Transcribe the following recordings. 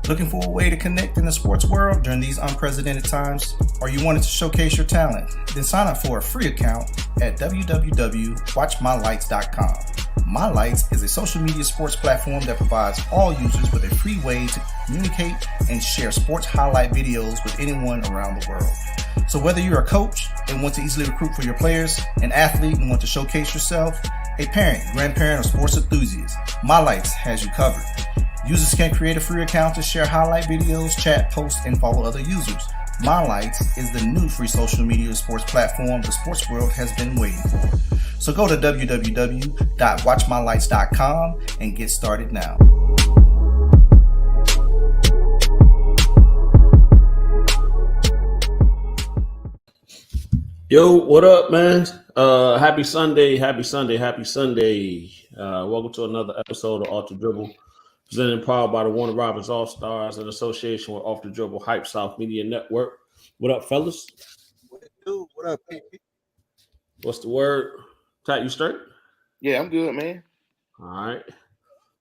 Looking for a way to connect in the sports world during these unprecedented times? Or you wanted to showcase your talent? Then sign up for a free account at www.watchmylights.com. My Lights is a social media sports platform that provides all users with a free way to communicate and share sports highlight videos with anyone around the world. So whether you're a coach and want to easily recruit for your players, an athlete and want to showcase yourself, a parent, grandparent, or sports enthusiast, My Lights has you covered. Users can create a free account to share highlight videos, chat, post, and follow other users. My Lights is the new free social media sports platform the sports world has been waiting for. So go to www.watchmylights.com and get started now. Yo, what up, man? Happy Sunday. Welcome to another episode of Off the Dribble, presented and powered by the Warner Robins All-Stars in association with Off the Dribble Hype South Media Network. What up, fellas? What up, PP? What's the word? Tat, you straight? Yeah, I'm good, man. All right.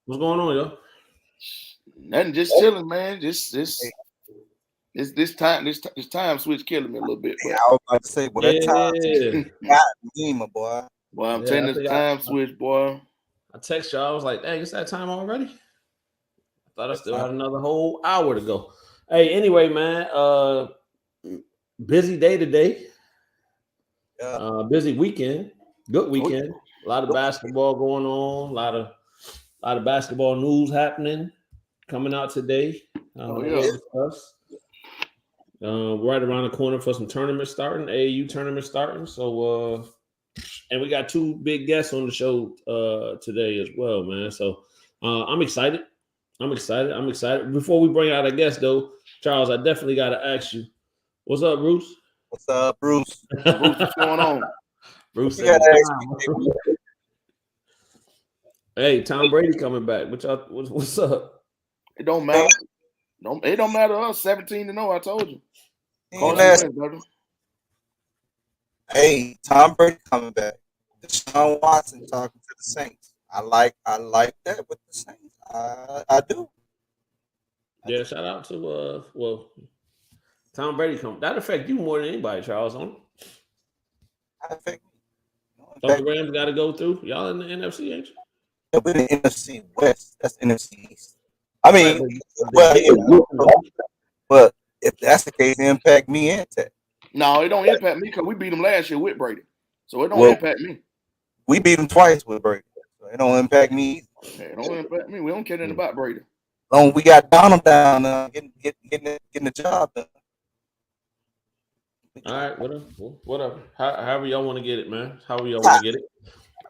What's going on, yo? Nothing, just chilling, man. This time switch killing me a little bit. Yeah, I was about to say, well, that time got me, my boy. Boy, I'm telling this time switch, boy. I text y'all. I was like, dang, it's that time already? I thought I still had another whole hour to go. Hey, anyway, man, busy day today. Busy weekend. Good weekend. A lot of basketball going on. A lot of basketball news happening, coming out today. Right around the corner for some tournaments starting, AAU tournament starting. So, and we got two big guests on the show today as well, man. So, I'm excited. Before we bring out our guest, though, Charles, I definitely got to ask you, what's up, Bruce? What's up, Bruce? Bruce, what's going on? Bruce said, hey, Tom Brady coming back. What's up? It don't matter. It don't matter to us. 17-0, I told you. Hey, Tom Brady coming back. Deshaun Watson talking to the Saints. I like that with the Saints. I do. Yeah, shout out to Tom Brady come. That affect you more than anybody, Charles. On affect me. The Rams got to go through. Y'all in the NFC, ain't you? Yeah, we're in the NFC West. That's NFC East. I mean, but if that's the case, it impact me and Ted. No, it don't impact me because we beat them last year with Brady. So it don't impact me. We beat them twice with Brady. So it don't impact me either. Yeah, it don't impact me. We don't care anything about Brady. Long we got Donald down getting the job done. All right, whatever. However y'all want to get it, man. However y'all want to get it.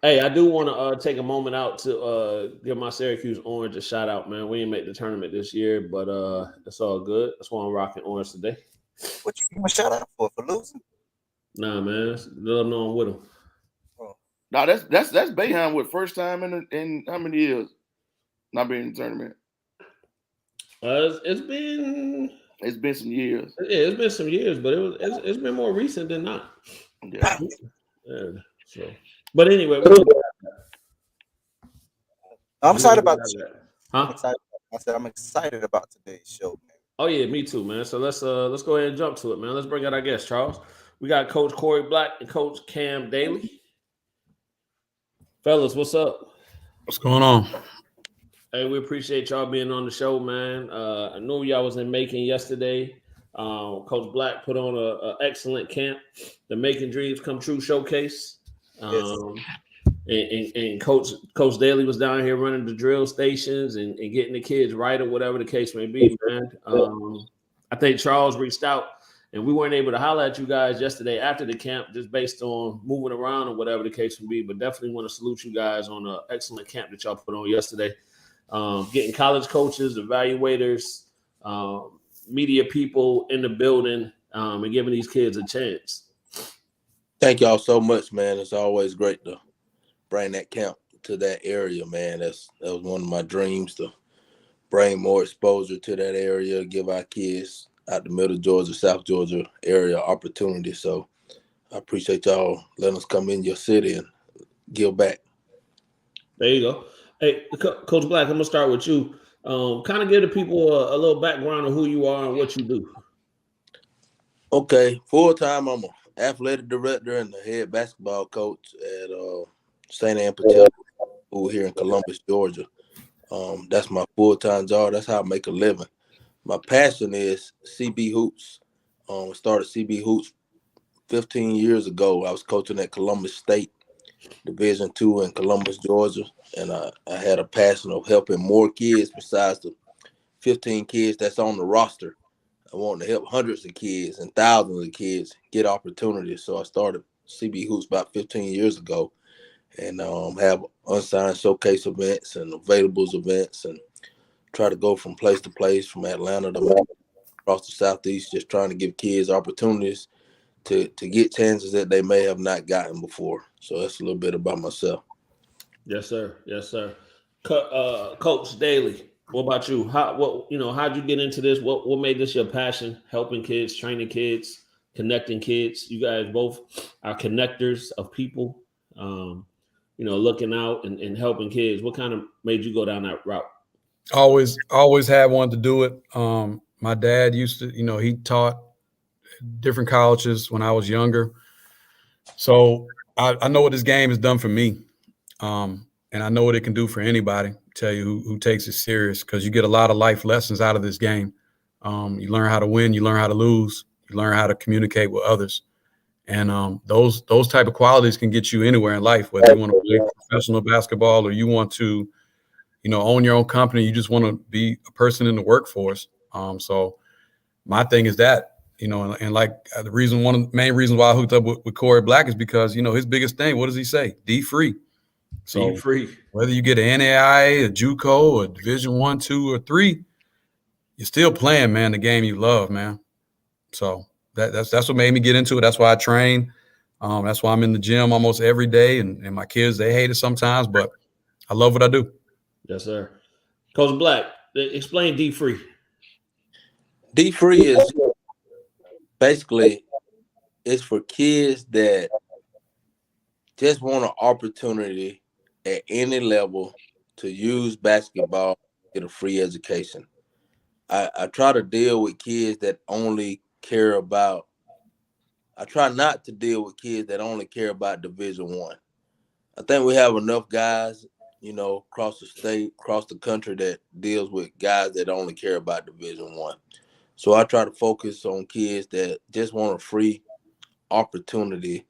Hey, I do want to take a moment out to give my Syracuse Orange a shout out, man. We didn't make the tournament this year, but it's all good. That's why I'm rocking orange today. What you give me a shout out for losing? Nah, man. Let them know I'm with them. Oh. No, that's Boeheim with first time in how many years not being in the tournament? It's been some years. Yeah, it's been some years, but it's been more recent than not. Yeah. So, but anyway, I'm excited about the show. Huh? I'm excited about today's show, man. Oh yeah, me too, man. So let's go ahead and jump to it, man. Let's bring out our guest, Charles. We got Coach Corry Black and Coach Cam Dailey. Fellas, what's up? What's going on? Hey, we appreciate y'all being on the show, man. I knew y'all was in Macon yesterday. Coach Black put on an excellent camp, the Making Dreams Come True showcase. And Coach Dailey was down here running the drill stations and getting the kids right or whatever the case may be, man. I think Charles reached out and we weren't able to holler at you guys yesterday after the camp just based on moving around or whatever the case may be, but definitely want to salute you guys on an excellent camp that y'all put on yesterday. Getting college coaches, evaluators, media people in the building and giving these kids a chance. Thank y'all so much, man. It's always great to bring that camp to that area, man. That was one of my dreams, to bring more exposure to that area, give our kids out the middle Georgia, South Georgia area opportunity. So I appreciate y'all letting us come in your city and give back. There you go. Hey, Coach Black, I'm going to start with you. Kind of give the people a little background of who you are and what you do. Okay, full time, I'm an athletic director and the head basketball coach at St. Anne Patel School here in Columbus, Georgia. That's my full time job. That's how I make a living. My passion is CB hoops. Started CB hoops 15 years ago. I was coaching at Columbus State, Division II in Columbus, Georgia, and I had a passion of helping more kids besides the 15 kids that's on the roster. I wanted to help hundreds of kids and thousands of kids get opportunities. So I started CB Hoops about 15 years ago, and have unsigned showcase events and availables events, and try to go from place to place, from Atlanta to across the Southeast, just trying to give kids opportunities to get chances that they may have not gotten before. So that's a little bit about myself. Yes, sir. Yes, sir. Coach Dailey, what about you? How'd you get into this? What made this your passion? Helping kids, training kids, connecting kids. You guys both are connectors of people. Looking out and helping kids. What kind of made you go down that route? Always had wanted to do it. My dad used to, he taught different colleges when I was younger. So I know what this game has done for me. And I know what it can do for anybody, tell you who takes it serious, because you get a lot of life lessons out of this game. You learn how to win, you learn how to lose, you learn how to communicate with others. And those type of qualities can get you anywhere in life, whether you want to play professional basketball or you want to, own your own company. You just want to be a person in the workforce. So my thing is that, and like one of the main reasons why I hooked up with Corry Black is because, his biggest thing, what does he say? D-free. So D-free. Whether you get an NAIA, a JUCO, a Division I, II, or III, you're still playing, man, the game you love, man. So that's what made me get into it. That's why I train. That's why I'm in the gym almost every day. And my kids, they hate it sometimes, but I love what I do. Yes, sir. Coach Black, explain D-free. D-free is basically, it's for kids that just want an opportunity at any level to use basketball, get a free education. I try to deal with kids that only care about, I try not to deal with kids that only care about Division I. I think we have enough guys, across the state, across the country that deals with guys that only care about Division I. So I try to focus on kids that just want a free opportunity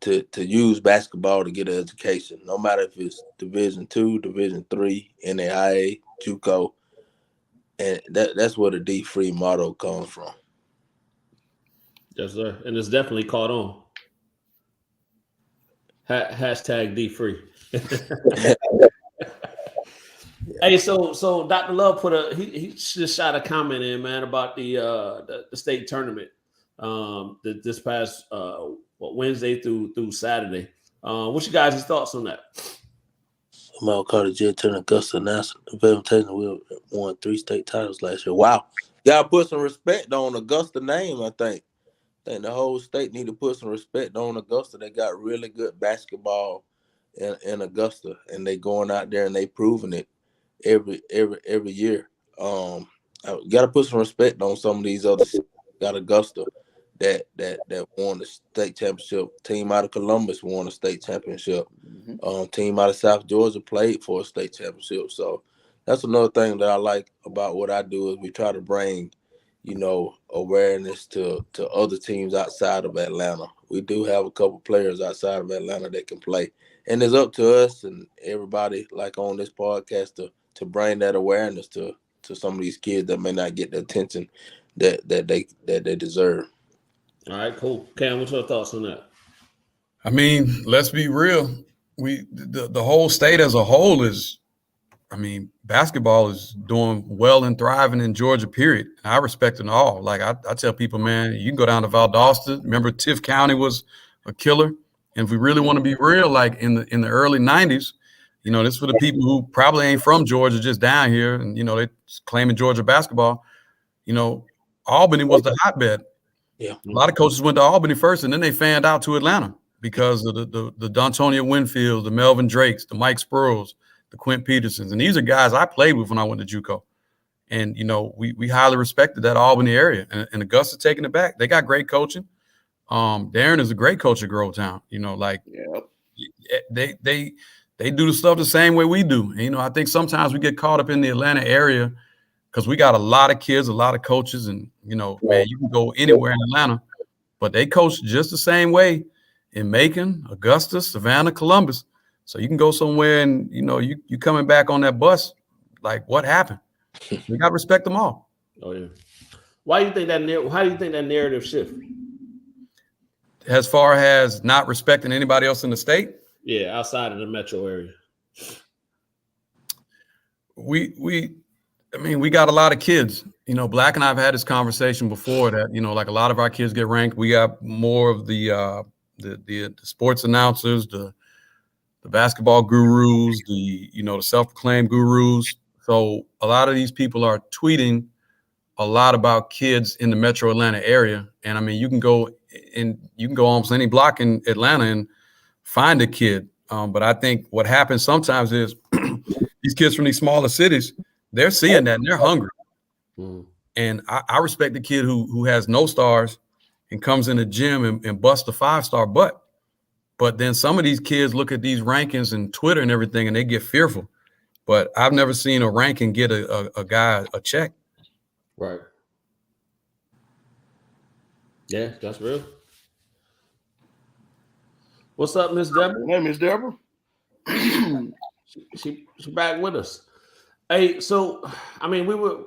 to use basketball to get an education, no matter if it's Division II, Division III, NAIA, JUCO, and that's where the D-free motto comes from. Yes, sir, and it's definitely caught on. Hashtag D-free. Hey, so Dr. Love he just shot a comment in, man, about the state tournament this past Wednesday through Saturday. What's you guys' thoughts on that? Mal Carter, J. Turner, Augusta, National Invitation. We won 3 state titles last year. Wow. Y'all put some respect on Augusta name, I think. I think the whole state need to put some respect on Augusta. They got really good basketball in Augusta, and they going out there and they proving it every year. Got to put some respect on some of these other cities. Got Augusta that won the state championship. Team out of Columbus won a state championship. Mm-hmm. Team out of South Georgia played for a state championship. So that's another thing that I like about what I do is we try to bring, awareness to other teams outside of Atlanta. We do have a couple players outside of Atlanta that can play. And it's up to us and everybody like on this podcast to bring that awareness to some of these kids that may not get the attention that they deserve. All right, cool. Cam, what's your thoughts on that? I mean, let's be real. The whole state as a whole is, basketball is doing well and thriving in Georgia, period. I respect it all. Like I tell people, man, you can go down to Valdosta. Remember, Tiff County was a killer. And if we really want to be real, like in the early 90s, this for the people who probably ain't from Georgia, just down here, and they claiming Georgia basketball. Albany was the hotbed. Yeah, a lot of coaches went to Albany first, and then they fanned out to Atlanta because of the Dontonia Winfields, the Melvin Drakes, the Mike Sproles, the Quint Petersons. And these are guys I played with when I went to JUCO. And, we highly respected that Albany area. And Augusta's taking it back. They got great coaching. Darren is a great coach at Grovetown. They do the stuff the same way we do. And, I think sometimes we get caught up in the Atlanta area because we got a lot of kids, a lot of coaches. And, man, you can go anywhere in Atlanta. But they coach just the same way in Macon, Augusta, Savannah, Columbus. So you can go somewhere and, you coming back on that bus, like, what happened? We got to respect them all. Oh, yeah. How do you think that narrative shift? As far as not respecting anybody else in the state? Yeah, outside of the metro area. We got a lot of kids. Black and I have had this conversation before that, like a lot of our kids get ranked. We got more of the sports announcers, the basketball gurus, the self-proclaimed gurus. So a lot of these people are tweeting a lot about kids in the metro Atlanta area. And you can go almost any block in Atlanta and find a kid. But I think what happens sometimes is these kids from these smaller cities, they're seeing that and they're hungry. Mm. And I respect the kid who has no stars and comes in the gym and busts a 5-star butt. But then some of these kids look at these rankings and Twitter and everything, and they get fearful. But I've never seen a ranking get a guy a check. Right. Yeah, that's real. What's up, Miss Deborah? Hey, Miss Deborah. she back with us. Hey, so we were,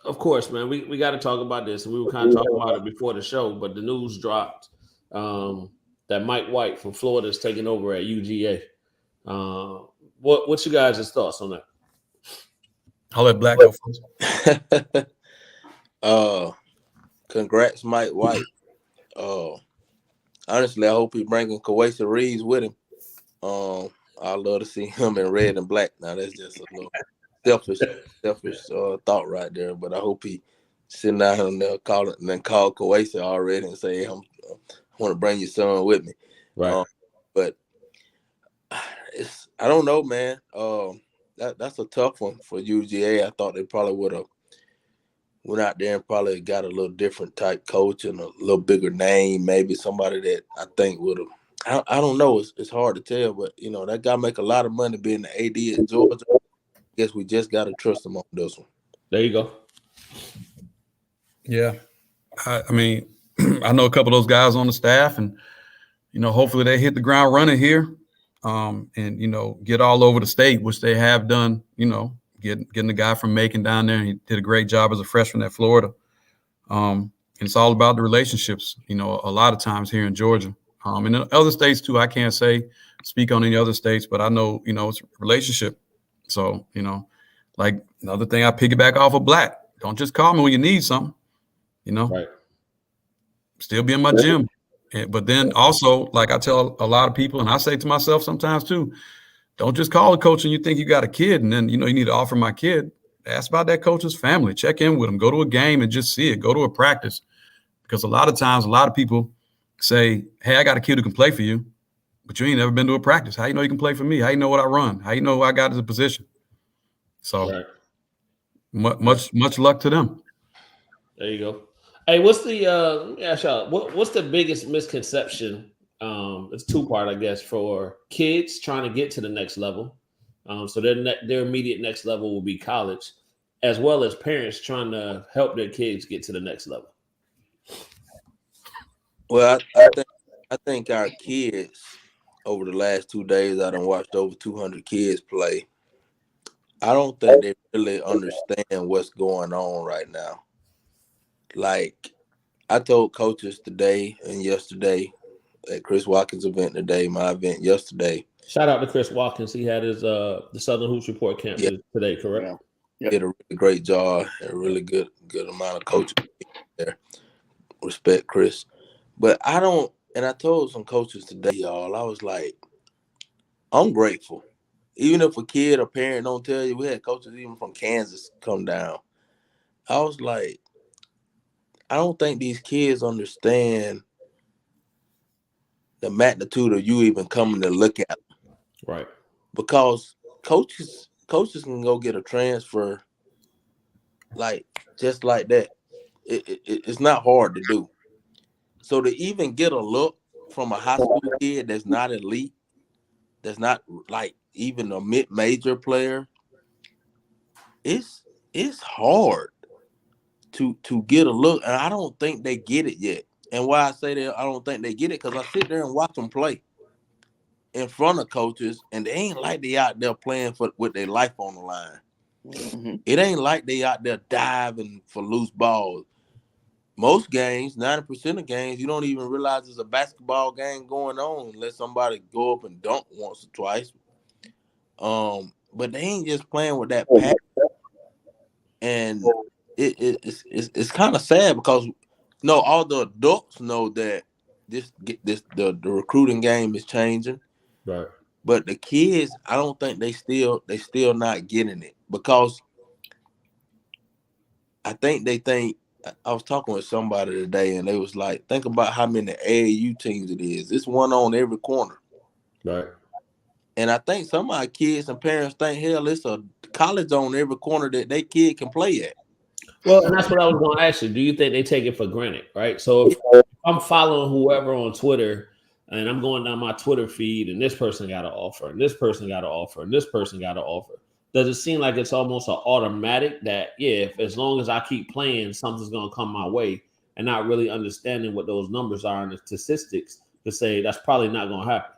of course, man, we got to talk about this, and we were kind of talking about it before the show, but the news dropped that Mike White from Florida is taking over at UGA. What's you guys' thoughts on that? I'll let Black go first. Congrats, Mike White. Honestly, I hope he's bringing Kawasa Reeves with him. I'd love to see him in red and black. Now that's just a little selfish thought right there. But I hope he sitting down there call Kawasa already and say, I want to bring your son with me. Right. But I don't know, man. That's a tough one for UGA. I thought they probably would have went out there and probably got a little different type coach and a little bigger name, maybe somebody that I think would have. I don't know. It's hard to tell, but that guy make a lot of money being the AD at Georgia. I guess we just got to trust him on this one. There you go. Yeah, I know a couple of those guys on the staff, and hopefully they hit the ground running here, and get all over the state, which they have done. Getting the guy from Macon down there, and he did a great job as a freshman at Florida. And it's all about the relationships. A lot of times here in Georgia. In other states too, I can't speak on any other states, but I know, it's a relationship. So, like another thing I piggyback off of Black, don't just call me when you need something, Right. Still be in my gym. But then also, like I tell a lot of people, and I say to myself sometimes too, don't just call a coach and you think you got a kid and then, you need to offer my kid. Ask about that coach's family, check in with them, go to a game and just see it, go to a practice. Because a lot of times, a lot of people say, hey, I got a kid who can play for you, but you ain't never been to a practice. How you know you can play for me? How you know what I run? How you know who I got as a position? So right. much luck to them. There you go. Hey, what's the what's the biggest misconception? It's two-part, I guess, for kids trying to get to the next level. So their immediate next level will be college, as well as parents trying to help their kids get to the next level. Well, I think our kids over the last 2 days, I done watched over 200 kids play. I don't think they really understand what's going on right now. Like, I told coaches today and yesterday at Chris Watkins' event today, my event yesterday. Shout out to Chris Watkins. He had his the Southern Hoops Report camp today, correct? Yeah. Did a really great job, a really good amount of coaching there. Respect Chris. But I told some coaches today, y'all, I was like, I'm grateful. Even if a kid or parent don't tell you, we had coaches even from Kansas come down. I was like, I don't think these kids understand the magnitude of you even coming to look at them. Right. Because coaches can go get a transfer like just like that. It's not hard to do. So to even get a look from a high school kid that's not elite, that's not like even a mid-major player, it's hard to get a look, and I don't think they get it yet. And why I say that I don't think they get it, because I sit there and watch them play in front of coaches, and they ain't like they out there playing with their life on the line. Mm-hmm. It ain't like they out there diving for loose balls. Most games, 90% of games, you don't even realize there's a basketball game going on unless somebody go up and dunk once or twice. But they ain't just playing with that passion. And it's kind of sad because all the adults know that the recruiting game is changing. Right. But the kids, I don't think they still not getting it, because I think they think. I was talking with somebody today, and they was like, think about how many AAU teams it is. It's one on every corner. Right. And I think some of our kids and parents think, hell, it's a college on every corner that their kid can play at. Well, and that's what I was going to ask you. Do you think they take it for granted, right? So if I'm following whoever on Twitter and I'm going down my Twitter feed and this person got an offer and this person got an offer and this person got an offer, does it seem like it's almost an automatic that, if as long as I keep playing, something's going to come my way, and not really understanding what those numbers are and the statistics to say that's probably not going to happen?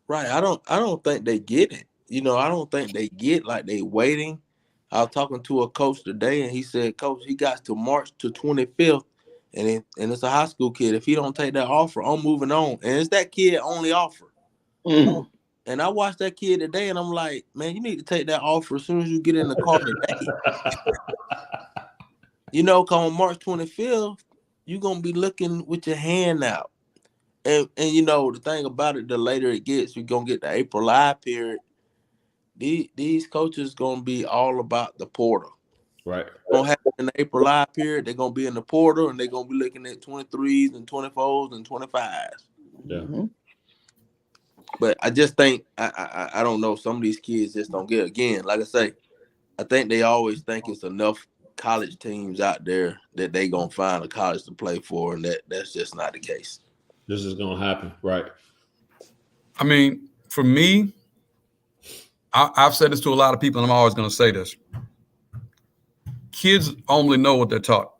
Right. I don't think they get it. I don't think they get like they waiting. I was talking to a coach today, and he said, Coach, he got to March to 25th, and it's a high school kid. If he don't take that offer, I'm moving on. And it's that kid only offer. Mm-hmm. And I watched that kid today, and I'm like, man, you need to take that offer as soon as you get in the car today. Come March 25th, you're going to be looking with your hand out. And the thing about it, the later it gets, you're going to get the April live period. These coaches going to be all about the portal. Right. Going to happen in the April live period. They're going to be in the portal, and they're going to be looking at 23s and 24s and 25s. Yeah. Mm-hmm. But I just think, I don't know, some of these kids just don't get it. Again, like I say, I think they always think it's enough college teams out there that they going to find a college to play for, and that's just not the case. This is going to happen. Right. I mean, for me, I've said this to a lot of people, and I'm always going to say this. Kids only know what they're taught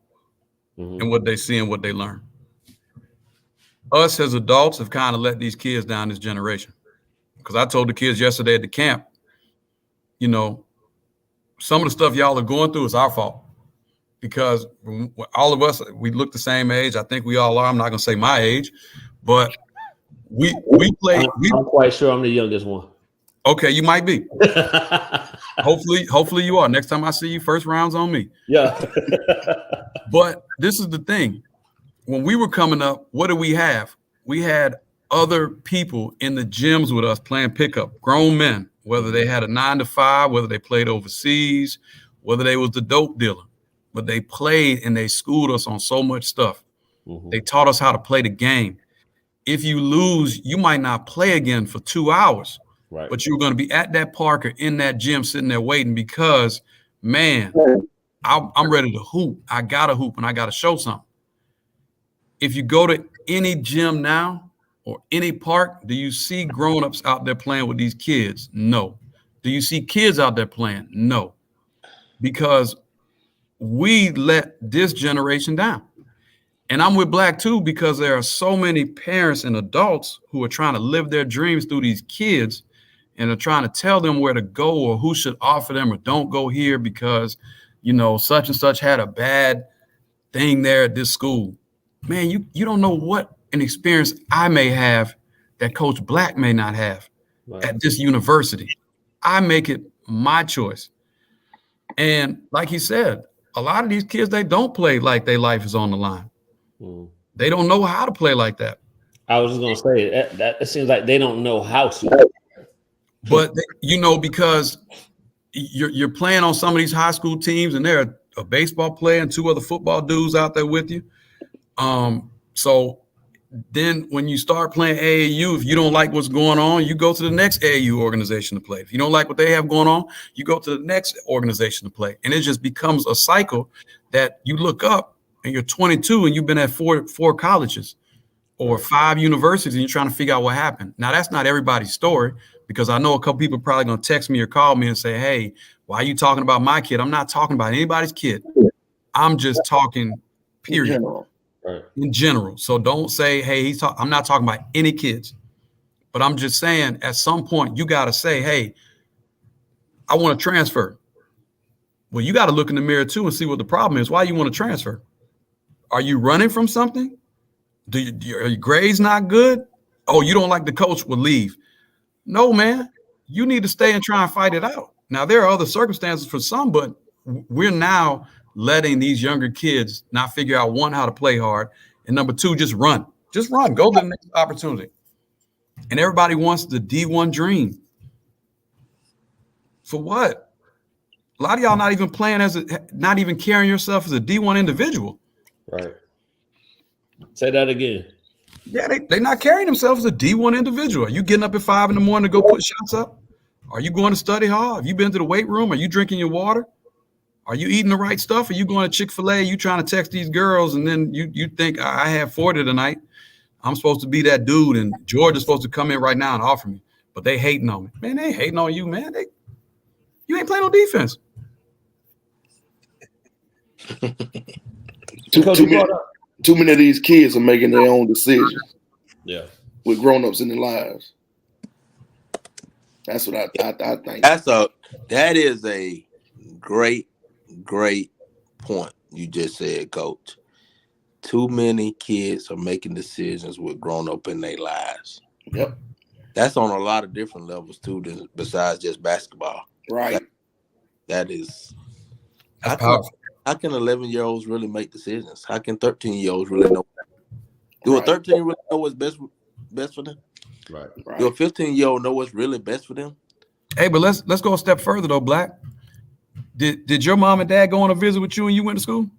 and what they see and what they learn. Us as adults have kind of let these kids down this generation. Because I told the kids yesterday at the camp, some of the stuff y'all are going through is our fault. Because all of us, we look the same age. I think we all are. I'm not going to say my age, but we play. I'm quite sure I'm the youngest one. Okay, you might be. Hopefully you are. Next time I see you, first round's on me. Yeah. But this is the thing. When we were coming up, what did we have? We had other people in the gyms with us playing pickup, grown men, whether they had a 9-to-5, whether they played overseas, whether they was the dope dealer. But they played and they schooled us on so much stuff. Mm-hmm. They taught us how to play the game. If you lose, you might not play again for 2 hours. Right. But you're going to be at that park or in that gym sitting there waiting because, man, I'm ready to hoop. I got to hoop and I got to show something. If you go to any gym now or any park, do you see grown-ups out there playing with these kids? No. Do you see kids out there playing? No. Because we let this generation down. And I'm with Black too, because there are so many parents and adults who are trying to live their dreams through these kids and are trying to tell them where to go or who should offer them or don't go here because, such and such had a bad thing there at this school. Man, you don't know what an experience I may have that Coach Black may not have at this university. I make it my choice. And like he said, a lot of these kids, they don't play like their life is on the line. They don't know how to play like that. I was just going to say that it seems like they don't know how to. But, because you're playing on some of these high school teams and there are a baseball player and 2 other football dudes out there with you. So then when you start playing AAU, if you don't like what's going on, you go to the next AAU organization to play. If you don't like what they have going on, you go to the next organization to play. And it just becomes a cycle that you look up and you're 22 and you've been at four colleges or 5 universities and you're trying to figure out what happened. Now, that's not everybody's story, because I know a couple people are probably going to text me or call me and say, hey, why are you talking about my kid? I'm not talking about anybody's kid. I'm just talking, period. In general. So don't say, hey, I'm not talking about any kids, but I'm just saying at some point you got to say, hey, I want to transfer. Well, you got to look in the mirror too and see what the problem is. Why you want to transfer? Are you running from something? Are your grades not good? Oh, you don't like the coach? Well, leave. No, man, you need to stay and try and fight it out. Now, there are other circumstances for some, but we're now letting these younger kids not figure out, one, how to play hard, and number 2, just run. Just run. Go to the next opportunity. And everybody wants the D1 dream. For what? A lot of y'all not even playing not even carrying yourself as a D1 individual. Right. Say that again. Yeah, they're not carrying themselves as a D1 individual. Are you getting up at 5 a.m. to go put shots up? Are you going to study hard? Have you been to the weight room? Are you drinking your water? Are you eating the right stuff? Are you going to Chick-fil-A? You trying to text these girls, and then you think, I have 40 tonight. I'm supposed to be that dude, and George is supposed to come in right now and offer me. But they hating on me. Man, they ain't hating on you, man. You ain't playing no defense. Too many of these kids are making their own decisions. Yeah. With grown-ups in their lives. That's what I think. That is a great point you just said, Coach. Too many kids are making decisions with grown-up in their lives. Yep. That's on a lot of different levels too, besides just basketball. Right. That's powerful. How can 11-year-olds really make decisions? How can 13-year-olds really know? Do a 13 really know what's best for them? Right. Do a 15-year-old know what's really best for them? Hey, but let's go a step further though, Black. Did your mom and dad go on a visit with you when you went to school?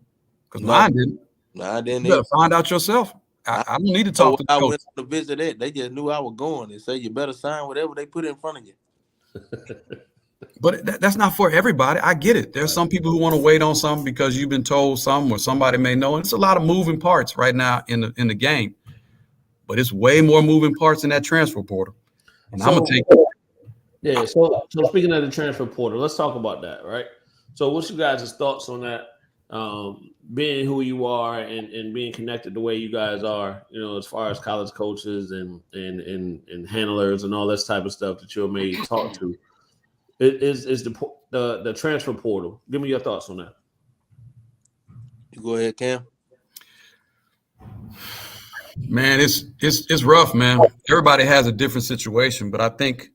Because mine didn't. No, I didn't. You better find out yourself. I don't need to talk to the coach. I went to visit it. They just knew I was going. They said you better sign whatever they put in front of you. But that's not for everybody. I get it. There's some people who want to wait on something because you've been told something or somebody may know. And it's a lot of moving parts right now in the game. But it's way more moving parts in that transfer portal. And I'm gonna take it. Yeah. So speaking of the transfer portal, let's talk about that, right? So what's you guys' thoughts on that? Being who you are and being connected the way you guys are, as far as college coaches and handlers and all this type of stuff that you're made to talk to. Is the transfer portal. Give me your thoughts on that. You go ahead, Cam. Man, it's rough, man. Everybody has a different situation, but I think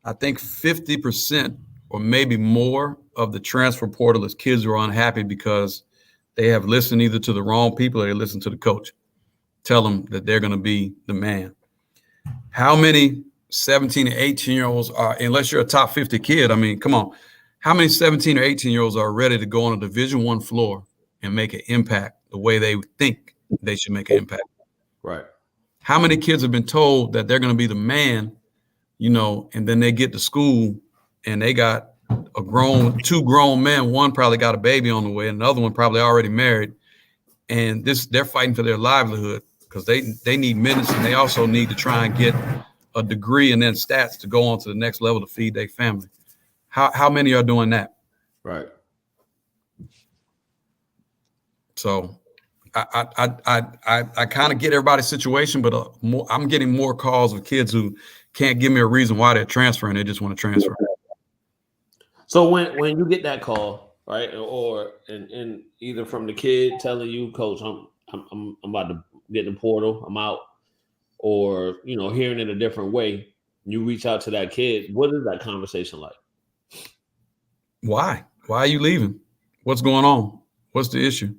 50% or maybe more of the transfer portal is kids who are unhappy because they have listened either to the wrong people or they listen to the coach tell them that they're going to be the man. How many 17 and 18-year-olds are, unless you're a top 50 kid, I mean, come on. How many 17 or 18-year-olds are ready to go on a Division I floor and make an impact the way they think they should make an impact? Right. How many kids have been told that they're going to be the man, and then they get to school and they got two grown men. One probably got a baby on the way, and another one probably already married. And they're fighting for their livelihood because they need minutes, and they also need to try and get a degree and then stats to go on to the next level to feed their family. How many are doing that? Right. So I kind of get everybody's situation, but I'm getting more calls of kids who can't give me a reason why they're transferring. They just want to transfer. So when you get that call, right, or and either from the kid telling you, Coach, I'm about to get in the portal, I'm out, or hearing it a different way, you reach out to that kid. What is that conversation like? Why are you leaving? What's going on? What's the issue?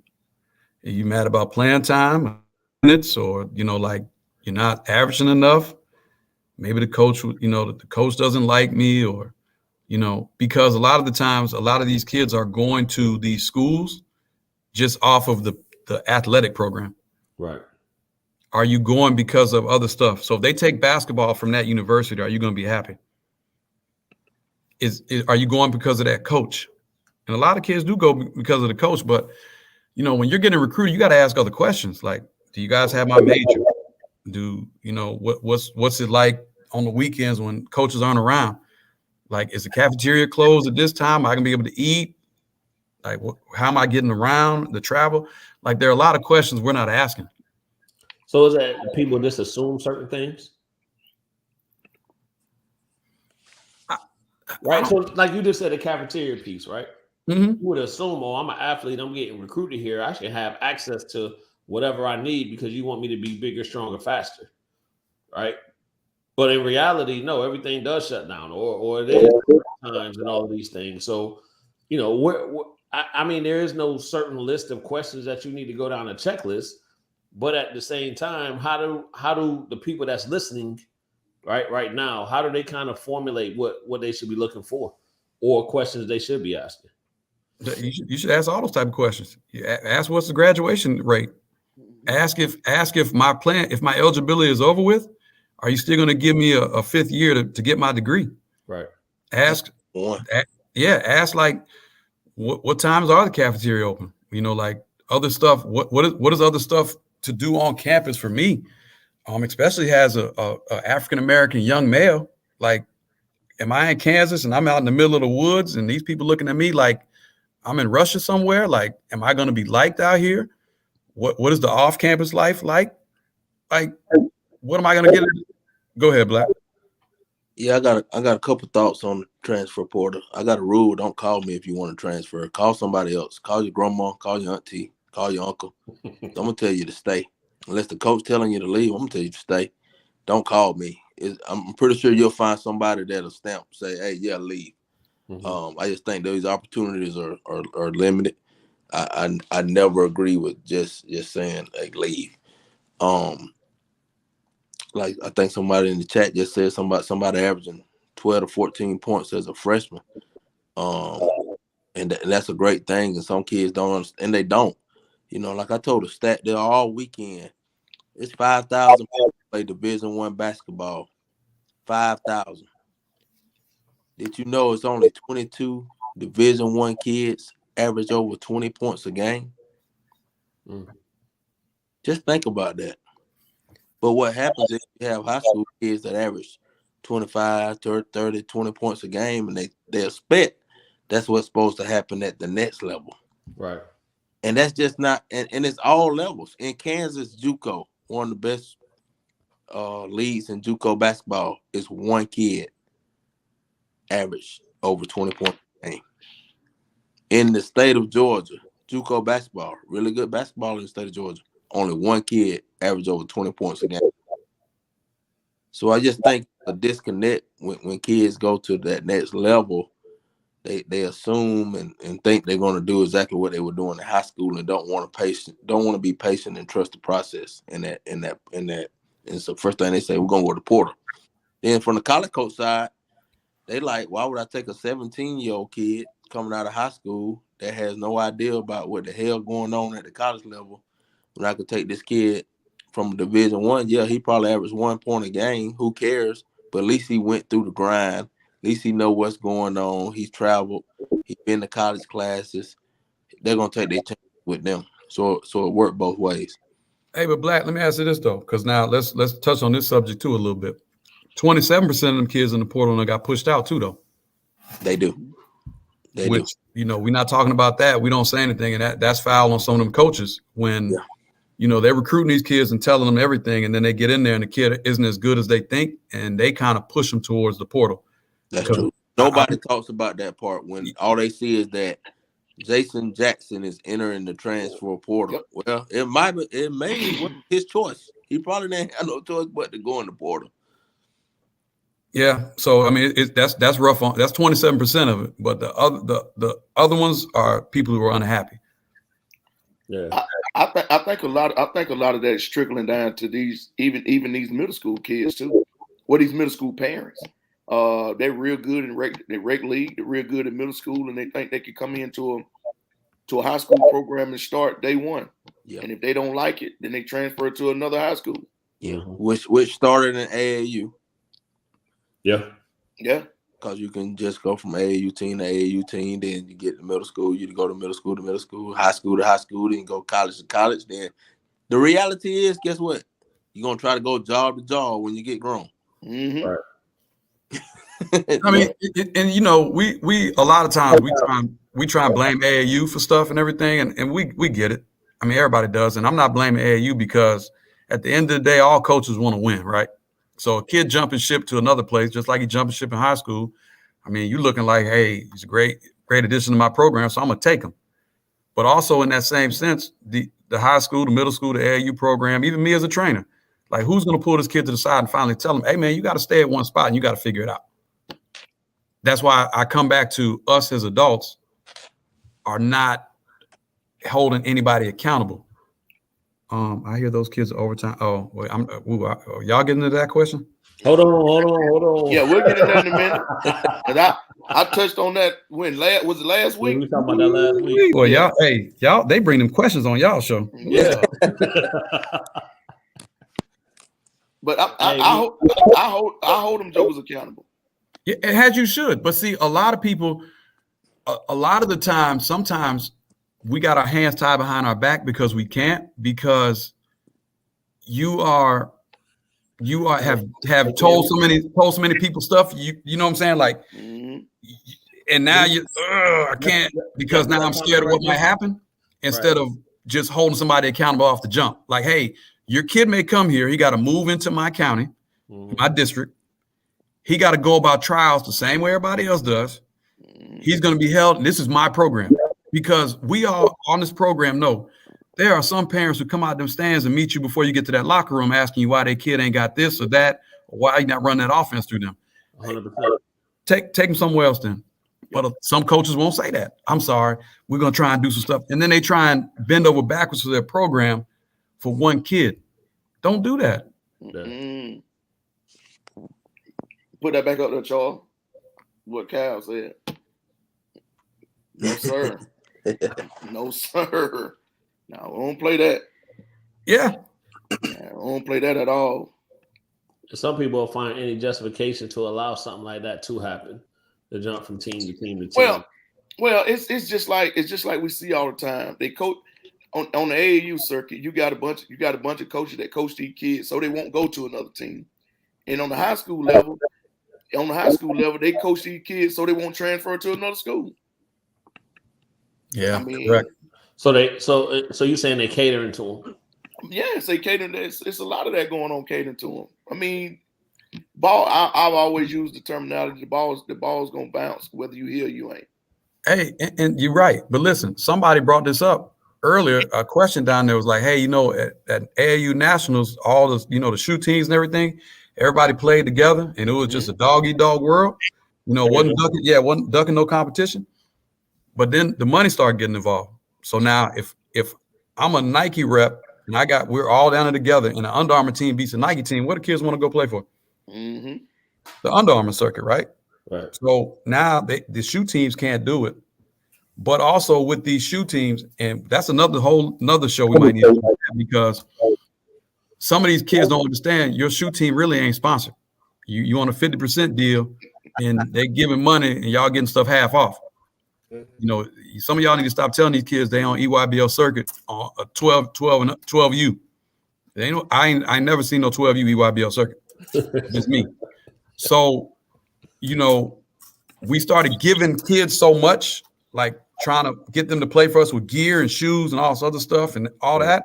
Are you mad about playing time, minutes, or like you're not averaging enough? Maybe the coach, the coach doesn't like me, or because a lot of the times, a lot of these kids are going to these schools just off of the athletic program. Right. are you going because of other stuff? So if they take basketball from that university, are you going to be happy? Are you going because of that coach? And a lot of kids do go because of the coach, but when you're getting recruited, you got to ask other questions. Like, do you guys have my major? What's it like on the weekends when coaches aren't around? Like, is the cafeteria closed at this time? Am I gonna be able to eat? Like, how am I getting around, the travel? Like, there are a lot of questions we're not asking. So is that people just assume certain things? Right. So like you just said, the cafeteria piece, right? Mm-hmm. You would assume, oh, I'm an athlete, I'm getting recruited here. I should have access to whatever I need because you want me to be bigger, stronger, faster. Right. But in reality, no, everything does shut down, or it is times and all of these things. So, I mean, there is no certain list of questions that you need to go down a checklist. But at the same time, how do the people that's listening, right now, how do they kind of formulate what they should be looking for, or questions they should be asking? You should ask all those type of questions. You ask what's the graduation rate. Ask if my eligibility is over with. Are you still going to give me a fifth year to get my degree? Right. Ask like what times are the cafeteria open? Like other stuff. What is other stuff to do on campus for me? Especially as a African American young male. Like, am I in Kansas and I'm out in the middle of the woods and these people looking at me like I'm in Russia somewhere? Like, am I going to be liked out here? What is the off-campus life like? Like, what am I going to get? Go ahead, Black. Yeah, I got a couple thoughts on the transfer portal. I got a rule: don't call me if you want to transfer. Call somebody else. Call your grandma. Call your auntie. Call your uncle. I'm gonna tell you to stay. Unless the coach telling you to leave, I'm gonna tell you to stay. Don't call me. I'm pretty sure you'll find somebody that'll say, "Hey, yeah, leave." Mm-hmm. I just think those opportunities are limited. I never agree with just saying, like, leave. Like, I think somebody in the chat just said somebody averaging 12 to 14 points as a freshman. And that's a great thing. And some kids don't understand, and they don't. Like I told a stat there all weekend, it's 5,000 people play Division I basketball. 5,000. Did you know it's only 22 Division I kids average over 20 points a game? Just think about that. But what happens if you have high school kids that average 25, 30, 20 points a game, and they expect that's what's supposed to happen at the next level. Right. And that's just not, and it's all levels. In Kansas, JUCO, one of the best leagues in JUCO basketball, is one kid average over 20 points a game. In the state of Georgia, JUCO basketball, really good basketball in the state of Georgia, only one kid average over 20 points a game. So I just think a disconnect when kids go to that next level, they assume and think they're going to do exactly what they were doing in high school and don't want to be patient and trust the process. And so first thing they say, we're going to go to the portal. Then from the college coach side, they like, why would I take a 17-year-old kid coming out of high school that has no idea about what the hell going on at the college level when I could take this kid from Division I? Yeah, he probably averaged 1 point a game. Who cares? But at least he went through the grind. At least he know what's going on. He's traveled. He's been to college classes. They're gonna take their chance with them. So it worked both ways. Hey, but Black, let me ask you this though, because now let's touch on this subject too a little bit. 27% of them kids in the portal got pushed out too, though. They do. Which, we're not talking about that. We don't say anything, and that's foul on some of them coaches when they're recruiting these kids and telling them everything, and then they get in there and the kid isn't as good as they think, and they kind of push them towards the portal. That's true. Nobody talks about that part when all they see is that Jason Jackson is entering the transfer portal. Well, it may his choice. He probably didn't have no choice but to go in the portal. Yeah, so I mean, that's rough on. That's 27% of it, but the other ones are people who are unhappy. Yeah, I think a lot of that is trickling down to these even these middle school kids too. Or these middle school parents. They're real good in rec league. They're real good in middle school, and they think they can come into a high school program and start day one. Yeah. And if they don't like it, then they transfer to another high school. Yeah. Which started in AAU. Yeah. Yeah. Because you can just go from AAU team to AAU team, then you get to middle school, you go to middle school, high school to high school, then go college to college. Then the reality is, guess what? You're going to try to go job to job when you get grown. Mm-hmm. Right. I mean, and you know, we a lot of times we try and blame AAU for stuff and everything, and we get it. I mean, everybody does, and I'm not blaming AAU because at the end of the day, all coaches want to win, right? So a kid jumping ship to another place, just like he jumping ship in high school. I mean, you looking like, hey, he's a great addition to my program, so I'm gonna take him. But also in that same sense, the high school, the middle school, the AAU program, even me as a trainer, like who's gonna pull this kid to the side and finally tell him, hey man, you got to stay at one spot and you got to figure it out. That's why I come back to us as adults are not holding anybody accountable. I hear those kids overtime. Oh, wait, y'all getting into that question? Hold on. Yeah, we'll get in there in a minute. And I touched on that was it last week? We were talking about that last week. Well, y'all, they bring them questions on y'all show. Yeah. But I hold them jokers accountable. Yeah, as you should. But see, a lot of people, a lot of the time, sometimes we got our hands tied behind our back because we can't, because you have told so many people stuff. You know what I'm saying? Like, and now I can't because now I'm scared of what might happen instead of just holding somebody accountable off the jump. Like, hey, your kid may come here. He got to move into my county, my district. He got to go about trials the same way everybody else does. He's going to be held. And this is my program, because we all on this program know there are some parents who come out them stands and meet you before you get to that locker room asking you why their kid ain't got this or that, or why you not running that offense through them. 100%. Take them somewhere else then. But some coaches won't say that. I'm sorry. We're going to try and do some stuff. And then they try and bend over backwards for their program for one kid. Don't do that. Mm-hmm. Put that back up there, Charles. What Cal said. No, sir. No, sir. No, we don't play that. Yeah. We don't play that at all. Some people will find any justification to allow something like that to happen, to jump from team to team to team. Well, it's just like we see all the time. They coach on the AAU circuit. You got a bunch of coaches that coach these kids so they won't go to another team. And on the high school level, they coach these kids so they won't transfer to another school. Yeah, I mean, correct. So you're saying they catering to them? Yes, they catering. It's a lot of that going on catering to them. I mean, ball. I've always used the terminology: the ball's gonna bounce whether you hear or you ain't. Hey, and you're right. But listen, somebody brought this up earlier. A question down there was like, hey, at AAU Nationals, all the the shoe teams and everything, everybody played together, and it was just a dog-eat-dog world. Wasn't ducking no competition. But then the money started getting involved. So now if I'm a Nike rep and we're all down there together and an Under Armour team beats a Nike team, what do kids want to go play for? Mm-hmm. The Under Armour circuit, right? Right. So now the shoe teams can't do it. But also with these shoe teams, and that's another show we might need to do, because some of these kids don't understand your shoe team really ain't sponsored. You on a 50% deal and they giving money and y'all getting stuff half off. Some of y'all need to stop telling these kids they on EYBL circuit on a 12U. I ain't never seen no 12U EYBL circuit. Just me. So, we started giving kids so much, like trying to get them to play for us with gear and shoes and all this other stuff and all that.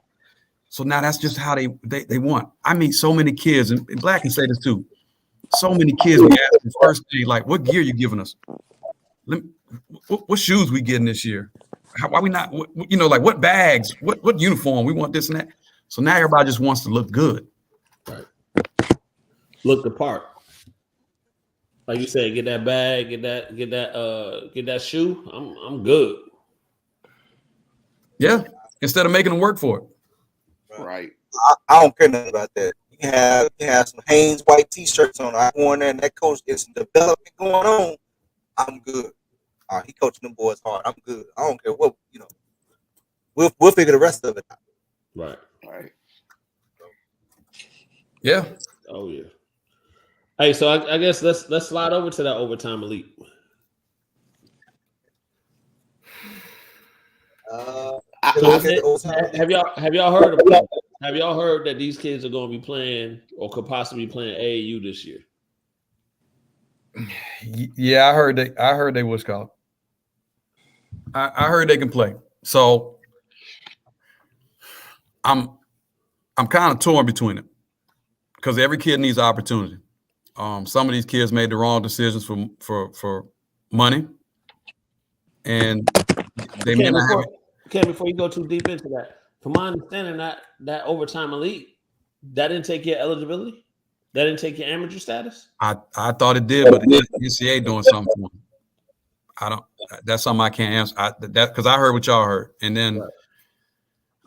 So now that's just how they want. I mean, so many kids, and Black can say this too. So many kids we ask the first day, like, what gear you giving us? What shoes we getting this year? Why we not? What bags? What uniform? We want this and that. So now everybody just wants to look good. Right. Look the part. Like you said, get that bag, get that shoe. I'm good. Yeah. Instead of making them work for it. Right. I don't care nothing about that. You can have some Hanes white T-shirts on. I go in there and that coach gets some development going on. I'm good. He coaching them boys hard. I'm good. I don't care what We'll figure the rest of it out. Right. Right. Yeah. Oh yeah. Hey, so I guess let's slide over to that overtime elite. So have y'all heard that these kids are going to be playing or could possibly be playing AAU this year? Yeah, I heard they was called. I heard they can play. So I'm kind of torn between it because every kid needs opportunity. Some of these kids made the wrong decisions for money, and they may not have. Ken, before you go too deep into that, from my understanding, that overtime elite, that didn't take your eligibility, that didn't take your amateur status. I thought it did, but the NCAA doing something for them. I don't. That's something I can't answer. That because I heard what y'all heard, and then Right.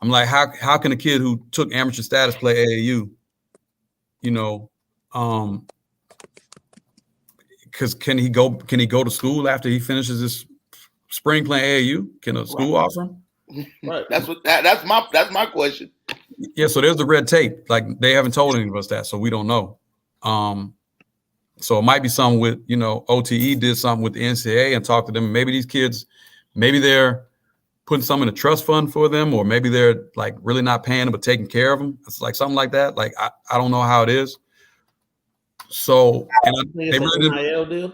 I'm like, how can a kid who took amateur status play AAU? You know, because can he go to school after he finishes his spring playing AAU? Can a school offer him? Right. That's my question. Yeah, so there's the red tape. Like they haven't told any of us that, so we don't know. So it might be something with, OTE did something with the NCAA and talked to them. Maybe these kids, maybe they're putting some in a trust fund for them, or maybe they're like really not paying them but taking care of them. It's like something like that. Like I don't know how it is. So they really NIL deal.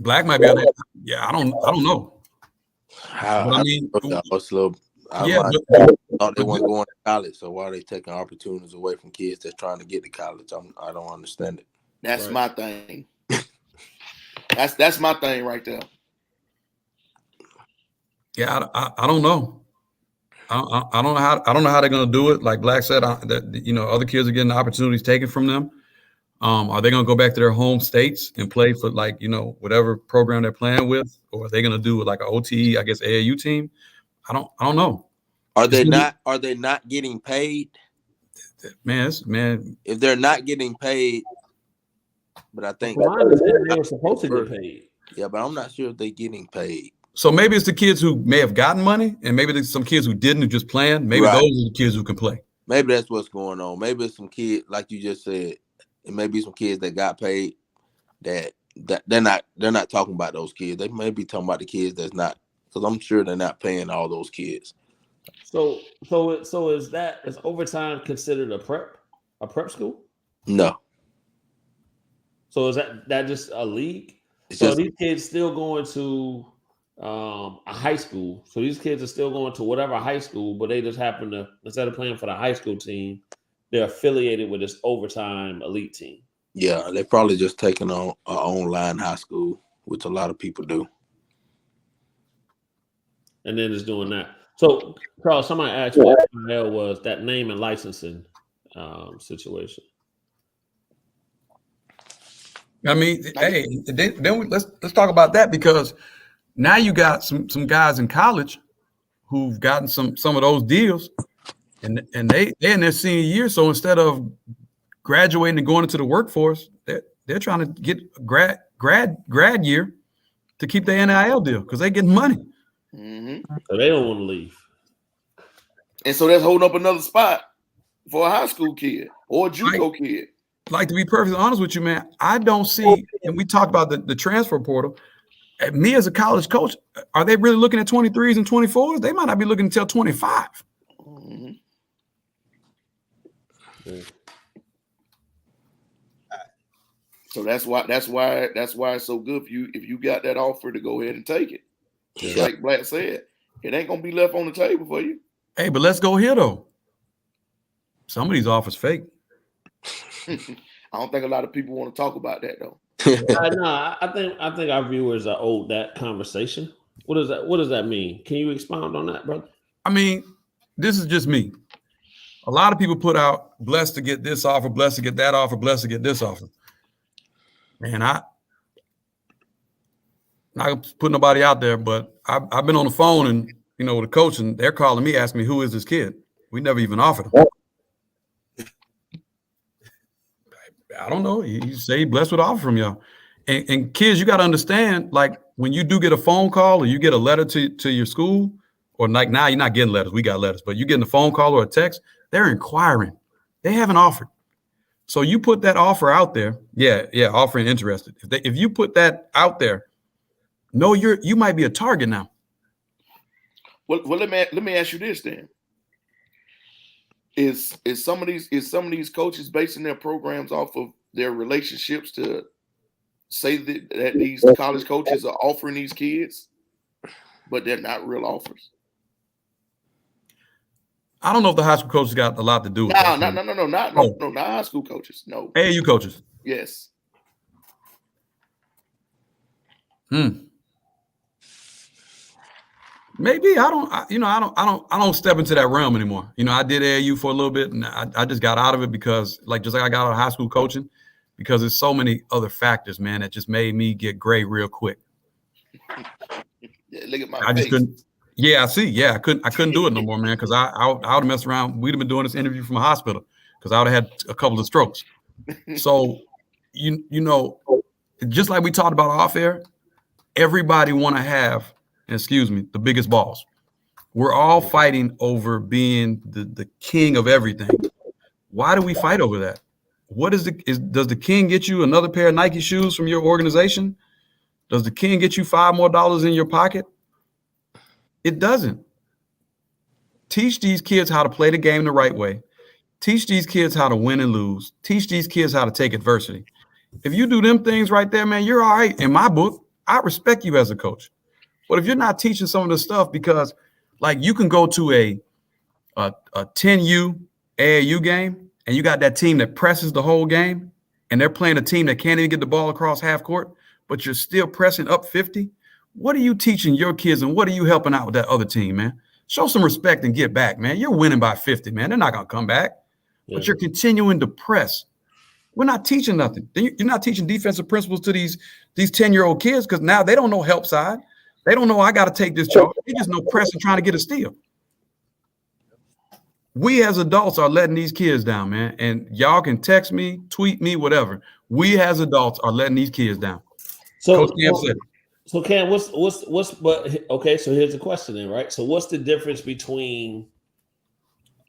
Black might be on there. Yeah, I don't know. I thought they weren't going to college, so why are they taking opportunities away from kids that's trying to get to college? I don't understand it. That's Right. my thing. That's my thing right there. Yeah, I don't know. I don't know how they're going to do it. Like Black said, that other kids are getting opportunities taken from them. Are they going to go back to their home states and play for whatever program they're playing with, or are they going to do like an OTE, I guess AAU team? I don't know. Are they not getting paid? Man, If they're not getting paid, but I think they were supposed to get paid. Yeah, but I'm not sure if they're getting paid. so maybe it's the kids who may have gotten money, and maybe there's some kids who didn't, who just playing. Maybe Right. those are the kids who can play. Maybe that's what's going on. Maybe it's some kid, like you just said, it may be some kids that got paid that they're not talking about those kids. They may be talking about the kids that's not, because I'm sure they're not paying all those kids. So is overtime considered a prep school? No. So is that just a league? It's So just, these kids still going to a high school. So these kids are still going to whatever high school, but they just happen to, instead of playing for the high school team, they're affiliated with this overtime elite team. yeah, they're probably just taking on an online high school, which a lot of people do. And then just doing that. So, Carl, somebody asked what NIL was, that name and licensing situation. I mean, hey, let's talk about that, because now you got some guys in college who've gotten some of those deals, and they're in their senior year. So instead of graduating and going into the workforce, they're trying to get grad year to keep their NIL deal because they're getting money. Mm-hmm. So they don't want to leave. And so that's holding up another spot for a high school kid or a JUCO kid. Like, to be perfectly honest with you, man, I don't see, and we talked about the transfer portal. Me as a college coach, are they really looking at 23s and 24s? They might not be looking until 25. Mm-hmm. Yeah. So that's why it's so good if you got that offer to go ahead and take it. Just Yeah. like Black said, it ain't gonna be left on the table for you. Hey, but let's go here though. Some of these offers fake. I don't think a lot of people want to talk about that though. I think our viewers are owed that conversation. What does that mean? Can you expound on that, brother? I mean, this is just me. A lot of people put out blessed to get this offer, blessed to get that offer, blessed to get this offer. Man, not putting nobody out there, but I've been on the phone and with the coach, and they're calling me, asking me, who is this kid? We never even offered him. I don't know. He say he blessed with an offer from y'all. And kids, you got to understand, like when you do get a phone call or you get a letter to your school or like now you're not getting letters. We got letters, but you're getting a phone call or a text. They're inquiring. They haven't offered. So you put that offer out there. Yeah, offering interested. If you put that out there, no, you might be a target now. Well, let me ask you this then. Is some of these coaches basing their programs off of their relationships to say that these college coaches are offering these kids, but they're not real offers? I don't know if the high school coaches got a lot to do with that. No, not high school coaches. No. AAU coaches. Yes. Maybe I don't step into that realm anymore. I did AAU for a little bit, and I just got out of it because, just like I got out of high school coaching, because there's so many other factors, man, that just made me get gray real quick. Yeah, look at my I just couldn't. Yeah, I see. Yeah, I couldn't do it no more, man, because I would have messed around. We'd have been doing this interview from a hospital because I would have had a couple of strokes. So, just like we talked about off air, everybody want to have, the biggest balls. We're all fighting over being the king of everything. Why do we fight over that? Does the king get you another pair of Nike shoes from your organization? Does the king get you $5 more in your pocket? It doesn't. Teach these kids how to play the game the right way. Teach these kids how to win and lose. Teach these kids how to take adversity. If you do them things right there, man, you're all right. In my book, I respect you as a coach. But if you're not teaching some of the stuff, because you can go to a 10U AAU game and you got that team that presses the whole game and they're playing a team that can't even get the ball across half court, but you're still pressing up 50. What are you teaching your kids and what are you helping out with that other team, man? Show some respect and get back, man. You're winning by 50, man. They're not going to come back, but you're continuing to press. We're not teaching nothing. You're not teaching defensive principles to these 10-year-old kids because now they don't know help side. They don't know I got to take this charge. They just know pressing, trying to get a steal. We as adults are letting these kids down, man. And y'all can text me, tweet me, whatever. We as adults are letting these kids down. So, So Cam, so here's the question then, right? So what's the difference between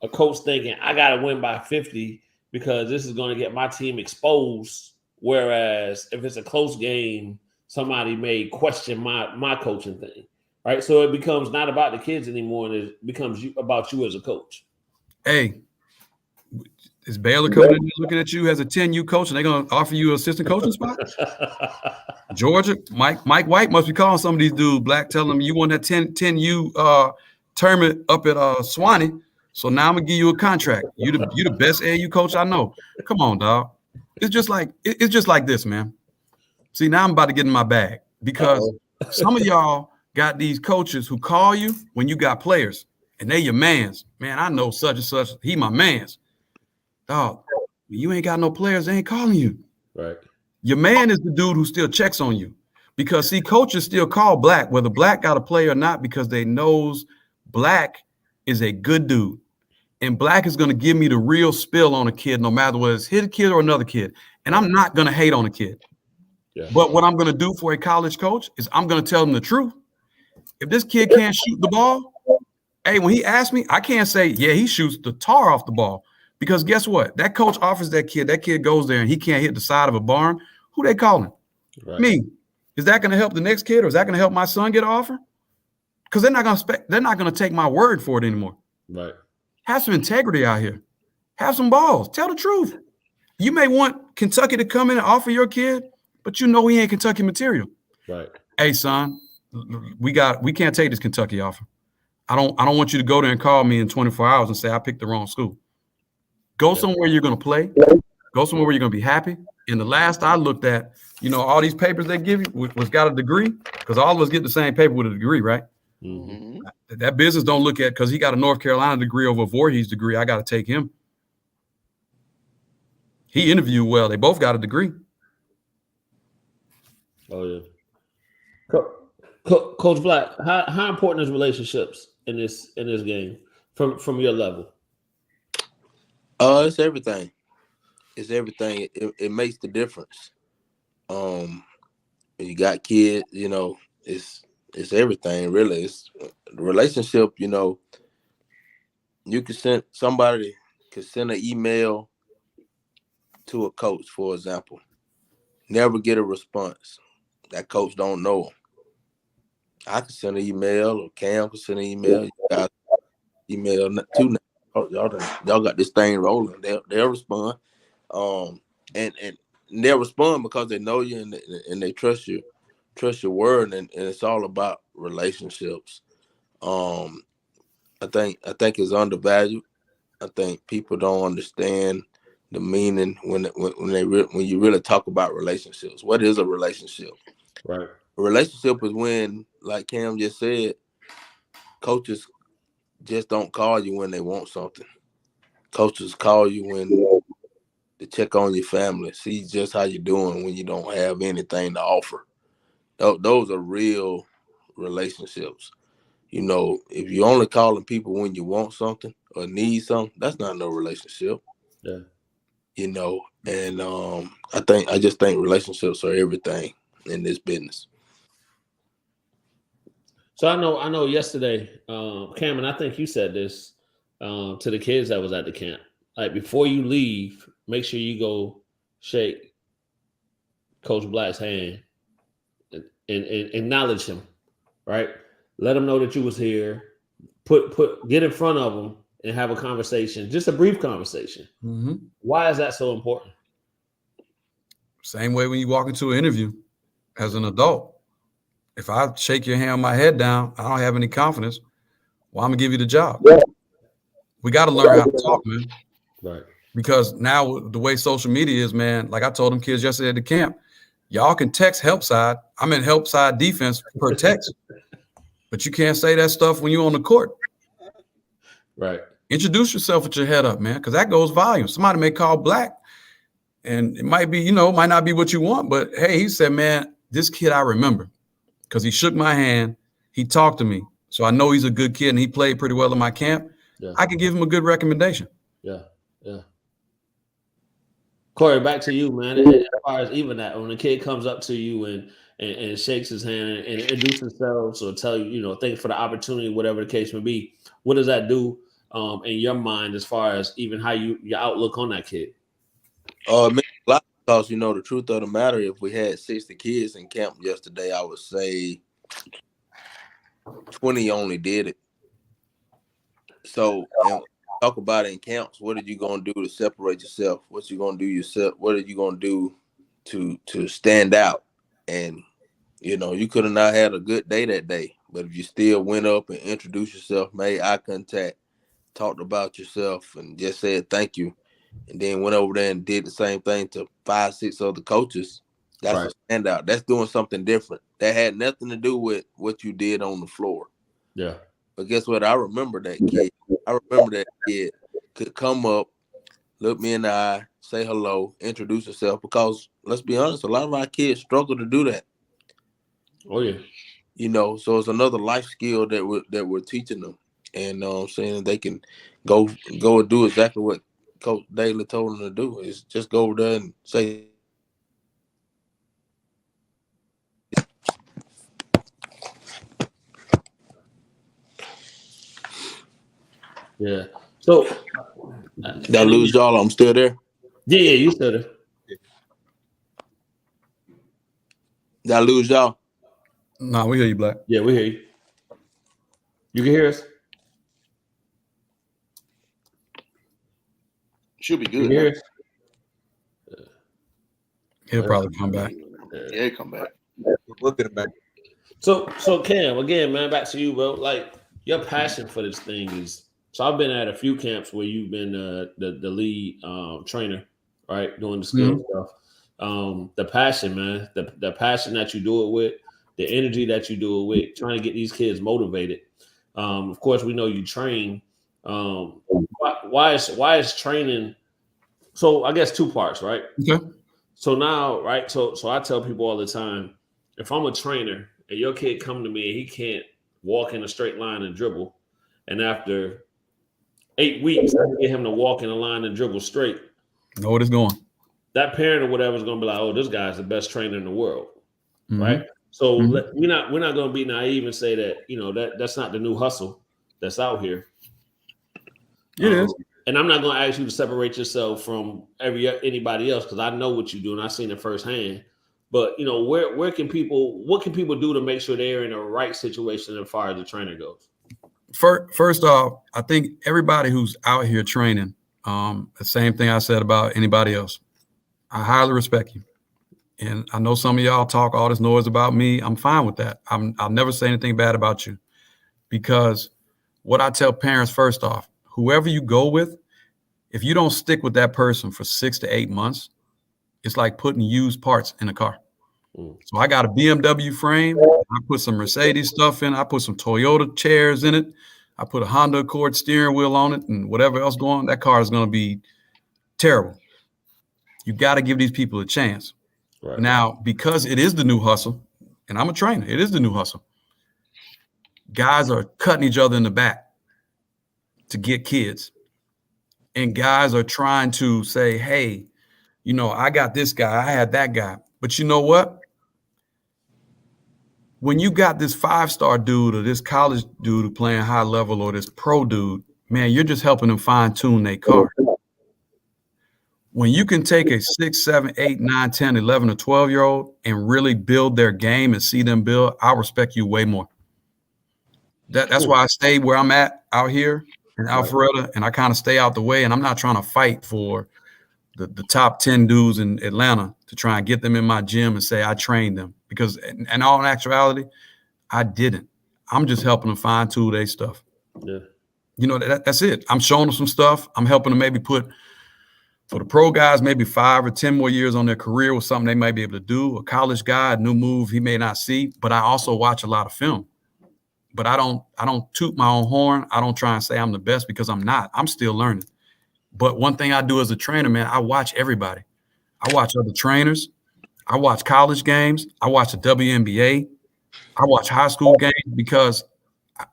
a coach thinking I gotta win by 50 because this is gonna get my team exposed, whereas if it's a close game, somebody may question my coaching thing, right? So it becomes not about the kids anymore, and it becomes about you as a coach. Hey, is Baylor coming in looking at you as a 10U coach and they're going to offer you an assistant coaching spot? Georgia, Mike White must be calling some of these dudes, Black, telling them you won that 10U tournament up at Swanee, so now I'm going to give you a contract. You the best AAU coach I know. Come on, dog. It's just like this, man. See, now I'm about to get in my bag because some of y'all got these coaches who call you when you got players and they your mans. Man, I know such and such. He my mans. Dog, you ain't got no players, they ain't calling you. Right. Your man is the dude who still checks on you. Because, see, coaches still call Black, whether Black got a play or not, because they knows Black is a good dude. And Black is going to give me the real spill on a kid, no matter whether it's his kid or another kid. And I'm not going to hate on a kid. Yeah. But what I'm going to do for a college coach is I'm going to tell him the truth. If this kid can't shoot the ball, hey, when he asks me, I can't say, yeah, he shoots the tar off the ball. Because guess what? That coach offers that kid goes there and he can't hit the side of a barn. Who they calling? Right. Me. Is that going to help the next kid or is that going to help my son get an offer? Because they're not going to take my word for it anymore. Right. Have some integrity out here. Have some balls. Tell the truth. You may want Kentucky to come in and offer your kid, but you know he ain't Kentucky material. Right. Hey, son, we can't take this Kentucky offer. I don't want you to go there and call me in 24 hours and say I picked the wrong school. Go somewhere you're going to play. Go somewhere where you're going to be happy. And the last I looked at, all these papers they give you was got a degree, because all of us get the same paper with a degree, right? Mm-hmm. That business don't look at, because he got a North Carolina degree over a Voorhees degree, I got to take him. He interviewed well. They both got a degree. Oh, yeah. Coach Black, how important is relationships in this game from your level? It's everything. It's everything. It makes the difference. You got kids, it's it's everything really. It's the relationship. You know, you can send somebody could send an email to a coach, for example, never get a response. That coach don't know him. I can send an email, or Cam can send an email. You guys email too. Y'all got this thing rolling. They'll respond. And they'll respond because they know you and they trust you, trust your word, and it's all about relationships. I think it's undervalued. I think people don't understand the meaning when you really talk about relationships. What is a relationship? Right. A relationship is when, like Cam just said, coaches just don't call you when they want something. Coaches call you when to check on your family, see just how you're doing when you don't have anything to offer. Those are real relationships. You know, if you're only calling people when you want something or need something, that's not no relationship. Yeah. You know, and I just think relationships are everything in this business. So I know yesterday, Cameron, I think you said this to the kids that was at the camp. Like, before you leave, make sure you go shake Coach Black's hand and acknowledge him, right? Let him know that you was here. Get in front of him and have a conversation, just a brief conversation. Mm-hmm. Why is that so important? Same way when you walk into an interview as an adult. If I shake your hand, my head down, I don't have any confidence. Well, I'm gonna give you the job. Yeah. We got to learn how to talk, man. Right. Because now the way social media is, man, like I told them kids yesterday at the camp, y'all can text help side. I'm in help side defense per text, but you can't say that stuff when you're on the court. Right. Introduce yourself with your head up, man, because that goes volume. Somebody may call Black, and it might be, might not be what you want, but hey, he said, man, this kid I remember because he shook my hand, he talked to me, so I know he's a good kid and he played pretty well in my camp. Yeah. I can give him a good recommendation. Yeah. Corry, back to you, man. As far as even that, when a kid comes up to you and shakes his hand and introduces themselves or tell you, thanks for the opportunity, whatever the case may be, what does that do in your mind as far as even how your outlook on that kid? It means a lot because, the truth of the matter, if we had 60 kids in camp yesterday, I would say 20 only did it. So, and talk about it in camps. What are you going to do to separate yourself? What you going to do yourself? What are you going to do to stand out? And, you could have not had a good day that day, but if you still went up and introduced yourself, made eye contact, talked about yourself, and just said thank you, and then went over there and did the same thing to 5, 6 other coaches, that's right. A standout. That's doing something different. That had nothing to do with what you did on the floor. Yeah. But guess what? I remember that kid. I remember that kid could come up, look me in the eye, say hello, introduce herself. Because let's be honest, a lot of our kids struggle to do that. Oh yeah. So it's another life skill that we're teaching them, and saying they can go and do exactly what Coach Dailey told them to do. Is just go over there and say. Yeah. So did I lose y'all? I'm still there. Yeah, you still there. Did I lose y'all? No, we hear you, Black. Yeah, we hear you. You can hear us? Should be good. You hear us? He'll probably come back. Yeah, he'll come back. We'll get him back. So Cam, again, man, back to you, bro. Like, your passion for this thing is. So I've been at a few camps where you've been the lead trainer, right, doing the skill stuff. The passion, man, the passion that you do it with, the energy that you do it with, trying to get these kids motivated. Of course, we know you train. Why is training? So I guess 2 parts, right? Okay. So now, right? So I tell people all the time, if I'm a trainer and your kid come to me and he can't walk in a straight line and dribble, and after 8 weeks, I can get him to walk in a line and dribble straight. Know what it's going. That parent or whatever is going to be like, oh, this guy's the best trainer in the world, right? So Mhm. we're not going to be naive and say that that's not the new hustle that's out here. It is. And I'm not going to ask you to separate yourself from anybody else because I know what you do and I've seen it firsthand. But what can people do to make sure they're in the right situation as far as the trainer goes? First off, I think everybody who's out here training, the same thing I said about anybody else. I highly respect you. And I know some of y'all talk all this noise about me. I'm fine with that. I'll never say anything bad about you, because what I tell parents, first off, whoever you go with, if you don't stick with that person for 6 to 8 months, it's like putting used parts in a car. So I got a BMW frame. I put some Mercedes stuff in. I put some Toyota chairs in it. I put a Honda Accord steering wheel on it, and whatever else going on, that car is going to be terrible. You got to give these people a chance. Right. Now, because it is the new hustle, and I'm a trainer, it is the new hustle. Guys are cutting each other in the back to get kids. And guys are trying to say, hey, I got this guy, I had that guy. But you know what? When you got this 5-star dude or this college dude who playing high level or this pro dude, man, you're just helping them fine tune their car. When you can take a 6, 7, 8, 9, 10, 11, or 12-year-old and really build their game and see them build, I respect you way more. That's why I stay where I'm at out here in Alpharetta, and I kind of stay out the way, and I'm not trying to fight for the top 10 dudes in Atlanta to try and get them in my gym and say I trained them, because in all actuality, I didn't. I'm just helping them fine tune their stuff. Yeah. That's it. I'm showing them some stuff. I'm helping them maybe put, for the pro guys, maybe 5 or 10 more years on their career with something they might be able to do. A college guy, a new move he may not see, but I also watch a lot of film. But I don't toot my own horn. I don't try and say I'm the best, because I'm not. I'm still learning. But one thing I do as a trainer, man, I watch everybody. I watch other trainers. I watch college games. I watch the WNBA. I watch high school games, because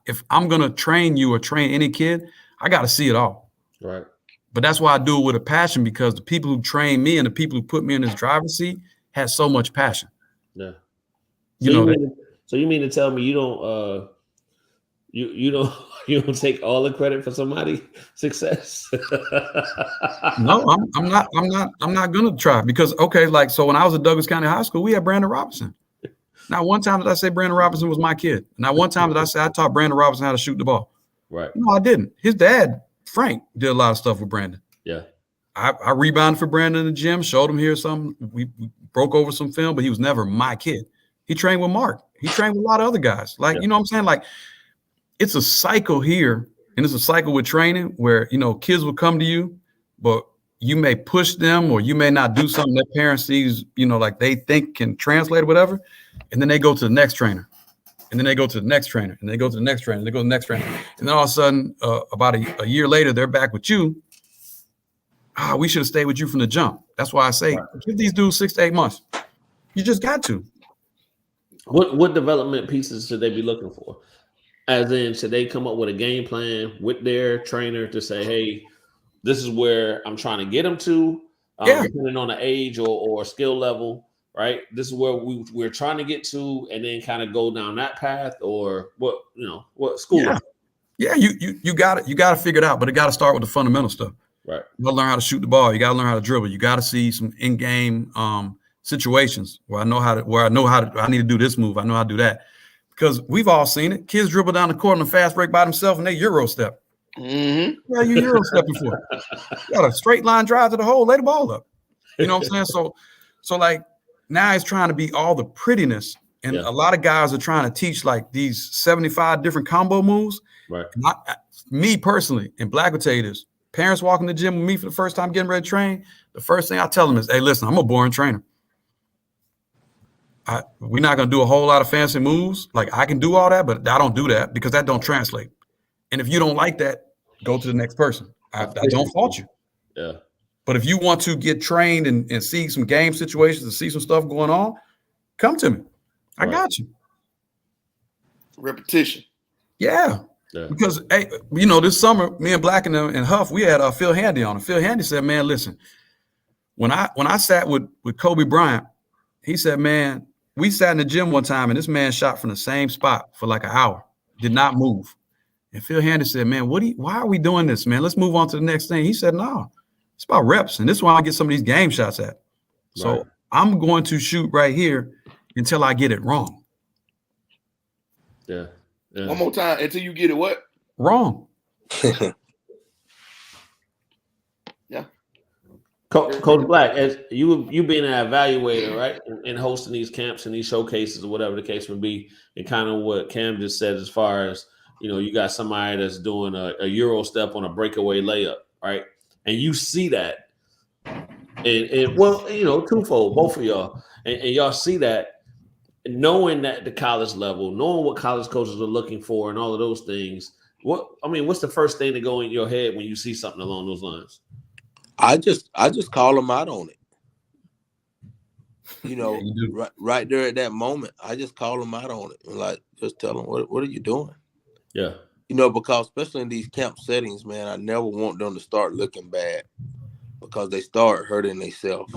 if I'm going to train you or train any kid, I got to see it all. Right. But that's why I do it with a passion, because the people who train me and the people who put me in this driver's seat had so much passion. Yeah. So you mean to tell me you don't you don't take all the credit for somebody's success? No, I'm not gonna try, because so when I was at Douglas County High School, we had Brandon Robinson. Now, one time did I say Brandon Robinson was my kid? Now, one time did I say I taught Brandon Robinson how to shoot the ball? Right. No, I didn't. His dad, Frank, did a lot of stuff with Brandon. Yeah. I rebounded for Brandon in the gym, showed him here something. We broke over some film, but he was never my kid. He trained with Mark. He trained with a lot of other guys. Like, you know what I'm saying? Like, it's a cycle here, and it's a cycle with training where, kids will come to you, but you may push them, or you may not do something that parents sees, like they think can translate or whatever. And then they go to the next trainer, and then they go to the next trainer, and they go to the next trainer, and they go to the next trainer. And then all of a sudden, about a year later, they're back with you. We should have stayed with you from the jump. That's why I say, give these dudes 6 to 8 months. You just got to. What development pieces should they be looking for? As in, should they come up with a game plan with their trainer to say, hey, this is where I'm trying to get them to, depending on the age or skill level, right? This is where we're trying to get to, and then kind of go down that path, or what school? Yeah, you got it. You got to figure it out, but it got to start with the fundamental stuff. Right. You got to learn how to shoot the ball. You got to learn how to dribble. You got to see some in-game situations where I need to do this move. I know how to do that. Because we've all seen it. Kids dribble down the court on a fast break by themselves, and they Euro step. Mm-hmm. Yeah, you Euro stepping for? You got a straight line drive to the hole, lay the ball up. You know what I'm saying? So like now it's trying to be all the prettiness, and a lot of guys are trying to teach like these 75 different combo moves. Right. Me personally, and Black will tell you this: parents walking the gym with me for the first time, getting ready to train. The first thing I tell them is, "Hey, listen, I'm a boring trainer. We're not going to do a whole lot of fancy moves. Like, I can do all that, but I don't do that because that don't translate. And if you don't like that, go to the next person. I don't fault you. Yeah. But if you want to get trained and see some game situations and see some stuff going on, come to me. I got you. Repetition. Yeah. Because, hey, this summer, me and Black and Huff, we had Phil Handy on. And Phil Handy said, man, listen, when I sat with Kobe Bryant, he said, man, we sat in the gym one time and this man shot from the same spot for like an hour, did not move. And Phil Handy said, man, why are we doing this, man? Let's move on to the next thing. He said, no, it's about reps. And this is why I get some of these game shots at. So Right. I'm going to shoot right here until I get it wrong. Yeah. Yeah. One more time until you get it what? Wrong. Coach Black, as you being an evaluator, right, and hosting these camps and these showcases or whatever the case may be, and kind of what Cam just said as far as, you know, you got somebody that's doing a Euro step on a breakaway layup, right, and you see that, and well, you know, twofold, both of y'all, and y'all see that, knowing that the college level, knowing what college coaches are looking for, and all of those things. What's the first thing to go in your head when you see something along those lines? I just call them out on it. You know, right there at that moment, I just call them out on it. And like, just tell them, what are you doing? Yeah. You know, because especially in these camp settings, man, I never want them to start looking bad because they start hurting themselves.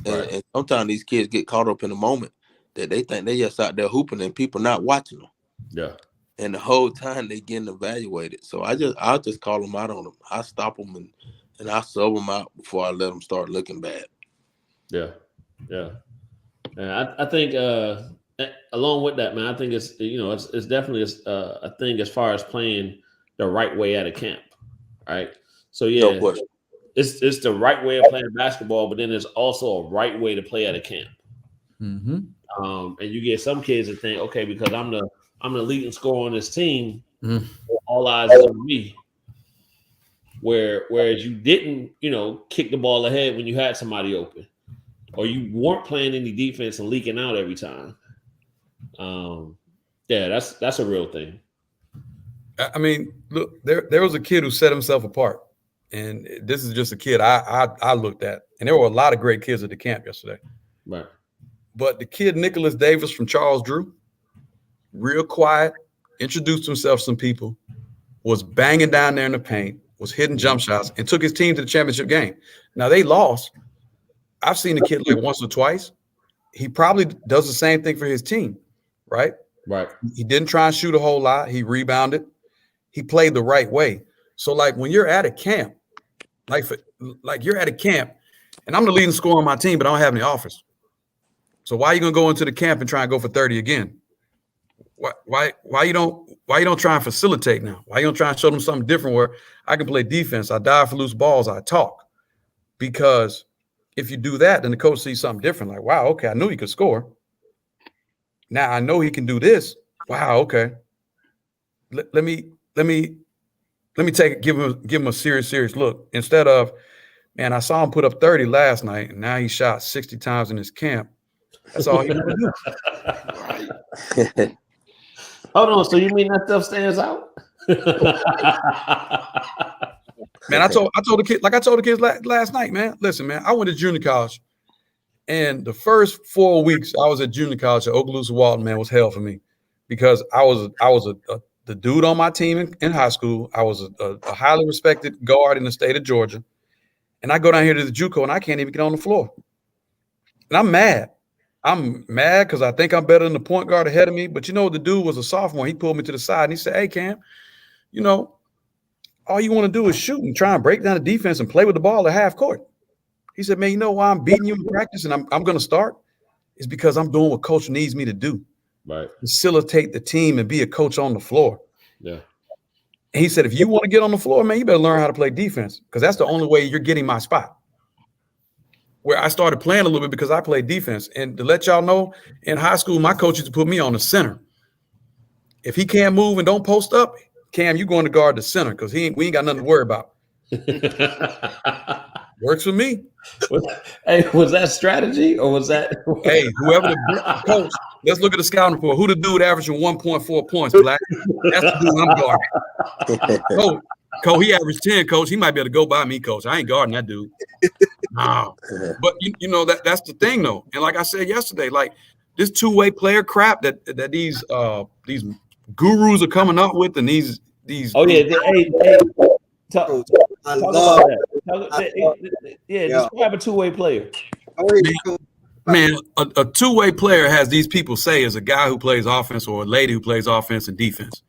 Right. And sometimes these kids get caught up in the moment that they think they just out there hooping and people not watching them. Yeah. And the whole time they getting evaluated. So I'll just call them out on them. I stop them and I sub them out before I let them start looking bad. Yeah, yeah. And I think along with that, man, I think it's, you know, it's definitely a thing as far as playing the right way at a camp, right? So yeah, No question. it's the right way of playing basketball, but then there's also a right way to play at a camp. Mm-hmm. And you get some kids that think, okay, because I'm the leading scorer on this team, all eyes is on me. Whereas you didn't, you know, kick the ball ahead when you had somebody open, or you weren't playing any defense and leaking out every time. Yeah, that's a real thing. I mean, look, there was a kid who set himself apart, and this is just a kid I looked at, and there were a lot of great kids at the camp yesterday. Right. But the kid Nicholas Davis from Charles Drew, real quiet, introduced himself to some people, was banging down there in the paint, was hitting jump shots, and took his team to the championship game. Now, they lost. I've seen the kid like once or twice. He probably does the same thing for his team, right? Right. He didn't try and shoot a whole lot. He rebounded. He played the right way. So, like, when you're at a camp, like you're at a camp, and I'm the leading scorer on my team, but I don't have any offers. So why are you going to go into the camp and try and go for 30 again? Why you don't try and facilitate now? Why you don't try and show them something different where I can play defense, I dive for loose balls, I talk? Because if you do that, then the coach sees something different. Like, wow, okay, I knew he could score. Now I know he can do this. Wow, okay. Let me give him a serious look. Instead of, man, I saw him put up 30 last night, and now he shot 60 times in his camp. That's all he can do. Right. Hold on. So you mean that stuff stands out? Man, I told the kids last night, man. Listen, man, I went to junior college, and the first 4 weeks I was at junior college at Okaloosa Walton, man, was hell for me because I was the dude on my team in high school. I was a highly respected guard in the state of Georgia, and I go down here to the JUCO and I can't even get on the floor, and I'm mad. I'm mad because I think I'm better than the point guard ahead of me. But you know, the dude was a sophomore. He pulled me to the side and he said, "Hey, Cam, you know, all you want to do is shoot and try and break down the defense and play with the ball at half court." He said, "Man, you know why I'm beating you in practice and I'm going to start? It's because I'm doing what coach needs me to do. Right. Facilitate the team and be a coach on the floor." Yeah. And he said, "If you want to get on the floor, man, you better learn how to play defense because that's the only way you're getting my spot." Where I started playing a little bit because I played defense. And to let y'all know, in high school, my coach used to put me on the center. If he can't move and don't post up, Cam, you going to guard the center because we ain't got nothing to worry about. Works for me. Hey, was that strategy or was that? Hey, whoever the coach, let's look at the scouting report. Who the dude averaging 1.4 points, Black? That's the dude I'm guarding. Coach, he averaged 10, Coach. He might be able to go by me, Coach. I ain't guarding that dude. No. But, you know, that's the thing, though. And like I said yesterday, like this two-way player crap that these gurus are coming up with and these Oh, yeah. Hey, talk about that. Describe a two-way player. Go ahead, Man, a two-way player, has these people say, is a guy who plays offense or a lady who plays offense and defense.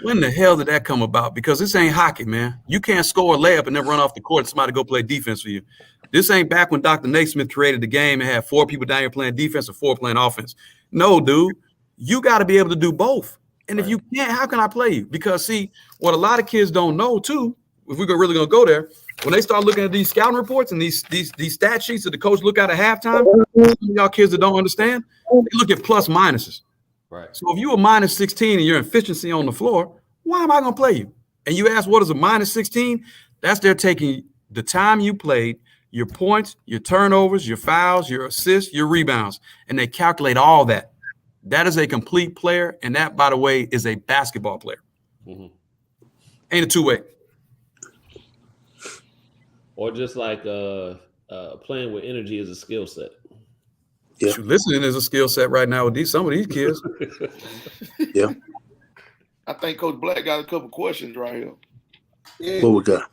When the hell did that come about? Because this ain't hockey, man. You can't score a layup and then run off the court and somebody go play defense for you. This ain't back when Dr. Naismith created the game and had 4 people down here playing defense and 4 playing offense. No, dude, you got to be able to do both. And if you can't, how can I play you? Because, see, what a lot of kids don't know, too, if we're really going to go there, when they start looking at these scouting reports and these stat sheets that the coach look at halftime, some of y'all kids that don't understand, they look at plus minuses. Right. So if you a minus 16 and your efficiency on the floor, why am I going to play you? And you ask, what is a minus 16? That's they're taking the time you played, your points, your turnovers, your fouls, your assists, your rebounds, and they calculate all that. That is a complete player, and that, by the way, is a basketball player. Mm-hmm. Ain't a two-way. Or just like playing with energy is a skill set. Yeah. Listening is a skill set right now with some of these kids. Yeah. I think Coach Black got a couple questions right here. Yeah. What we got?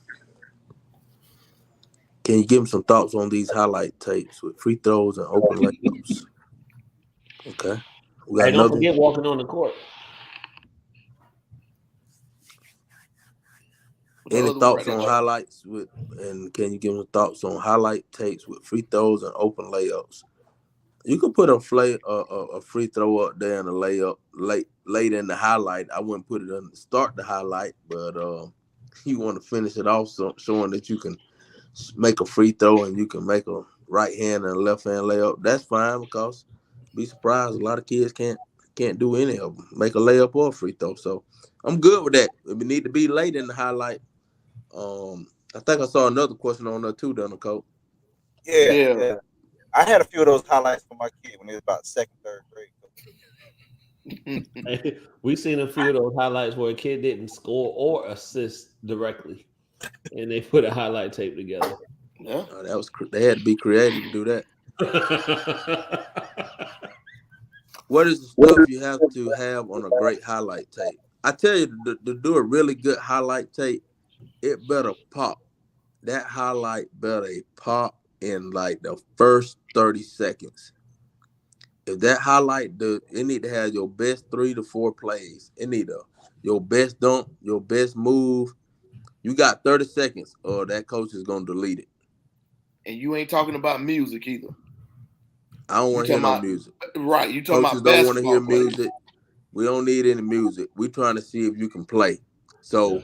Can you give him some thoughts on these highlight tapes with free throws and open layups? Okay. We got Hey, don't another. forget walking on the court. Any thoughts on highlights and can you give them thoughts on highlight tapes with free throws and open layups? You could put a free throw up there and a layup late in the highlight. I wouldn't put it on start the highlight, but you want to finish it off showing that you can make a free throw and you can make a right hand and a left hand layup. That's fine, because be surprised a lot of kids can't do any of them, make a layup or a free throw. So I'm good with that. If it need to be late in the highlight. I think I saw another question on there too, Donald Coach. Yeah. I had a few of those highlights for my kid when he was about 2nd, 3rd grade. We seen a few of those highlights where a kid didn't score or assist directly, and they put a highlight tape together. Yeah, they had to be creative to do that. What is the stuff you have to have on a great highlight tape? I tell you, to do a really good highlight tape, it better pop. That highlight better pop in like the first 30 seconds. If that highlight, it need to have your best 3 to 4 plays. It need your best dunk, your best move. You got 30 seconds, or that coach is gonna delete it. And you ain't talking about music either. I don't want to hear no music. Right, you talking Coaches about don't want to hear plays. music. We don't need any music. We're trying to see if you can play. So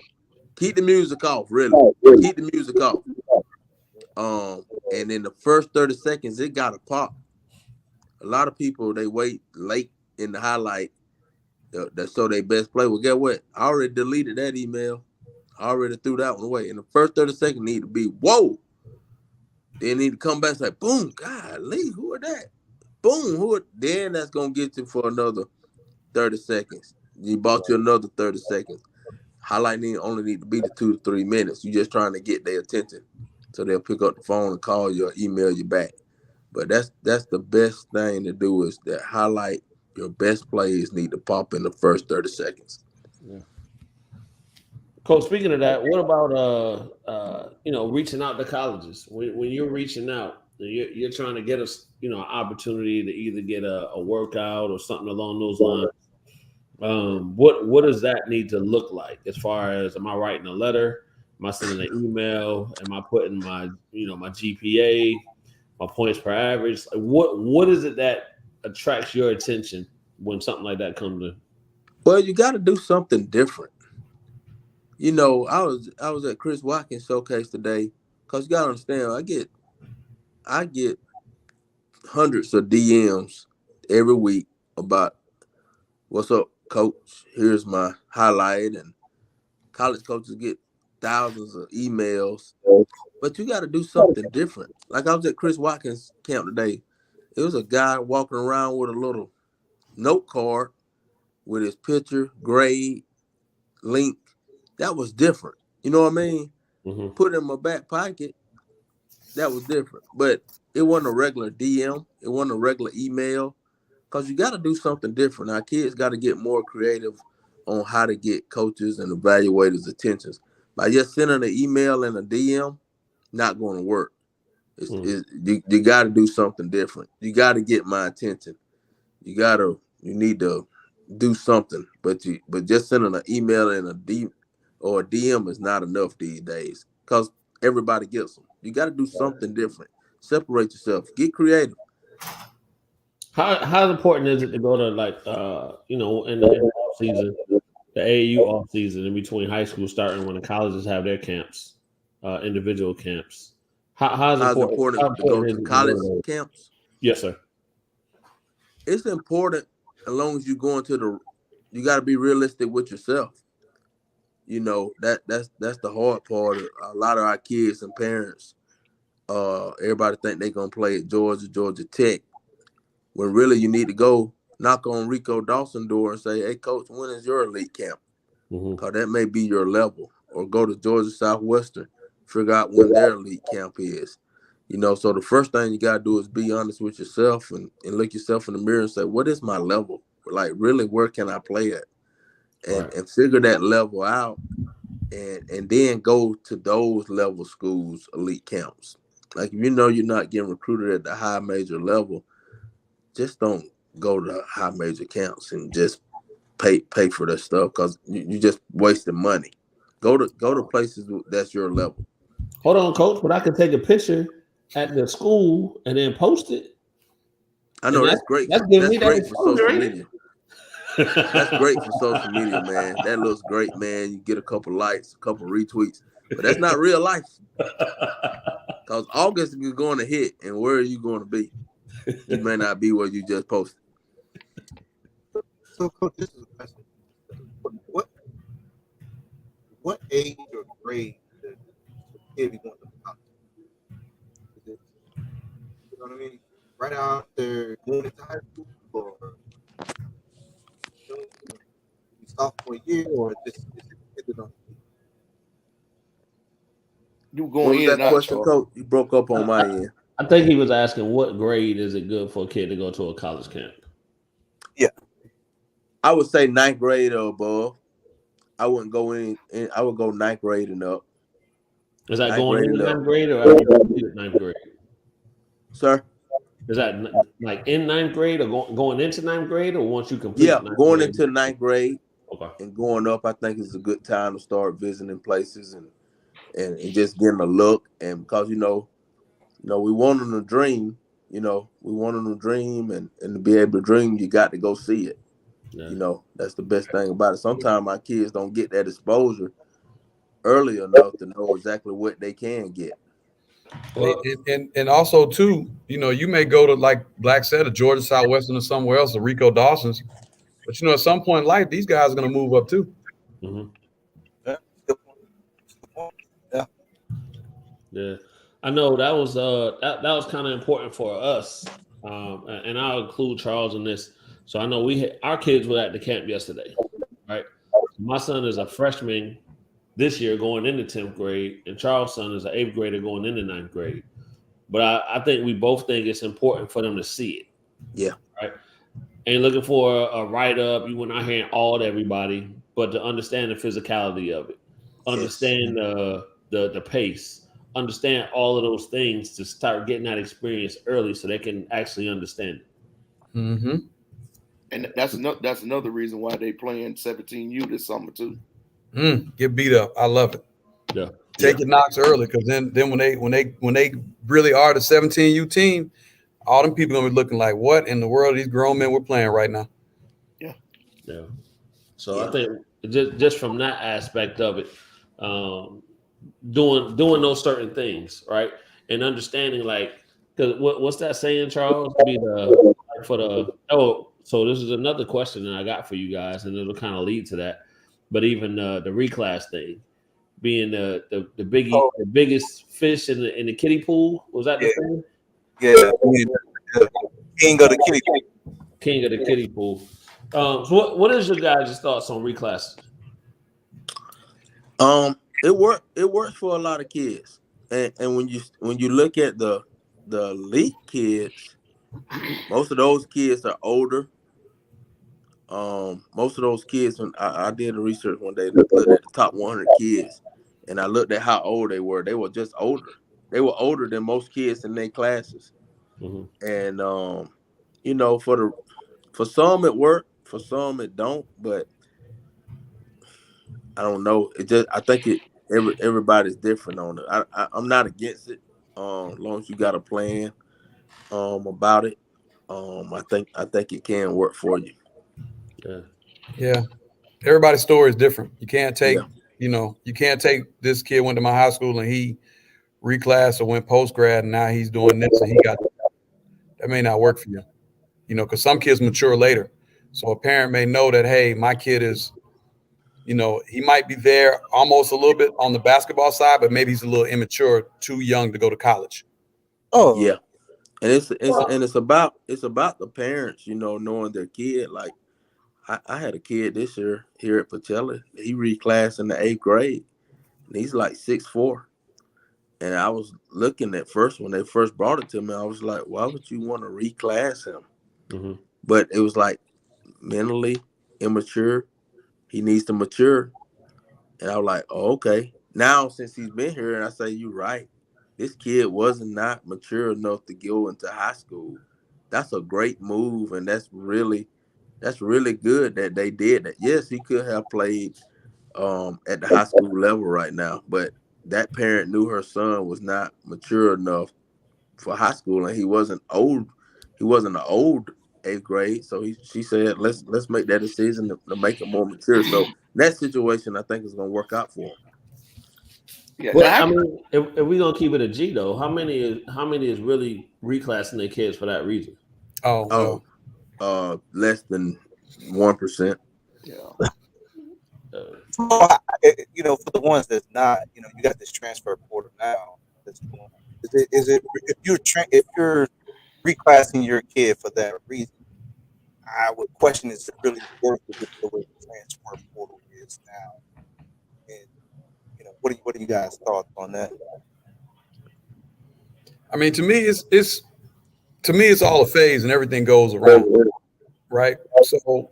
keep the music off, really. Keep the music off. And in the first 30 seconds, it got to pop. A lot of people, they wait late in the highlight so they best play. Well, guess what? I already deleted that email. I already threw that one away. In the first 30 seconds, need to be, whoa. Then need to come back and say, boom, golly, who are that? Boom, then that's going to get you for another 30 seconds. You bought you another 30 seconds. Highlight only need to be the 2 to 3 minutes. You're just trying to get their attention, so they'll pick up the phone and call you or email you back. But that's the best thing to do, is that highlight. Your best plays need to pop in the first 30 seconds. Yeah. Coach, speaking of that, what about reaching out to colleges? When you're reaching out, you're trying to get us, an opportunity to either get a workout or something along those lines. What does that need to look like, as far as, am I writing a letter? Am I sending an email? Am I putting my GPA, my points per average? What is it that attracts your attention when something like that comes in? Well, you got to do something different. I was at Chris Watkins showcase today, because you got to understand, I get hundreds of DMs every week about, what's up, coach? Here's my highlight. And college coaches get thousands of emails, but you got to do something different. Like, I was at Chris Watkins camp today. It was a guy walking around with a little note card with his picture, grade, link. That was different. You know what I mean? Mm-hmm. Put it in my back pocket. That was different. But it wasn't a regular DM. It wasn't a regular email, because you got to do something different. Our kids got to get more creative on how to get coaches and evaluators' attentions. By just sending an email and a DM, not going to work. You got to do something different. You got to get my attention. You need to do something. But just sending an email and a DM is not enough these days because everybody gets them. You got to do something different. Separate yourself. Get creative. How important is it to go to in the off season, the AAU off season in between high school starting when the colleges have their camps, individual camps? How's important to go is to it college to camps? Yes, sir. It's important as long as you go into you got to be realistic with yourself. You know, that's the hard part. A lot of our kids and parents, everybody think they're going to play at Georgia Tech, when really you need to go knock on Rico Dawson's door and say, hey, coach, when is your elite camp? Because that may be your level. Or go to Georgia Southwestern, figure out when their elite camp is. You know, so the first thing you got to do is be honest with yourself and look yourself in the mirror and say, what is my level? Like, really, where can I play at? And figure that level out and then go to those level schools, elite camps. Like, if you know you're not getting recruited at the high major level, just don't go to high major camps and just pay for that stuff because you just wasting money. Go to places that's your level. Hold on, coach, but I can take a picture at the school and then post it. I know that's great. That's great for social media. That's great for social media, man. That looks great, man. You get a couple likes, a couple retweets, but that's not real life. Because August is going to hit, and where are you going to be? You may not be where you just posted. So, coach, this is a question. What age or grade does the kid be going to college? You know what I mean? Right after going into high school, or sophomore year, or just depending on the kid? You going in that question, coach? You broke up on my end. I think he was asking what grade is it good for a kid to go to a college camp? Yeah. I would say 9th grade or above. I wouldn't go in. I would go 9th grade and up. Is that going into 9th grade or after you completed 9th grade? Sir? Is that like in 9th grade or going into 9th grade or once you complete? Yeah, going into 9th grade and going up, I think it's a good time to start visiting places and just getting a look. And because, we want them to dream, we want them to dream and to be able to dream, you got to go see it. Yeah. That's the best thing about it. Sometimes my kids don't get that exposure early enough to know exactly what they can get. Well, and also too, you may go to, like Black said, a Georgia Southwestern or somewhere else, a Rico Dawson's, but at some point in life, these guys are going to move up too. Mm-hmm. Yeah. I know that was that was kind of important for us, and I'll include Charles in this. So I know our kids were at the camp yesterday, right? My son is a freshman this year going into 10th grade, and Charles' son is an 8th grader going into 9th grade. But I think we both think it's important for them to see it. Yeah. Right. Ain't looking for a write-up. You were not hearing all to everybody, but to understand the physicality of it, understand the pace, understand all of those things to start getting that experience early so they can actually understand it. Mm-hmm. And that's another reason why they playing 17U this summer too. Get beat up. I love it. Yeah. Take your knocks early, because then when they really are the 17U team, all them people gonna be looking like, what in the world are these grown men we're playing right now? Yeah. Yeah. So I think just from that aspect of it, doing those certain things, right, and understanding, like, because what's that saying, Charles? So this is another question that I got for you guys, and it'll kind of lead to that. But even the reclass thing, being the biggest fish in the kiddie pool, was that the thing? Yeah, king of the kiddie pool. King of the kiddie pool. So what is your guys' thoughts on reclass? It works for a lot of kids, and when you look at the elite kids, most of those kids are older. Most of those kids, when I did the research one day, looked at the top 100 kids, and I looked at how old they were. They were just older. they were older than most kids in their classes. Mm-hmm. And you know, for some it worked, for some it don't, but I don't know. I think everybody's different on it. I'm not against it. As long as you got a plan about it, I think it can work for you. Yeah. Yeah. Everybody's story is different. You can't take, Yeah. you can't take this kid went to my high school and he reclassed or went post grad and now he's doing this and that may not work for you, because some kids mature later. So a parent may know that, hey, my kid is, he might be there almost a little bit on the basketball side, but maybe he's a little immature, too young to go to college. Oh, Yeah. And it's about the parents, knowing their kid. Like I had a kid this year here at Pachella. He reclassed in the 8th grade, and he's like 6'4". And I was looking at first when they first brought it to me, I was like, why would you want to reclass him? Mm-hmm. But it was like mentally immature. He needs to mature. And I was like, oh, okay. Now, since he's been here, and I say, you're right. This kid wasn't not mature enough to go into high school. That's a great move, and that's really good that they did that. Yes, he could have played at the high school level right now, but that parent knew her son was not mature enough for high school, and he wasn't old. He wasn't an old 8th grade, so she said, "Let's make that decision to make him more mature." So that situation, I think, is going to work out for him. Yeah, But I mean, if we gonna keep it a G though, how many is really reclassing their kids for that reason? Oh, well. Less than 1%. Yeah. for the ones that's not, you got this transfer portal now. Is it if you're reclassing your kid for that reason? I would question, is it really worth it with the way the transfer portal is now? And what are you guys' thoughts on that? I mean, to me, it's all a phase and everything goes around, right? So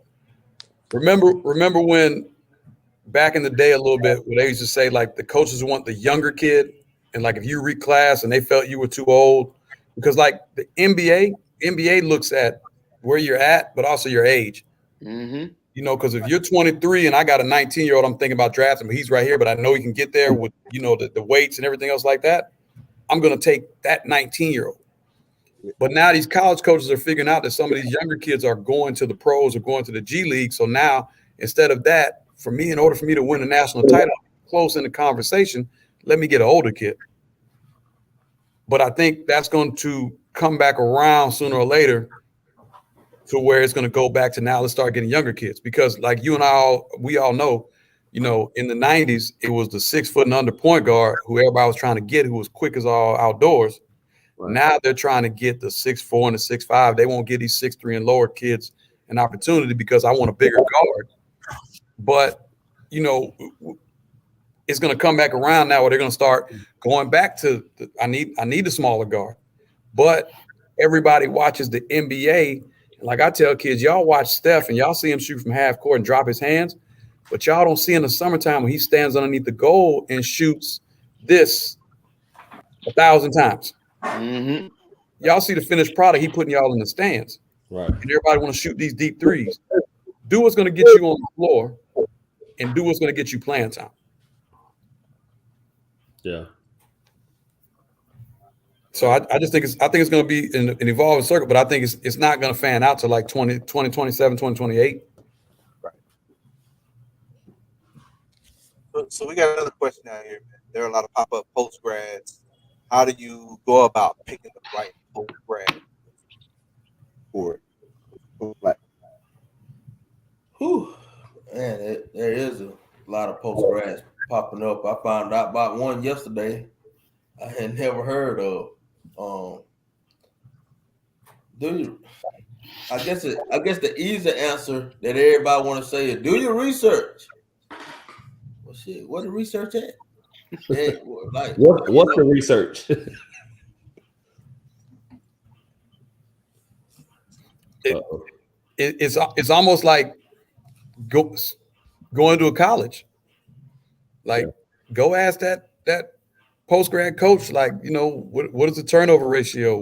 remember when back in the day a little bit where they used to say like the coaches want the younger kid, and like if you reclass and they felt you were too old, because like the NBA looks at where you're at, but also your age. Mm-hmm. Because if you're 23 and I got a 19-year-old, I'm thinking about drafting, but he's right here, but I know he can get there with, the weights and everything else like that. I'm going to take that 19-year-old. But now these college coaches are figuring out that some of these younger kids are going to the pros or going to the G League. So now instead of that, in order for me to win a national title, close in the conversation, let me get an older kid. But I think that's going to come back around sooner or later to where it's going to go back to now let's start getting younger kids, because like you and we all know, in the 90s, it was the 6 foot and under point guard who everybody was trying to get, who was quick as all outdoors. Right. Now they're trying to get the 6'4" and the 6'5". They won't get these 6'3" and lower kids an opportunity because I want a bigger guard. But, it's going to come back around now where they're going to start going back to I need a smaller guard. But everybody watches the NBA. Like I tell kids, y'all watch Steph and y'all see him shoot from half court and drop his hands, but y'all don't see in the summertime when he stands underneath the goal and shoots this 1,000 times. Mm-hmm. Y'all see the finished product he putting y'all in the stands. Right. And everybody want to shoot these deep threes. Do what's going to get you on the floor and do what's going to get you playing time. Yeah. So I just think it's going to be an evolving circuit, but I think it's not going to fan out to like 2027, 2028. Right. So we got another question out here. There are a lot of pop-up post grads. How do you go about picking the right post grad for black? Whew. Man, there is a lot of post grads popping up. I found out about one yesterday I had never heard of. I guess the easy answer that everybody want to say is do your research. Well, shit, what the research at? Like, what's the research? It's almost like going to a college. Like, go ask that post-grad coach, like, what is the turnover ratio?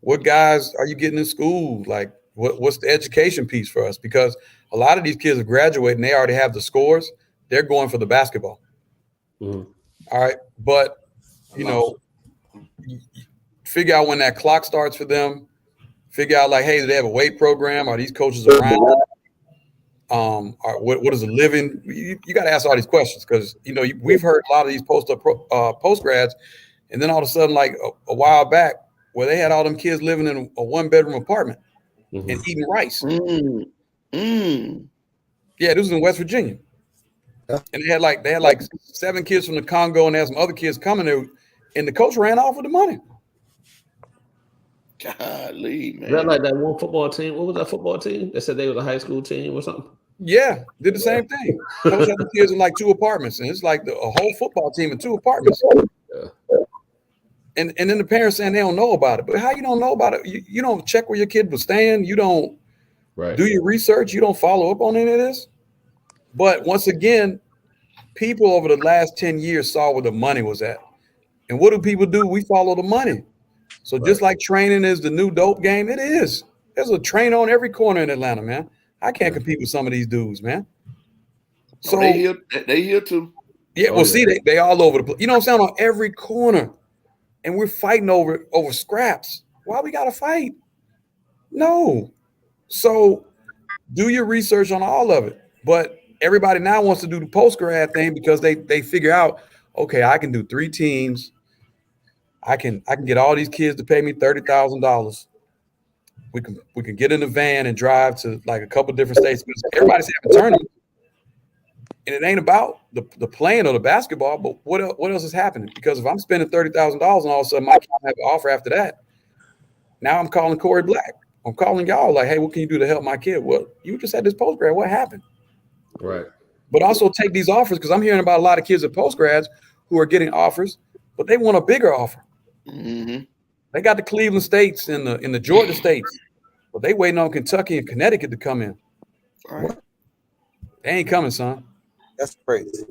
What guys are you getting in school? Like, what's the education piece for us? Because a lot of these kids are graduating, they already have the scores. They're going for the basketball. Mm-hmm. All right. But, figure out when that clock starts for them. Figure out, like, hey, do they have a weight program? Are these coaches around? What is a living? You got to ask all these questions because, we've heard a lot of these post grads, and then all of a sudden, like a while back, where they had all them kids living in a 1-bedroom apartment and eating rice. Yeah, this was in West Virginia. And they had like 7 kids from the Congo, and they had some other kids coming there, and the coach ran off with the money. Golly, man. Is that like that one football team? What was that football team? They said they was a high school team or something. Yeah, did the same thing. Coach had the kids in like 2 apartments, and it's like a whole football team in 2 apartments. Yeah. And then the parents saying they don't know about it. But how you don't know about it? You don't check where your kid was staying. You don't do your research. You don't follow up on any of this. But once again, people over the last 10 years saw where the money was at. And what do people do? We follow the money. So just like training is the new dope game, it is. There's a train on every corner in Atlanta, man. I can't compete with some of these dudes, man. So they here too. Yeah, see, they all over the place. You know what I'm saying? On every corner. And we're fighting over scraps. Why we got to fight? No. So do your research on all of it. But everybody now wants to do the post-grad thing because they figure out, okay, I can do 3 teams. I can get all these kids to pay me $30,000. We can get in a van and drive to like a couple different states. Everybody's having tournaments. And it ain't about the playing or the basketball, but what else is happening? Because if I'm spending $30,000 and all of a sudden my kid have an offer after that, now I'm calling Corry Black. I'm calling y'all like, hey, what can you do to help my kid? Well, you just had this postgrad. What happened? Right. But also take these offers because I'm hearing about a lot of kids at postgrads who are getting offers, but they want a bigger offer. Mm-hmm. They got the Cleveland States and the Georgia States, but they waiting on Kentucky and Connecticut to come in. All right. They ain't coming, son. That's crazy.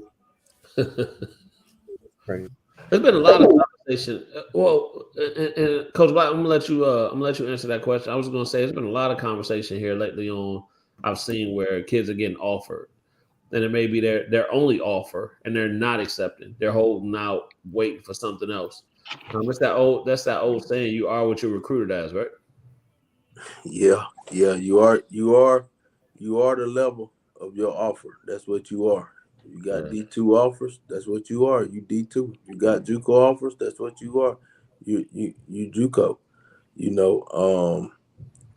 Crazy. There's been a lot of conversation. Well, and Coach Black, I'm gonna let you answer that question. I was gonna say there's been a lot of conversation here lately on I've seen where kids are getting offered, and it may be their only offer, and they're not accepting. They're holding out, waiting for something else. That's that old saying: "You are what you're recruited as," right? Yeah. You are the level of your offer. That's what you are. You got D2 offers. That's what you are. You D2. You got JUCO offers. That's what you are. You JUCO.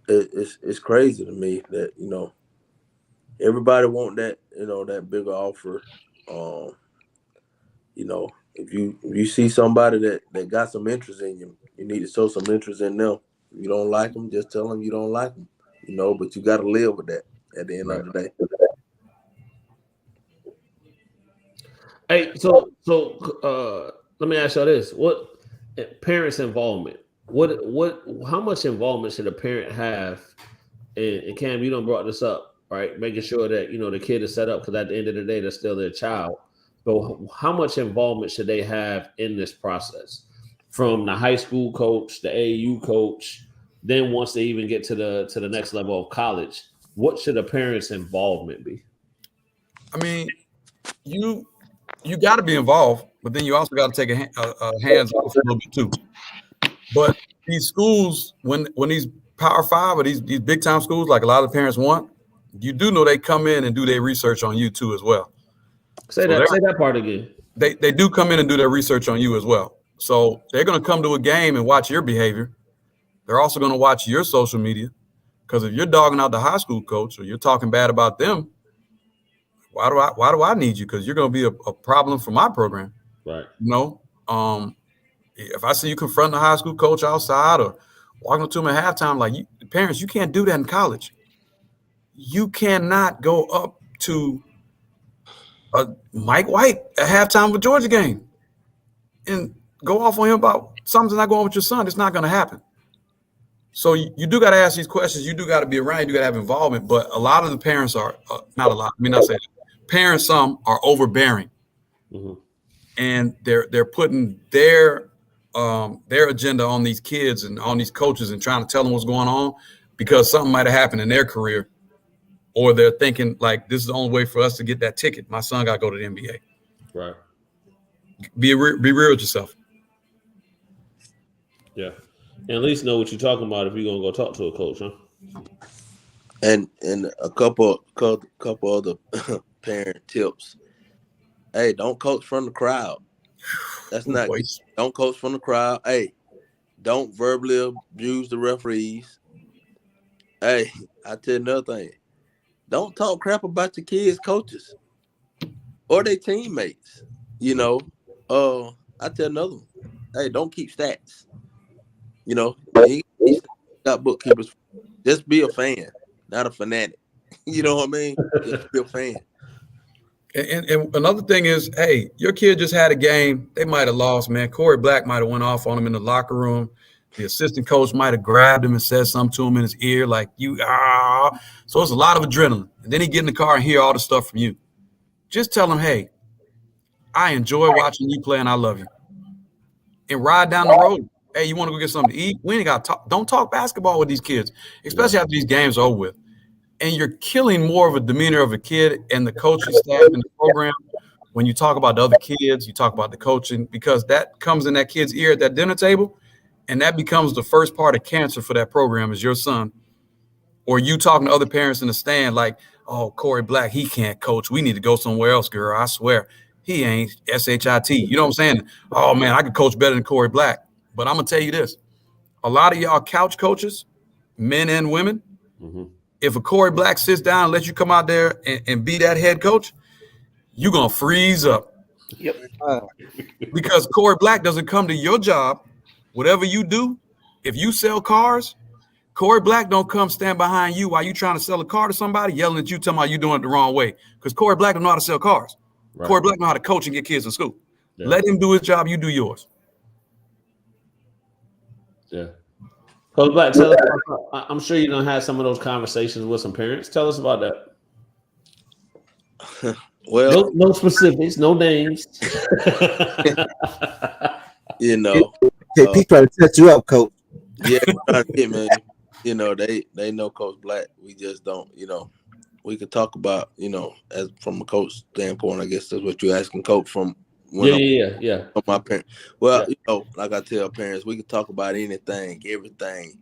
It's crazy to me that everybody want that that bigger offer. If you see somebody that got some interest in you, you need to show some interest in them. If you don't like them, just tell them you don't like them. But you got to live with that at the end of the day. Hey, so let me ask y'all this: what parents' involvement? How much involvement should a parent have? And Cam, you done brought this up, right? Making sure that the kid is set up because at the end of the day, they're still their child. But how much involvement should they have in this process, from the high school coach, the AAU coach, then once they even get to the next level of college? What should a parent's involvement be? I mean, you got to be involved, but then you also got to take a hands off a little bit too. But these schools, when these Power 5 or these big time schools, like a lot of parents want, you do know they come in and do their research on you too as well. Say that part again. They do come in and do their research on you as well. So they're going to come to a game and watch your behavior. They're also going to watch your social media, because if you're dogging out the high school coach or you're talking bad about them, why do I need you? Because you're going to be a problem for my program. Right. If I see you confronting the high school coach outside or walking up to him at halftime, like parents, you can't do that in college. You cannot go up to Mike White at halftime of a Georgia game and go off on him about something's not going on with your son. It's not going to happen. So you do got to ask these questions. You do got to be around. You do got to have involvement. But a lot of the parents are not a lot. Parents, some are overbearing. Mm-hmm. and they're putting their agenda on these kids and on these coaches and trying to tell them what's going on because something might have happened in their career, or they're thinking like this is the only way for us to get that ticket. My son got to go to the NBA. Right. Be real with yourself. Yeah. And at least know what you're talking about if you're gonna go talk to a coach, huh? And a couple other parent tips. Hey, don't coach from the crowd. That's not good. Don't coach from the crowd. Hey, don't verbally abuse the referees. Hey, I tell you another thing. Don't talk crap about your kids' coaches or their teammates. You know, I tell another one. Hey, don't keep stats. You know, you got bookkeepers. Just be a fan, not a fanatic. You know what I mean? Just be a fan. And another thing is, hey, your kid just had a game. They might have lost, man. Corry Black might have went off on him in the locker room. The assistant coach might have grabbed him and said something to him in his ear, like So it's a lot of adrenaline. And then he get in the car and hear all the stuff from you. Just tell him, hey, I enjoy watching you play and I love you. And ride down the road. Hey, you want to go get something to eat? We ain't got to talk. Don't talk basketball with these kids, especially after these games are over with. And you're killing more of a demeanor of a kid and the coaching staff in the program when you talk about the other kids, you talk about the coaching, because that comes in that kid's ear at that dinner table, and that becomes the first part of cancer for that program is your son. Or you talking to other parents in the stand like, oh, Corry Black, he can't coach. We need to go somewhere else, girl. I swear. He ain't SHIT. You know what I'm saying? Oh, man, I could coach better than Corry Black. But I'm going to tell you this. A lot of y'all couch coaches, men and women, if a Corry Black sits down and lets you come out there and be that head coach, you're going to freeze up. Yep. Because Corry Black doesn't come to your job. Whatever you do, if you sell cars, Corry Black don't come stand behind you while you trying to sell a car to somebody, yelling at you, telling you doing it the wrong way. Because Corry Black don't know how to sell cars. Right. Corry Black know how to coach and get kids in school. Yeah. Let him do his job. You do yours. Yeah. Coach Black, tell us, I'm sure you're going to have some of those conversations with some parents. Tell us about that. Well, no specifics, no names. You know. He's trying to set you up, Coach. Yeah, man. You know, they know Coach Black. We just don't, you know. We could talk about, you know, as from a coach standpoint, I guess that's what you're asking, Coach, from yeah. From my parents. Well, you know, like I tell parents, we could talk about anything, everything.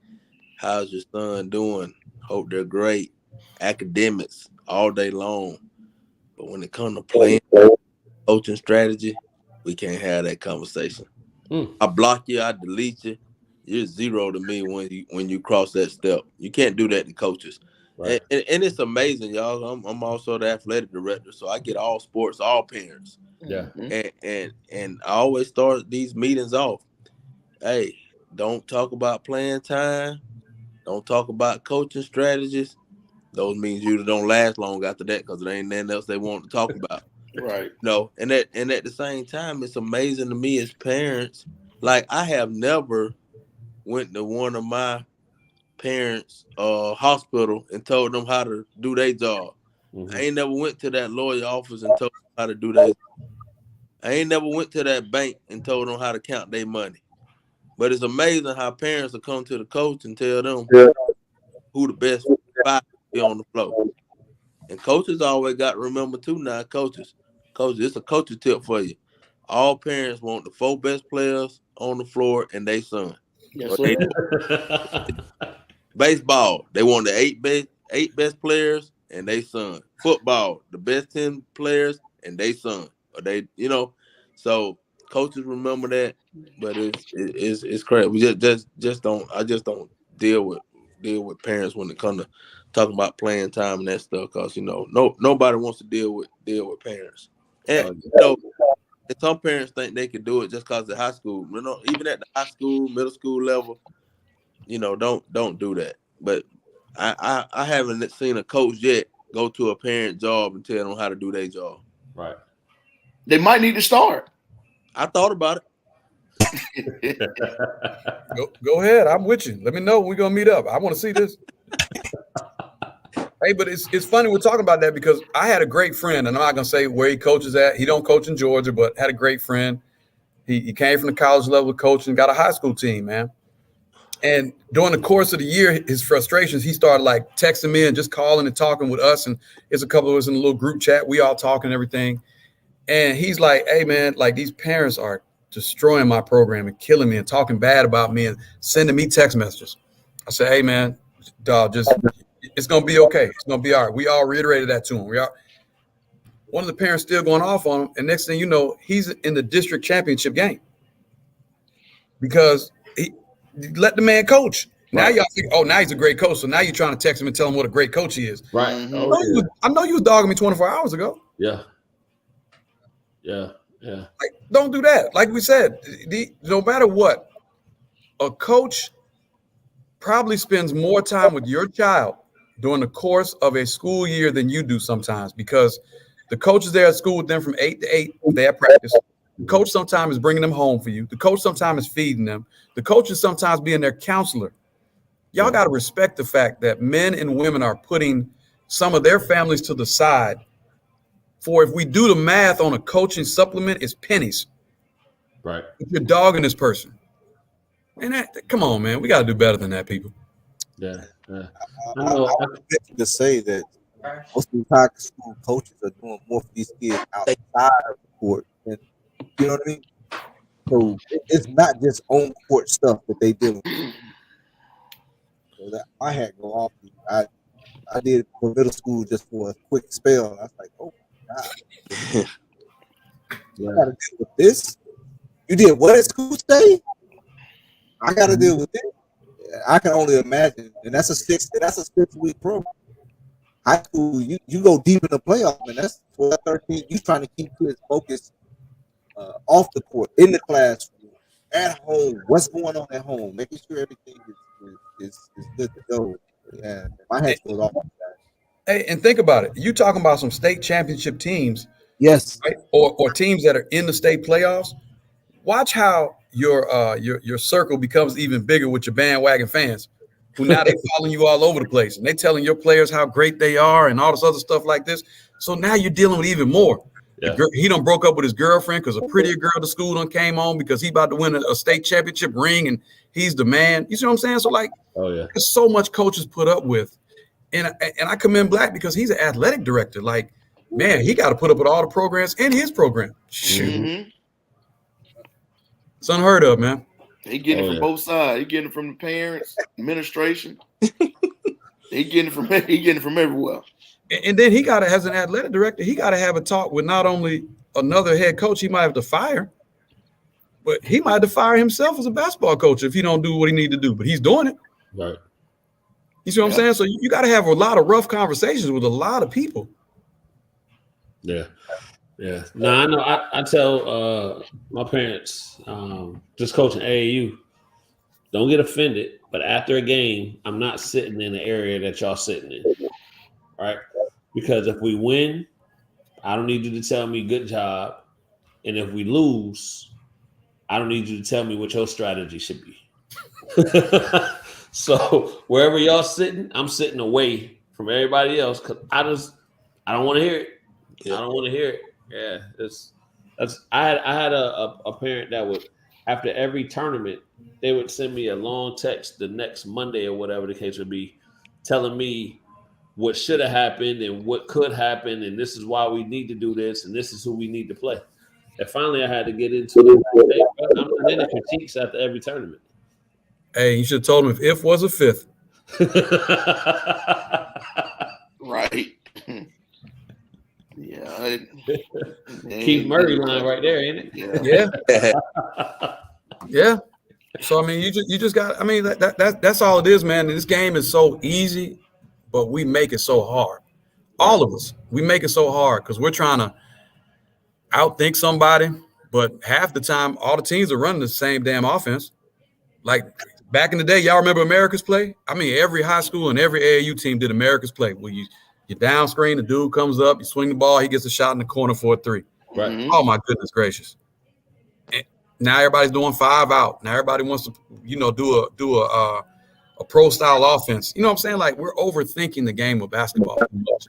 How's your son doing? Hope they're great. Academics all day long. But when it comes to playing, coaching strategy, we can't have that conversation. I block you, I delete you. You're zero to me when you cross that step. You can't do that to coaches. Right. And it's amazing, y'all. I'm also the athletic director, so I get all sports, all parents. Yeah. And I always start these meetings off. Hey, don't talk about playing time. Don't talk about coaching strategies. Those means you don't last long after that because there ain't nothing else they want to talk about. Right. No, and at the same time, it's amazing to me as parents. Like, I have never went to one of my parents' hospital and told them how to do their job. I ain't never went to that lawyer office and told them how to do their job. I ain't never went to that bank and told them how to count their money. But it's amazing how parents will come to the coach and tell them who the best five be on the floor. And coaches always got to remember too now, coaches, it's a coaching tip for you. All parents want the 4 best players on the floor and they son. Yes, Baseball, they want the 8 best players and they son. Football, the best 10 players and they son. Or they, you know, so coaches remember that, but it's crazy. We just don't. I just don't deal with parents when it comes to talking about playing time and that stuff, because you know, nobody wants to deal with parents. And you know, and some parents think they can do it just because of high school. You know, even at the high school, middle school level, you know, don't do that. But I haven't seen a coach yet go to a parent job and tell them how to do their job. Right. They might need to start. I thought about it. Go ahead. I'm with you. Let me know when we're gonna meet up. I want to see this. Hey, but it's funny we're talking about that because I had a great friend, and I'm not gonna say where he coaches at. He don't coach in Georgia, but had a great friend. He came from the college level of coaching, got a high school team, man. And during the course of the year, his frustrations, he started like texting me and just calling and talking with us. And there's a couple of us in a little group chat. We all talking and everything. And he's like, hey, man, like these parents are destroying my program and killing me and talking bad about me and sending me text messages. I said, hey, man, dog, just it's going to be okay. It's going to be all right. We all reiterated that to him. One of the parents still going off on him. And next thing you know, he's in the district championship game because he let the man coach. Now y'all think, oh, now he's a great coach. So now you're trying to text him and tell him what a great coach he is. Right. I know you was dogging me 24 hours ago. Yeah. Like, don't do that. Like we said, no matter what, a coach probably spends more time with your child during the course of a school year than you do sometimes because the coach is there at school with them from 8 to 8. They have practice. The coach sometimes is bringing them home for you. The coach sometimes is feeding them. The coach is sometimes being their counselor. Y'all got to respect the fact that men and women are putting some of their families to the side for, if we do the math on a coaching supplement, it's pennies. Right. If you're dogging this person. And come on, man. We got to do better than that, people. Yeah. I would venture to say that most of the high school coaches are doing more for these kids outside of the court. And, you know what I mean? So it's not just on court stuff that they do. So that my hat go off. I did it for middle school just for a quick spell. And I was like, oh my God. I gotta deal with this. You did what at school today? I gotta deal with it. I can only imagine. And that's a 6-week program. High school, you go deep in the playoff, and that's 12, 13. You trying to keep kids focused off the court, in the classroom, at home. What's going on at home? Making sure everything is good to go. Yeah, my head goes off like that. Hey, and think about it. You talking about some state championship teams, yes, right? Or teams that are in the state playoffs. Watch how your circle becomes even bigger with your bandwagon fans, who now they following you all over the place and they telling your players how great they are and all this other stuff like this. So now you're dealing with even more. Yeah. He done broke up with his girlfriend because a prettier girl at the school done came on because he about to win a state championship ring and he's the man. You see what I'm saying? So like, there's so much coaches put up with, and I commend Black because he's an athletic director. Like, man, he got to put up with all the programs in his program. Shoot, it's unheard of, man. He getting it from both sides. He getting it from the parents, administration. he getting it from everywhere. And then he got to, as an athletic director, he got to have a talk with not only another head coach he might have to fire, but he might have to fire himself as a basketball coach if he don't do what he need to do. But he's doing it. Right. You see what I'm saying? So you got to have a lot of rough conversations with a lot of people. Yeah. Yeah. No, I know. I tell my parents, just coaching AAU, don't get offended. But after a game, I'm not sitting in the area that y'all sitting in. Right? Because if we win, I don't need you to tell me good job. And if we lose, I don't need you to tell me what your strategy should be. So wherever y'all sitting, I'm sitting away from everybody else because I don't want to hear it. Yeah. I don't want to hear it. Yeah, I had a parent that would, after every tournament, they would send me a long text the next Monday or whatever the case would be, telling me what should have happened and what could happen, and this is why we need to do this, and this is who we need to play. And finally, I had to get into it. I'm not in the critiques after every tournament. Hey, you should have told him if was a fifth. Right. Yeah. Keith Murray line right there, ain't it? Yeah. Yeah. So I mean, you just got. I mean, that's all it is, man. This game is so easy, but we make it so hard. All of us, we make it so hard because we're trying to outthink somebody. But half the time, all the teams are running the same damn offense. Like back in the day, y'all remember America's Play? I mean, every high school and every AAU team did America's Play. Where you down screen, the dude comes up, you swing the ball, he gets a shot in the corner for a 3. Right. Mm-hmm. Oh my goodness gracious! And now everybody's doing 5 out. Now everybody wants to, do a pro style offense. You know what I'm saying? Like we're overthinking the game of basketball.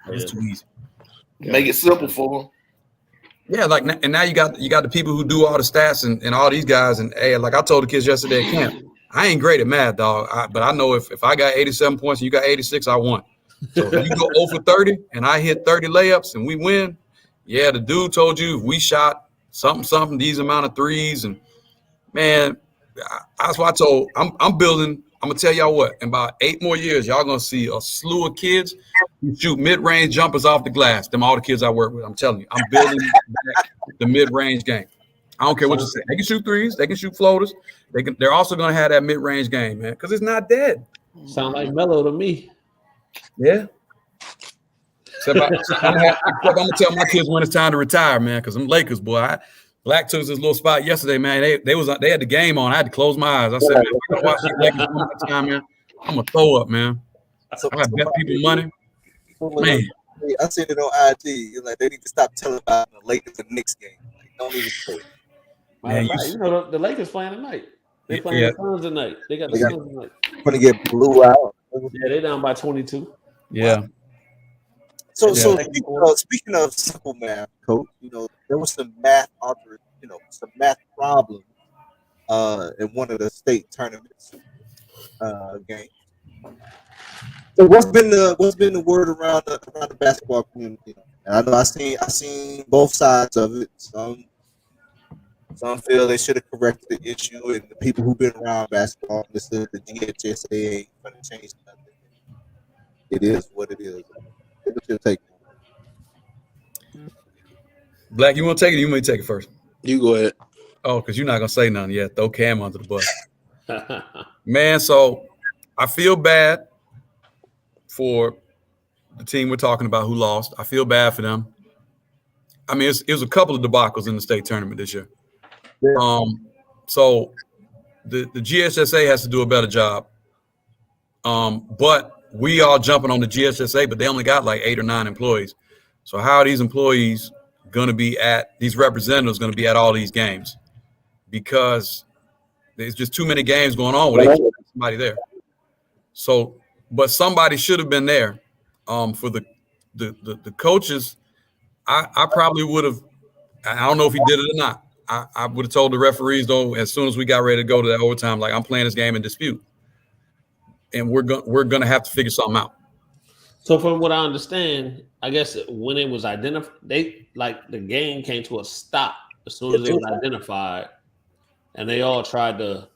It's too easy. Make it simple for them. Yeah, like and now you got the people who do all the stats and all these guys. And hey, like I told the kids yesterday at camp, I ain't great at math, dog. But I know if I got 87 points and you got 86, I won. So if you go 0 for 30 and I hit 30 layups and we win, yeah, the dude told you if we shot something, these amount of threes, and man, that's why I told I'm building. I'm gonna tell y'all what, in about 8 more years, y'all gonna see a slew of kids who shoot mid-range jumpers off the glass. Them all the kids I work with. I'm telling you, I'm building back the mid-range game. I don't care what you say. They can shoot threes, they can shoot floaters. They're also gonna have that mid-range game, man, because it's not dead. Sound like Melo to me. Yeah. Except I'm gonna tell my kids when it's time to retire, man, because I'm Lakers, boy. Black took this little spot yesterday, man. They had the game on. I had to close my eyes. I said, man, if I watch these Lakers one more time, man, I'm gonna throw up, man. I got bet people money. Man. I seen it on IG. Like they need to stop telling about the Lakers and Knicks game. Like, don't even say it. Man, you know the Lakers playing tonight. They playing the Suns tonight. They got the Suns tonight. Gonna get blew out. Yeah, they down by 22. Yeah. So speaking of simple math, Coach, there was some math problems in one of the state tournaments games. So what's been the word around the basketball community? And I know I seen both sides of it. Some feel they should have corrected the issue, and the people who've been around basketball, the GHSA ain't gonna change nothing. It is what it is. What's your take? Black, you want to take it? Or you want me to take it first? You go ahead. Oh, because you're not gonna say nothing yet. Throw Cam under the bus, man. So I feel bad for the team we're talking about who lost. I feel bad for them. I mean, it was a couple of debacles in the state tournament this year. Yeah. So the GSSA has to do a better job. But we all jumping on the GSSA, but they only got like 8 or 9 employees. So how are these employees going to be these representatives going to be at all these games? Because there's just too many games going on where they can't have somebody there. So, but somebody should have been there. For the coaches, I probably would have. I don't know if he did it or not. I would have told the referees though as soon as we got ready to go to that overtime, like I'm playing this game in dispute, and we're gonna have to figure something out. So from what I understand, I guess when it was identified, the game came to a stop as soon as it was identified, and they all tried to.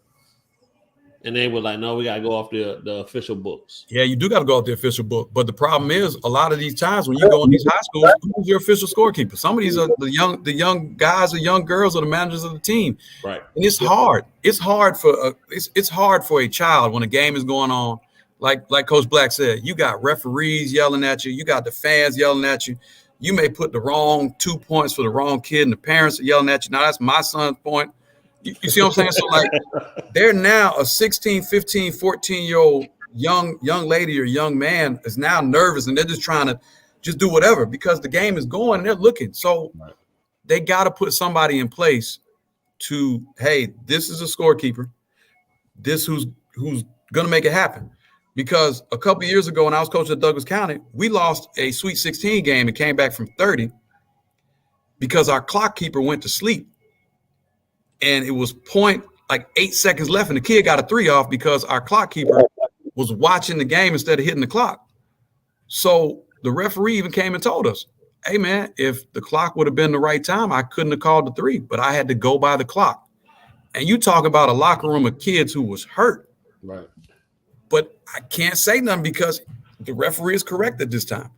And they were like, no, we got to go off the official books. Yeah, you do got to go off the official book. But the problem is, a lot of these times when you go in these high schools, who's your official scorekeeper? Some of these are the young guys or young girls or the managers of the team. Right. And it's hard. It's hard for a child when a game is going on. Like Coach Black said, you got referees yelling at you. You got the fans yelling at you. You may put the wrong 2 points for the wrong kid, and the parents are yelling at you. Now, that's my son's point. You see what I'm saying? So, like, they're now a 16, 15, 14-year-old young lady or young man is now nervous, and they're just trying to just do whatever because the game is going and they're looking. So they got to put somebody in place to, hey, this is a scorekeeper. This who's going to make it happen. Because a couple of years ago when I was coaching at Douglas County, we lost a Sweet 16 game and came back from 30 because our clock keeper went to sleep. And it was 8 seconds left, and the kid got a 3 off because our clock keeper was watching the game instead of hitting the clock. So the referee even came and told us, hey, man, if the clock would have been the right time, I couldn't have called the 3, but I had to go by the clock. And you talk about a locker room of kids who was hurt. Right. But I can't say nothing because the referee is correct at this time.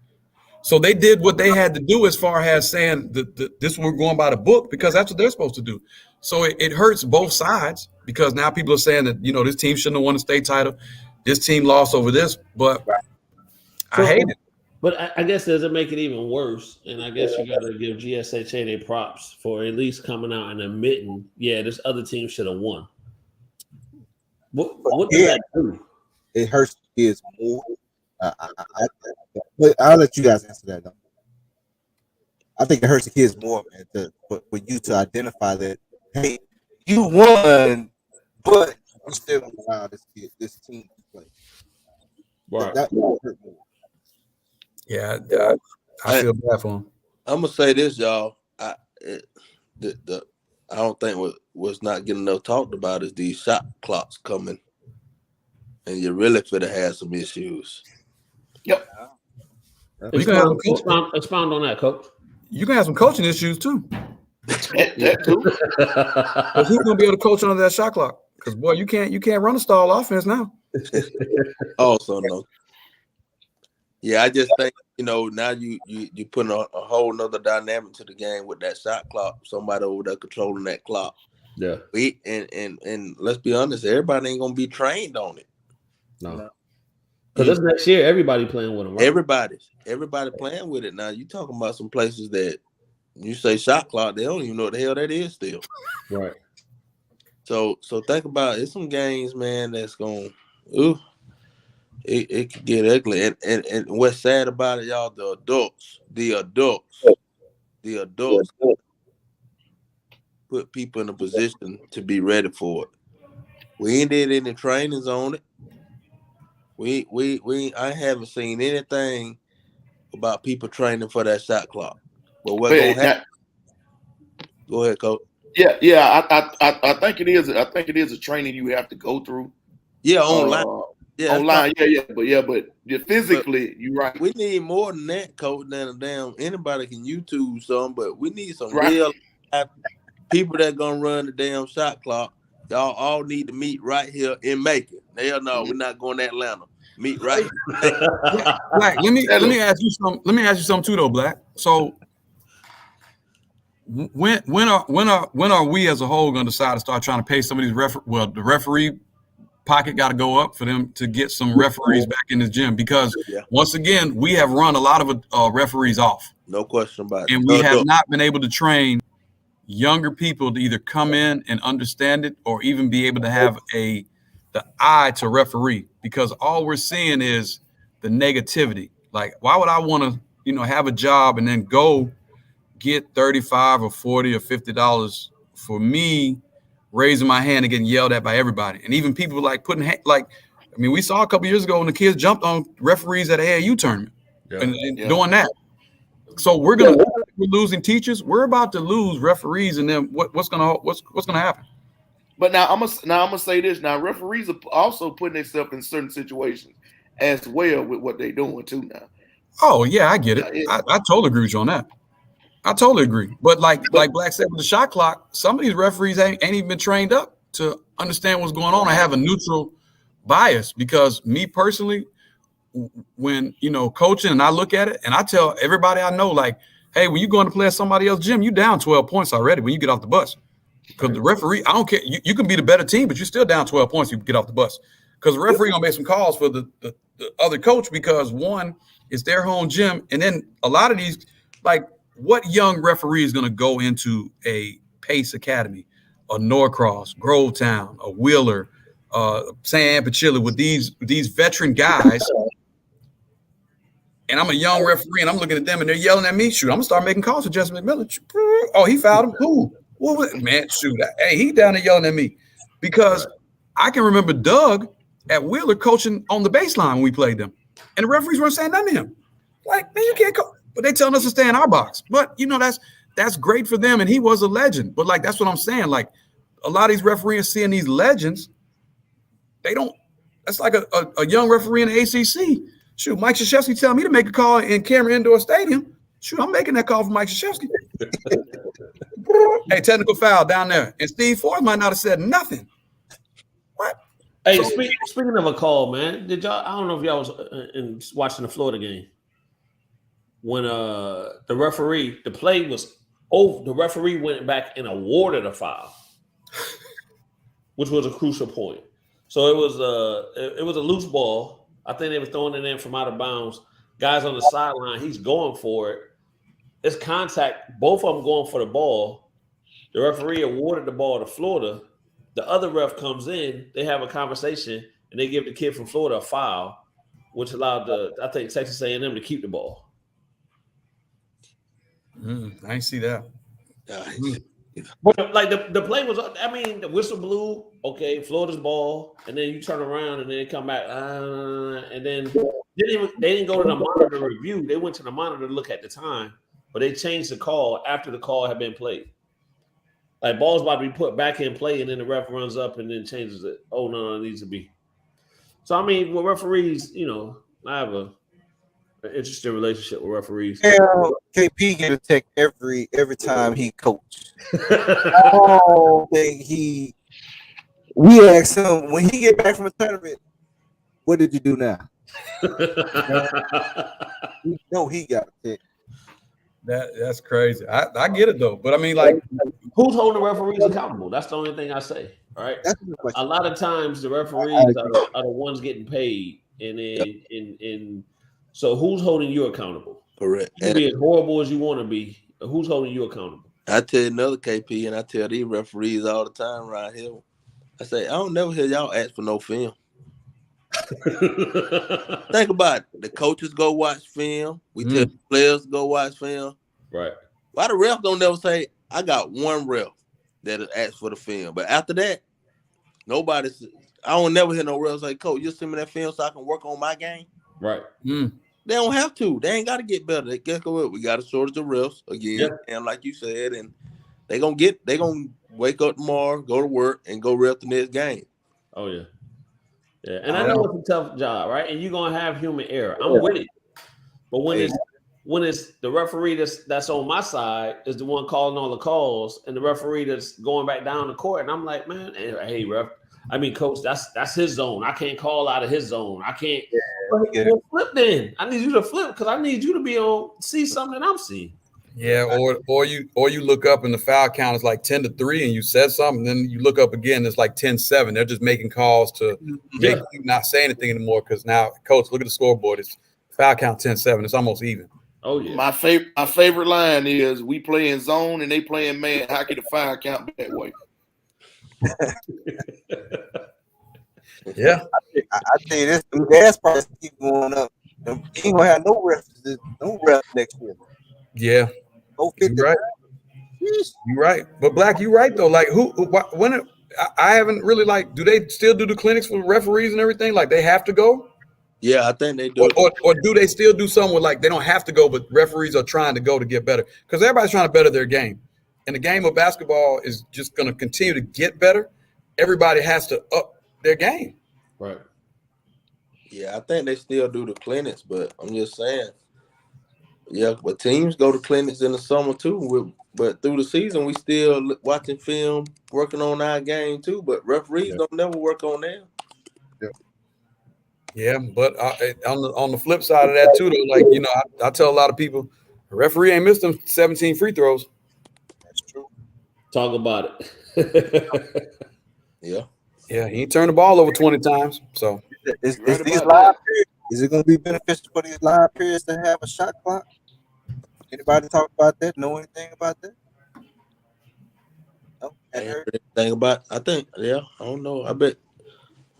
So they did what they had to do as far as saying this we're going by the book because that's what they're supposed to do. So it hurts both sides because now people are saying that, this team shouldn't have won the state title. This team lost over this, but I hate it. But I guess does it make it even worse? And I guess you got to give GSHA their props for at least coming out and admitting, this other team should have won. What does that do? It hurts the kids more. But I'll let you guys answer that though. I think it hurts the kids more, man, for you to identify that, hey, you won, but you still don't allow this team Like, Right. that would hurt more. Yeah, I feel bad for him. I'm gonna say this, y'all. I don't think what's not getting enough talked about is these shot clocks coming, and you're really finna have some issues. Yep. Expound on that, Coach. You can have some coaching issues too. That too. But who's gonna be able to coach under that shot clock? Because boy, you can't run a stall offense now. Also, no. Yeah, I just think now you putting a whole nother dynamic to the game with that shot clock. Somebody over there controlling that clock. Yeah. And let's be honest, everybody ain't gonna be trained on it. No. Because this next year, everybody playing with them, right? Everybody playing with it now. You talking about some places that you say shot clock, they don't even know what the hell that is still. Right. So think about it. It's some games, man, that's going it could get ugly. And what's sad about it, y'all, the adults put people in a position to be ready for it. We ain't did any trainings on it. I haven't seen anything about people training for that shot clock. But what's gonna happen? Go ahead, Coach. Yeah. I think it is. I think it is a training you have to go through. Yeah, online. Online. But physically, you're right. We need more than that, Coach. Than damn anybody can YouTube some, but we need some real people that gonna run the damn shot clock. Y'all all need to meet right here in Macon. Hell no, we're not going to Atlanta. Meet right here. Black, let me ask you something. Let me ask you something too, though, Black. So when are we as a whole going to decide to start trying to pay some of these the referee pocket got to go up for them to get some referees back in this gym, because once again we have run a lot of referees off. No question about it. And we have not been able to train younger people to either come in and understand it or even be able to have the eye to referee, because all we're seeing is the negativity. Like, why would I want to, have a job and then go get $35 or $40 or $50 for me raising my hand and getting yelled at by everybody? And even people like we saw a couple years ago when the kids jumped on referees at AAU tournament and doing that. So we're losing teachers. We're about to lose referees, and then what's gonna happen? But now I'm gonna say this. Now referees are also putting themselves in certain situations as well with what they're doing too now. Oh yeah, I get it. I totally agree with you on that. I totally agree. But like Black said with the shot clock, some of these referees ain't even been trained up to understand what's going on and have a neutral bias. Because me personally, when coaching and I look at it and I tell everybody I know, like, hey, when you going to play at somebody else's gym, you down 12 points already when you get off the bus. Because the referee, I don't care. You can be the better team, but you're still down 12 points. You get off the bus because the referee gonna make some calls for the other coach, because one, it's their home gym, and then a lot of these, like, what young referee is gonna go into a Pace Academy, a Norcross, Grovetown, a Wheeler, San Pachilla with these veteran guys? And I'm a young referee, and I'm looking at them, and they're yelling at me. Shoot, I'm gonna start making calls for Justin McMillan. Oh, he fouled him. Who? What was it? Man, shoot. Hey, he down there yelling at me, because I can remember Doug at Wheeler coaching on the baseline when we played them, and the referees weren't saying nothing to him. Like, man, you can't coach. But they telling us to stay in our box. But that's great for them, and he was a legend. But like, that's what I'm saying. Like, a lot of these referees seeing these legends, they don't. That's like a young referee in the ACC. Shoot, Mike Krzyzewski telling me to make a call in Cameron Indoor Stadium. Shoot, I'm making that call for Mike Krzyzewski. Hey, technical foul down there. And Steve Ford might not have said nothing. What? Hey, speaking of a call, man, did y'all? I don't know if y'all was watching the Florida game when the referee, the play was over. The referee went back and awarded a foul, which was a crucial point. So it was a loose ball. I think they were throwing it in from out of bounds. Guys on the sideline, he's going for it. It's contact. Both of them going for the ball. The referee awarded the ball to Florida. The other ref comes in. They have a conversation, and they give the kid from Florida a foul, which allowed Texas A&M to keep the ball. I ain't see that. But like the play was, I mean, the whistle blew. Okay, Florida's ball, and then you turn around and then come back, and then they didn't go to the monitor review. They went to the monitor to look at the time, but they changed the call after the call had been played. Like ball's about to be put back in play, and then the ref runs up and then changes it. Oh no, it needs to be. So I mean, with referees, I have an interesting relationship with referees. Yeah, KP get a tech every time he coached. Oh, we asked him when he get back from a tournament, what did you do now? No, he got a tech. That's crazy. I get it though, but I mean, like, who's holding the referees accountable? That's the only thing I say. All right. A lot of times the referees are the ones getting paid, and so who's holding you accountable? Correct. You can be as horrible as you want to be. Who's holding you accountable? I tell another KP, and I tell these referees all the time right here. I say, I don't never hear y'all ask for no film. Think about it. The coaches go watch film. We tell the players to go watch film. Right. Why the ref don't never say, I got one ref that asked for the film. But after that, I don't never hear no ref say, Coach, you send me that film so I can work on my game. Right. They don't have to. They ain't got to get better. Guess what? We got a shortage of refs again. And like you said, and they gonna wake up tomorrow, go to work, and go ref the next game. Oh yeah. Yeah. And I know it's a tough job, right? And you're gonna have human error. I'm with it. But when it's the referee that's on my side is the one calling all the calls, and the referee that's going back down the court, and I'm like, man, hey ref, coach, that's his zone. I can't call out of his zone. I can't. Well, flip then. I need you to flip because I need you to see something that I'm seeing. Yeah, or you look up and the foul count is like 10-3, and you said something, then you look up again, it's like 10-7. They're just making calls to make you not say anything anymore because now, coach, look at the scoreboard. It's foul count 10-7. It's almost even. Oh yeah. My favorite line is we play in zone and they play in man. How can the foul count be that way? Yeah, I tell you this, the gas prices keep going up. You ain't gonna have no refs next year. Yeah, you're right. You're right. But Black, you're right though. Like I haven't really do they still do the clinics for referees and everything? Like they have to go? Yeah, I think they do. Or do they still do something where they don't have to go, but referees are trying to go to get better? Because everybody's trying to better their game. And the game of basketball is just going to continue to get better. Everybody has to up their game. Right. Yeah, I think they still do the clinics, but I'm just saying. Yeah, but teams go to clinics in the summer too. But through the season, we still watching film, working on our game too. But referees don't never work on them. Yeah, but on the flip side of that too, though, I tell a lot of people, the referee ain't missed them 17 free throws. That's true. Talk about it. Yeah. Yeah, he ain't turned the ball over 20 times. So is these live periods, is it going to be beneficial for these live periods to have a shot clock? Anybody talk about that? Know anything about that? No. I ain't heard anything about. I think. Yeah. I don't know. I'm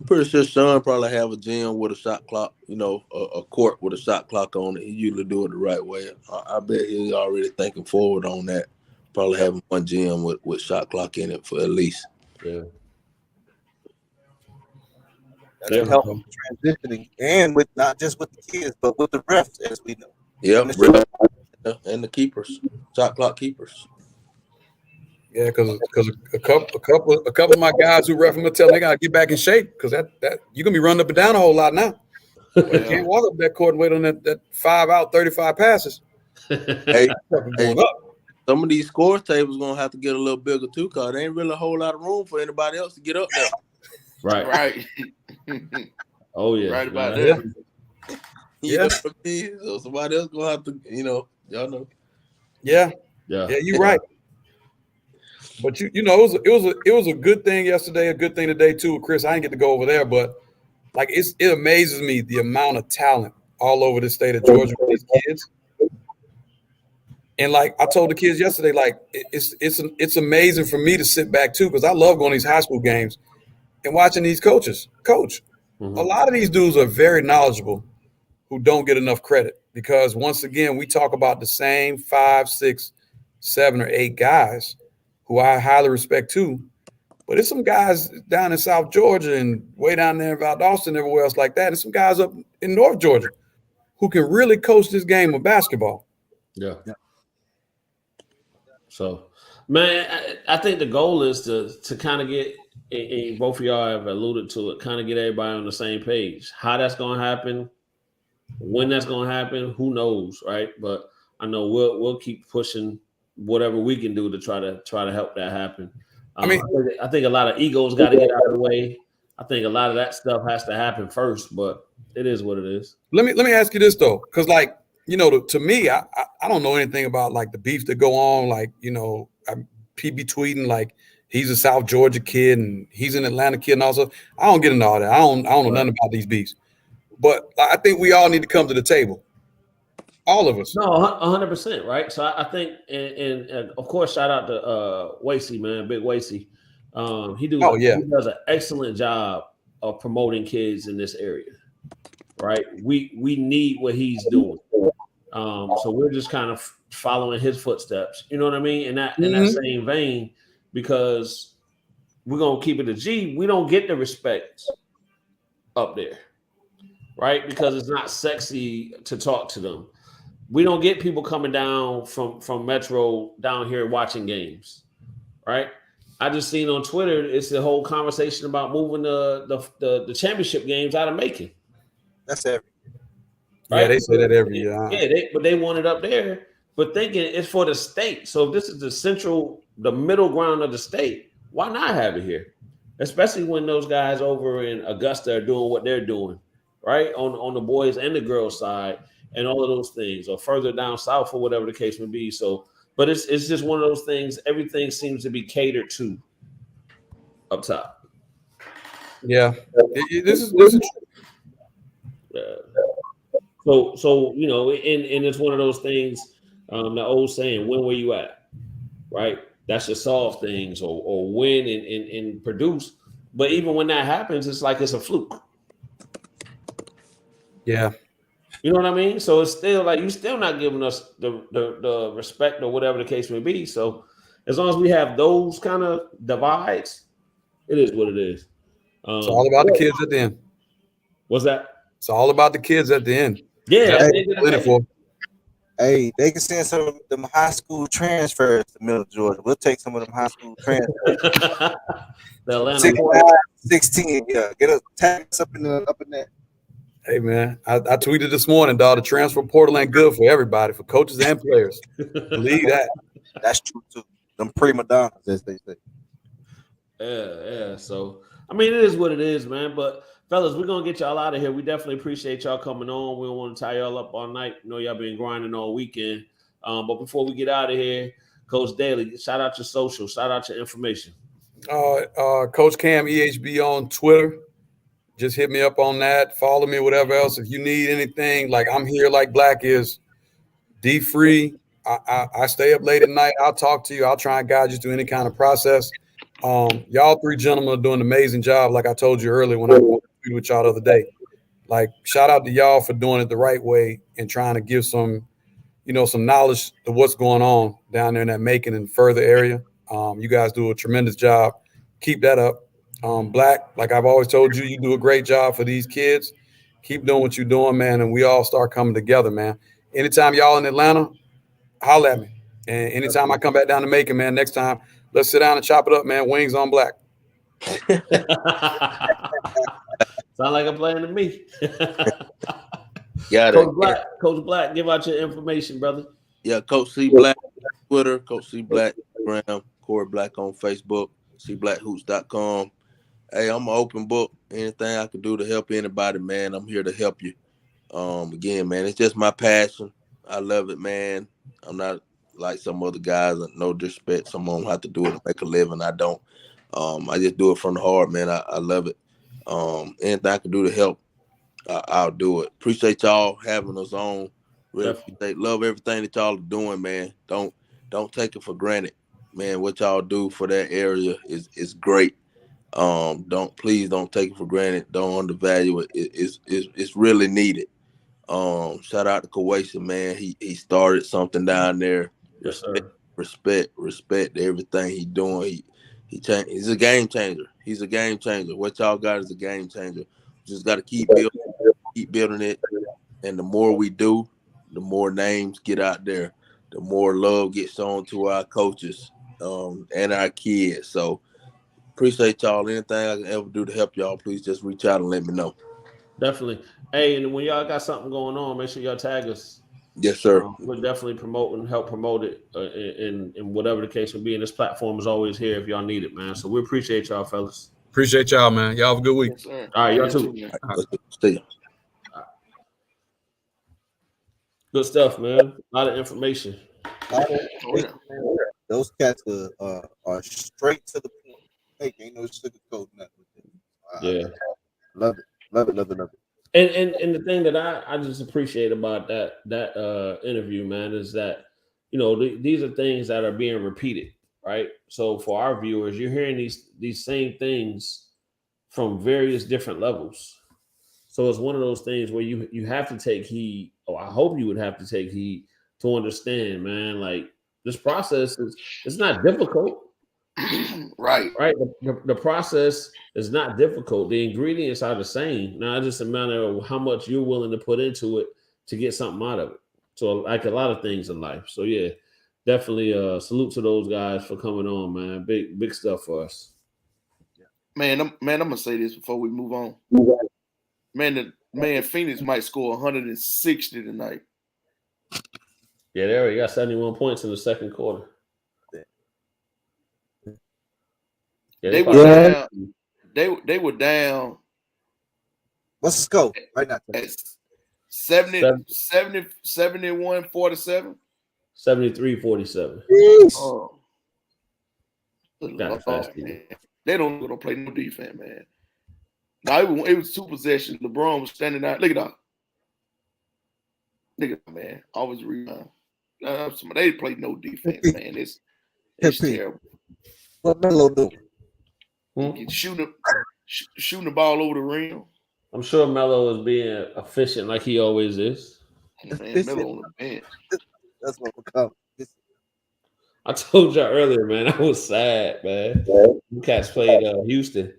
pretty sure Sean probably have a gym with a shot clock. A court with a shot clock on it. He usually do it the right way. I bet he's already thinking forward on that. Probably having one gym with shot clock in it for at least. Yeah. That'll help transitioning, and with not just with the kids, but with the refs, as we know. Yeah, and the keepers, shot clock keepers. Yeah, because a couple of my guys who ref them tell them they gotta get back in shape because that you're gonna be running up and down a whole lot now. You can't walk up that court and wait on that 5 out 35 passes. Hey, some of these score tables gonna have to get a little bigger too, cause there ain't really a whole lot of room for anybody else to get up there. Right. Oh yeah. Right about that. Yeah. So somebody else gonna have to, y'all know. Yeah, you're right. But it was a good thing yesterday, a good thing today too, Chris. I didn't get to go over there, but it amazes me the amount of talent all over the state of Georgia with these kids. And I told the kids yesterday, it's amazing for me to sit back too, because I love going to these high school games and watching these coaches coach. Mm-hmm. A lot of these dudes are very knowledgeable who don't get enough credit because once again, we talk about the same 5, 6, 7, or 8 guys who I highly respect too. But there's some guys down in South Georgia and way down there in Valdosta and everywhere else like that. And some guys up in North Georgia who can really coach this game of basketball. Yeah. So, man, I think the goal is to kind of get, and both of y'all have alluded to it, kind of get everybody on the same page. How that's going to happen, when that's going to happen, who knows, right? But I know we'll keep pushing whatever we can do to try to help that happen. I think a lot of egos got to get out of the way. I think a lot of that stuff has to happen first, but it is what it is. Let me ask you this though, because like, you know, to me, I don't know anything about like the beef that go on. Like, you know, PB tweeting like he's a South Georgia kid and he's an Atlanta kid, and also I don't get into all that. I don't know nothing about these beefs. But I think we all need to come to the table. All of us. No, 100%, right? So I think, and of course, shout out to Wasey, man, Big Wasey. He does an excellent job of promoting kids in this area, right? We need what he's doing. So we're just kind of following his footsteps. You know what I mean? In that same vein, because we're gonna keep it a G. We don't get the respect up there, right? Because it's not sexy to talk to them. We don't get people coming down from Metro down here watching games, right? I just seen on Twitter it's the whole conversation about moving the championship games out of Macon. That's every year. Right? Yeah, they say that every year. Yeah, but they want it up there, but thinking it's for the state. So if this is the middle ground of the state, why not have it here? Especially when those guys over in Augusta are doing what they're doing, right? On the boys and the girls side. And all of those things, or further down south, or whatever the case may be. So, but it's just one of those things. Everything seems to be catered to up top. Yeah, this is So you know, and it's one of those things. The old saying, "When were you at?" Right? That should solve things, or win and produce. But even when that happens, it's like it's a fluke. Yeah. You know what I mean? So it's still like you're still not giving us the respect or whatever the case may be. So as long as we have those kind of divides, it is what it is. It's all about the kids at the end. What's that? It's all about the kids at the end. Yeah. Hey, they can send some of them high school transfers to Middle Georgia. We'll take some of them high school transfers. The Atlanta 16, yeah. Get us tag us up in there. Hey man, I tweeted this morning, dog. The transfer portal ain't good for everybody, for coaches and players. Believe that. That's true too. Them prima donnas, as they say. Yeah. So I mean, it is what it is, man. But fellas, we're gonna get y'all out of here. We definitely appreciate y'all coming on. We don't want to tie y'all up all night. You know, y'all been grinding all weekend. But before we get out of here, Coach Dailey, shout out your social, shout out your information. Coach Cam EHB on Twitter. Just hit me up on that. Follow me, whatever else. If you need anything, like I'm here like Black is. D-free. I stay up late at night. I'll talk to you. I'll try and guide you through any kind of process. Y'all three gentlemen are doing an amazing job, like I told you earlier when I was with y'all the other day. Like, shout out to y'all for doing it the right way and trying to give some knowledge to what's going on down there in that Macon and further area. You guys do a tremendous job. Keep that up. Black, like I've always told you, you do a great job for these kids. Keep doing what you're doing, man, and we all start coming together, man. Anytime y'all in Atlanta, holler at me. And anytime I come back down to Macon, man, next time, let's sit down and chop it up, man. Wings on Black. Sound like a plan to me. Got it. Coach Black, give out your information, brother. Yeah, Coach C Black Twitter, Coach C Black Instagram, Corry Black on Facebook, cblackhoops.com. Hey, I'm an open book. Anything I can do to help anybody, man, I'm here to help you. Again, man, it's just my passion. I love it, man. I'm not like some other guys. No disrespect. Some of them have to do it to make a living. I don't. I just do it from the heart, man. I love it. Anything I can do to help, I'll do it. Appreciate y'all having us on. Really love everything that y'all are doing, man. Don't take it for granted, man. What y'all do for that area is great. Please don't take it for granted. Don't undervalue it. It's really needed. Shout out to Kawasa, man. He started something down there. Yes, sir. respect everything he doing. He's a game changer. He's a game changer. What y'all got is a game changer. Just got to keep building it, and the more we do, the more names get out there, the more love gets shown to our coaches and our kids. So appreciate y'all. Anything I can ever do to help y'all, please just reach out and let me know. Definitely. Hey, and when y'all got something going on, make sure y'all tag us. Yes, sir. We'll definitely promote and help promote it in whatever the case may be. And this platform is always here if y'all need it, man. So we appreciate y'all, fellas. Appreciate y'all, man. Y'all have a good week. Yes, sir. All right, y'all too. man. Stay. Good stuff, man. A lot of information. Oh, yeah. Those cats are straight to the point. Hey, ain't no sugarcoat nothing. Yeah. Love it. And the thing that I just appreciate about that interview, man, is that these are things that are being repeated, right? So for our viewers, you're hearing these same things from various different levels. So it's one of those things where you have to take heed, or I hope you would have to take heed to understand, man, like this process it's not difficult. Right. The process is not difficult. The ingredients are the same. Now it's just a matter of how much you're willing to put into it to get something out of it. So like a lot of things in life. So yeah, definitely salute to those guys for coming on, man. Big stuff for us. Man, I'm gonna say this before we move on. Man, Phoenix might score 160 tonight. Yeah, there he got 71 points in the second quarter. Yeah, They were down. They were down. What's the scope right now? At 71-47. 73-47. Oh, Got fast, man. They don't play no defense, man. Now it was two possessions. LeBron was standing out. Look at that, man. Always rebound. They play no defense, man. It's terrible. What Melo do? Shooting the ball over the rim. I'm sure Melo is being efficient like he always is. Man, Melo on the bench. That's what will come. I told y'all earlier, man, I was sad, man. You cats played Houston,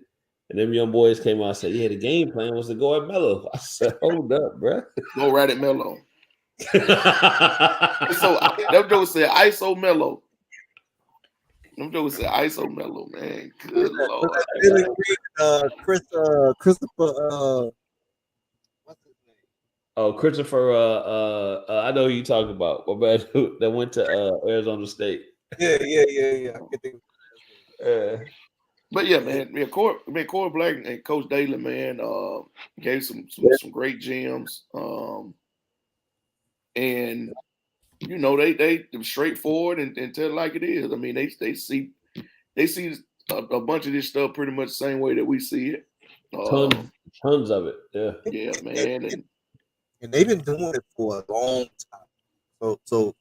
and them young boys came out and said, yeah, the game plan was to go at Melo. I said, hold up, bro. Go right at Melo. So that joke said ISO Melo. Them jokers said ISO Melo, man. Good Lord. Christopher what's his name? Oh, Christopher, I know who you talking about. My bad, that went to Arizona State. Yeah. I can think But yeah, man, Corry Black and Coach Dailey, man, gave some great gems. And they straightforward and tell it like it is. I mean, they see a bunch of this stuff pretty much the same way that we see it. Tons of it. Yeah. Yeah, man. And they've been doing it for a long time. So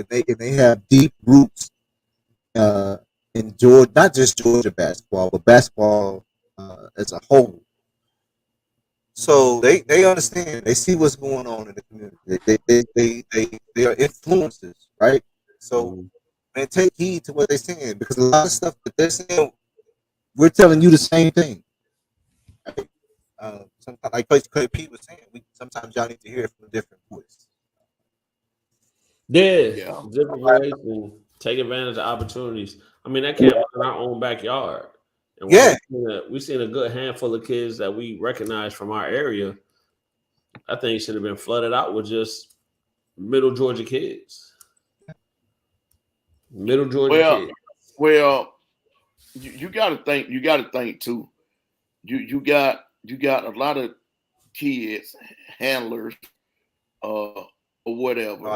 they have deep roots in Georgia, not just Georgia basketball, but basketball as a whole. So they understand. They see what's going on in the community. They are influencers, right? So man, take heed to what they're saying, because a lot of stuff that they're saying, we're telling you the same thing. Right? Sometimes, like Coach Pete was saying, sometimes y'all need to hear it from a different voice. Yeah. Different ways and take advantage of opportunities. I mean, that can't be in our own backyard. And we've seen a good handful of kids that we recognize from our area. I think should have been flooded out with just middle Georgia kids. Middle Georgia kids. Well, you got to think. You got to think too. You got a lot of kids, handlers, or whatever,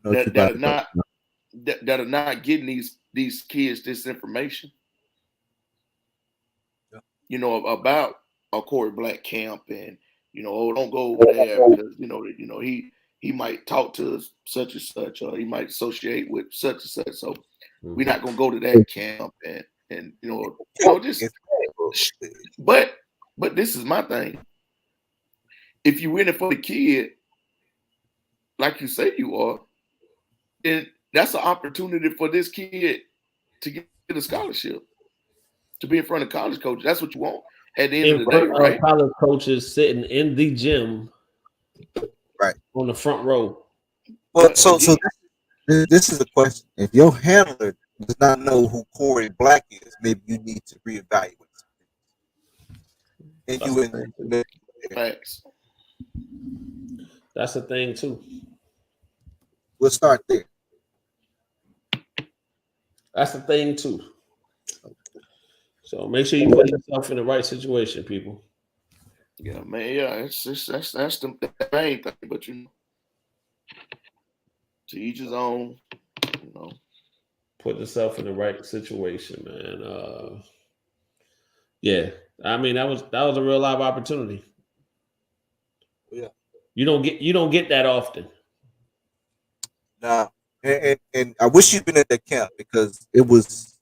that are not getting these kids this information. About a Corry Black camp, and don't go over there because he might talk to such and such, or he might associate with such and such. So we're not gonna go to that camp, and just. But this is my thing. If you're in it for the kid, like you say you are, then that's an opportunity for this kid to get a scholarship, to be in front of college coaches. That's what you want at the end of the day, right? College coaches sitting in the gym, Right. on the front row. Well, so this is a question. If your handler does not know who Corry Black is, maybe you need to reevaluate. And you in Facts. That's the thing too. We'll start there. That's the thing too. So make sure you put yourself in the right situation, people. Yeah, man. Yeah, that's the main thing. But you know, to each his own. You know, put yourself in the right situation, man. Yeah, I mean that was a real live opportunity. Yeah, you don't get that often. Nah, and I wish you'd been at that camp because it was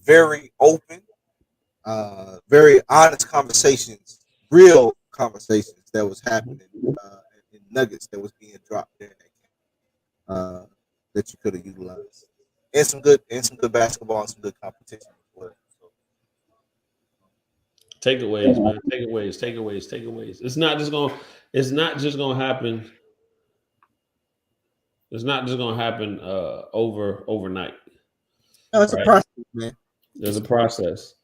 very open, very honest conversations, real conversations that was happening, and nuggets that was being dropped there in that camp that you could have utilized, and some good basketball and some good competition as well. So, Takeaways, man. Takeaways. It's not just gonna happen. It's not just gonna happen overnight. no, it's a process, man. There's a process.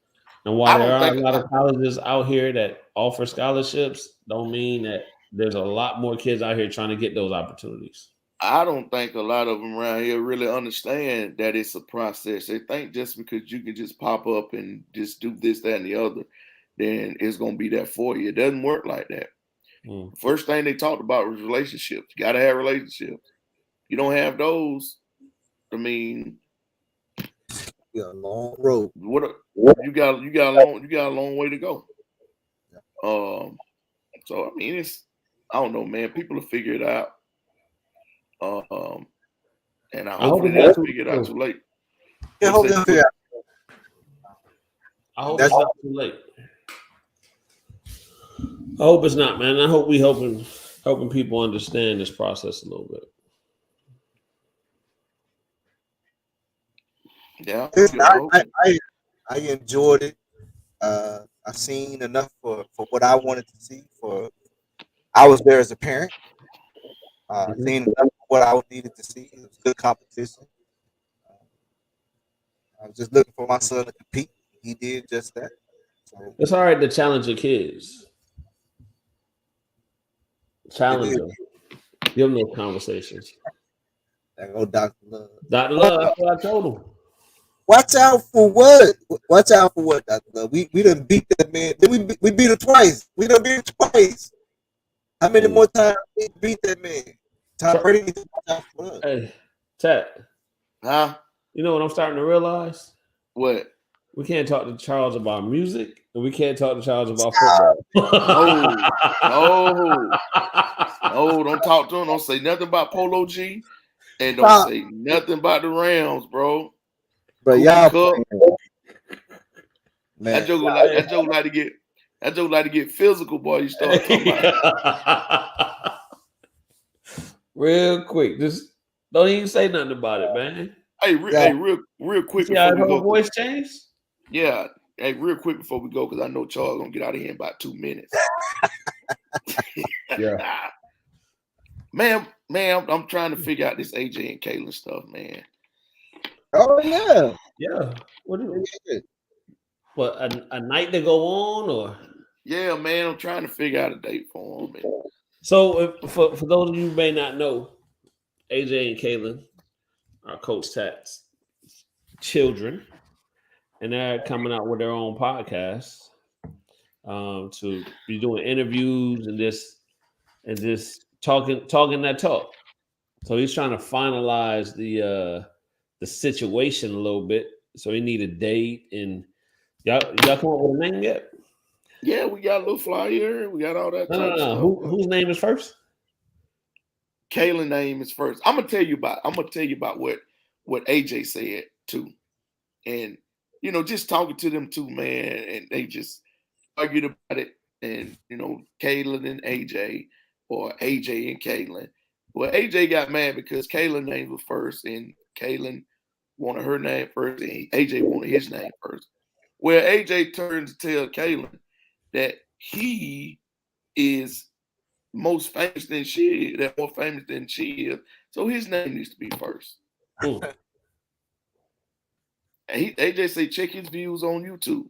And while there are a lot of colleges out here that offer scholarships, don't mean that there's a lot more kids out here trying to get those opportunities. I don't think a lot of them around here really understand that it's a process. They think just because you can just pop up and just do this, that, and the other, then it's going to be that for you. It doesn't work like that. First thing they talked about was relationships. You got to have relationships. You don't have those, I mean, a long road. You got a long way to go. So I mean, I don't know, man. People will figure it out. And I hope they don't figure it out too late. Yeah, hope they'll figure it out. I hope it's not too late. I hope it's not, man. I hope we helping people understand this process a little bit. Yeah, I enjoyed it. I've seen enough for what I wanted to see. I was there as a parent. Seen enough for what I needed to see. It was good competition. I was just looking for my son to compete. He did just that. So, it's all right to challenge your kids. Challenge them. Give them those conversations. There go Dr. Love. Dr. Love, that's what I told him. Watch out for what? Watch out for what, Dr. Love? We done beat that man. We beat him twice. We done beat him twice. How many more times we beat that man? Tom Brady needs to watch out for us. Hey, Tat. Huh? You know what I'm starting to realize? What? We can't talk to Charles about music, and we can't talk to Charles about football. No, don't talk to him. Don't say nothing about Polo G, and don't say nothing about the Rams, bro. But y'all, man, that joke like to get physical, boy. You start talking about real quick. Just don't even say nothing about it, man. Hey, real quick. See how her voice changed? Yeah. Hey, real quick before we go, because I know Charles gonna get out of here in about 2 minutes. Yeah. Man, I'm trying to figure out this AJ and Kaylin stuff, man. Oh yeah. Yeah. What is it? What, a night to go on, or? Yeah, man, I'm trying to figure out a date for him. Man. So for those of you who may not know, AJ and Kaylin are Coach Tat's children, and they're coming out with their own podcast to be doing interviews and just talking that talk. So he's trying to finalize the situation a little bit. So he need a date, and y'all come up with a name yet? Yeah, we got a little flyer. We got all that. No. Whose name is first? Kaylin's name is first. I'm gonna tell you about what AJ said too, and just talking to them too, man, and they just argued about it, and Kaylin and AJ, or AJ and Kaylin, Well, AJ got mad because Kaylin name was first, and Kaylin wanted her name first, and AJ wanted his name first. Well, AJ turned to tell Kaylin that he is most famous than she is, that more famous than she is, so his name needs to be first. And AJ say check his views on YouTube.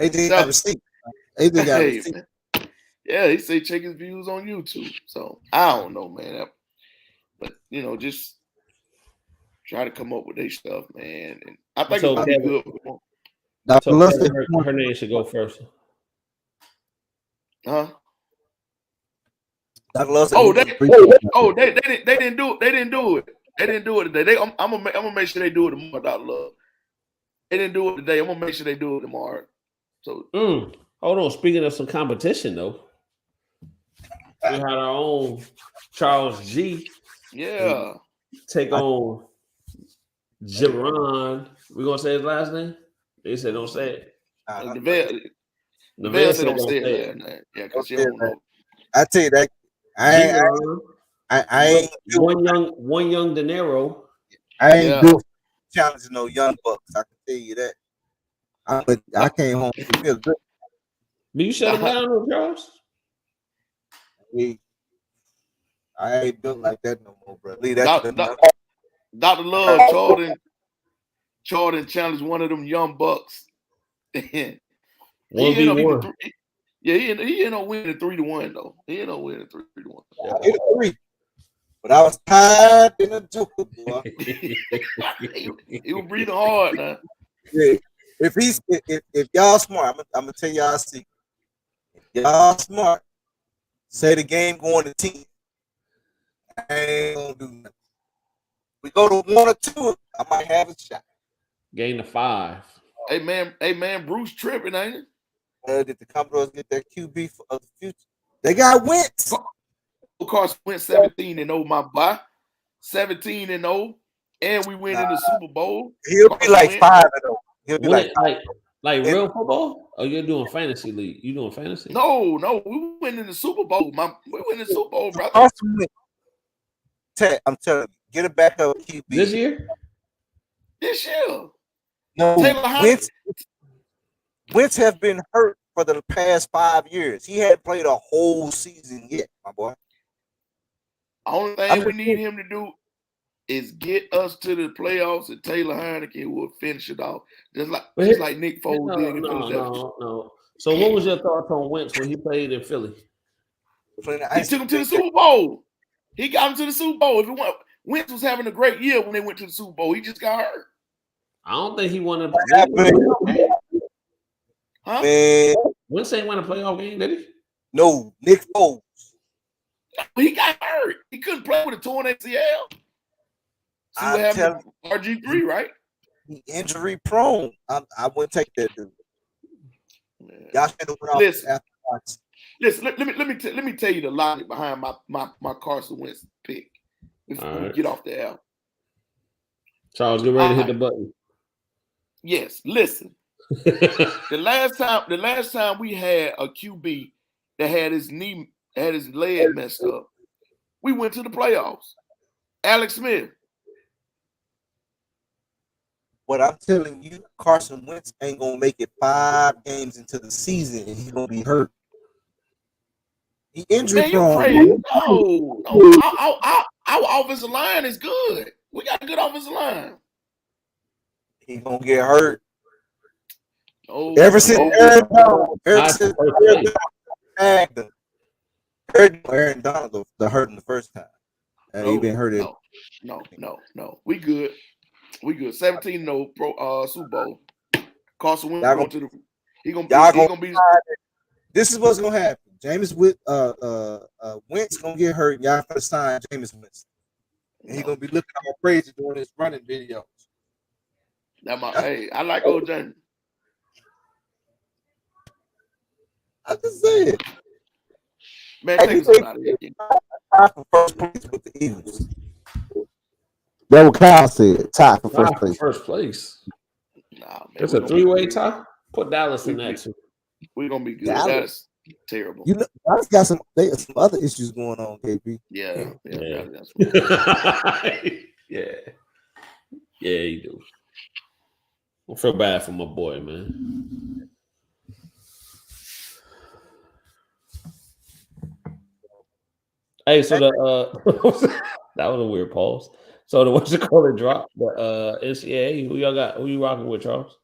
AJ got receipt. AJ got receipt. Man. Yeah, he say check his views on YouTube. So I don't know, man. But just try to come up with their stuff, man. And I think it's gonna be good for them. So her name should go first. Huh? Oh, they didn't do it. They didn't do it. They didn't do it today. I'm gonna make sure they do it tomorrow, Dr. Love. They didn't do it today. I'm gonna make sure they do it tomorrow. So hold on. Speaking of some competition, though, we had our own Charles G. Yeah. Take on Jerron. We gonna say his last name? They said don't say it. Neville said don't say it last name. Yeah, because she don't know. I tell you that I ain't one young De Niro. I ain't good challenging no young bucks. I can tell you that. I came home to feel good. Do you shut him down, Charles? I ain't built like that no more, bro. Dr. Love, Jordan challenged one of them young bucks. 1v1. He ended up winning 3-1 though. He ended up winning 3-1. Yeah, 3. But I was tired in the joker, boy. he was breathing hard now. Yeah. If y'all smart, I'm gonna tell y'all a secret. If y'all smart, say the game going to 10. I ain't gonna do nothing. We go to 1 or 2, I might have a shot. Gain to 5. Hey man, Bruce tripping, ain't it? Did the Commodores get their QB for the future? They got Wentz. Of course, went 17-0, my boy. 17-0, and we went in the Super Bowl. He'll be like 5-0. He'll be like real football? Or you're doing fantasy league? You doing fantasy? No, we went in the Super Bowl. We went in the Super Bowl, brother. I'm telling you, get a backup QB this year. No, Wentz have been hurt for the past 5 years. He hadn't played a whole season yet, my boy. Only thing we need him to do is get us to the playoffs, and Taylor Heineke will finish it off, just like Nick Foles did in Philadelphia. No. So, what was your thoughts on Wentz when he played in Philly? He took him to the Super Bowl. He got him to the Super Bowl. Wentz was having a great year when they went to the Super Bowl. He just got hurt. I don't think he won a Huh? Wentz ain't won a playoff game, did he? No, Nick Foles. He got hurt. He couldn't play with a torn ACL. See what happened to RG3, right? He injury prone. I wouldn't take that dude. Y'all should have went off afterwards. Listen, let me tell you the logic behind my Carson Wentz pick before we get off the air. Charles, get ready to hit the button. Yes, listen. The last time we had a QB that had his leg messed up, we went to the playoffs. Alex Smith. But I'm telling you, Carson Wentz ain't gonna make it 5 games into the season, and he's gonna be hurt. He injury prone. No. Our offensive line is good. We got a good offensive line. He's gonna get hurt. Ever since Aaron Donald the hurt in the first time. He been hurt. No. We good. 17-0 pro Super Bowl. Carson Wentz going to the. He gonna be. This is what's gonna happen. Jameis Wentz gonna get hurt. Y'all gonna sign Jameis Winston, and he gonna be looking all crazy doing his running videos. Hey, I like old Jameis. I just said, man, take us out of here. Tie for first place with the Eagles. That what Kyle said. Tie for first place. First place. Nah, man, it's a 3-way tie. Put Dallas in that too. We're gonna be good. Dallas. Terrible. You know, Dallas got some other issues going on, KP. Yeah. That's Yeah, you do. I feel bad for my boy, man. Hey, so the that was a weird pause. So the what's it called? Drop the NCAA. Who y'all got? Who you rocking with, Charles?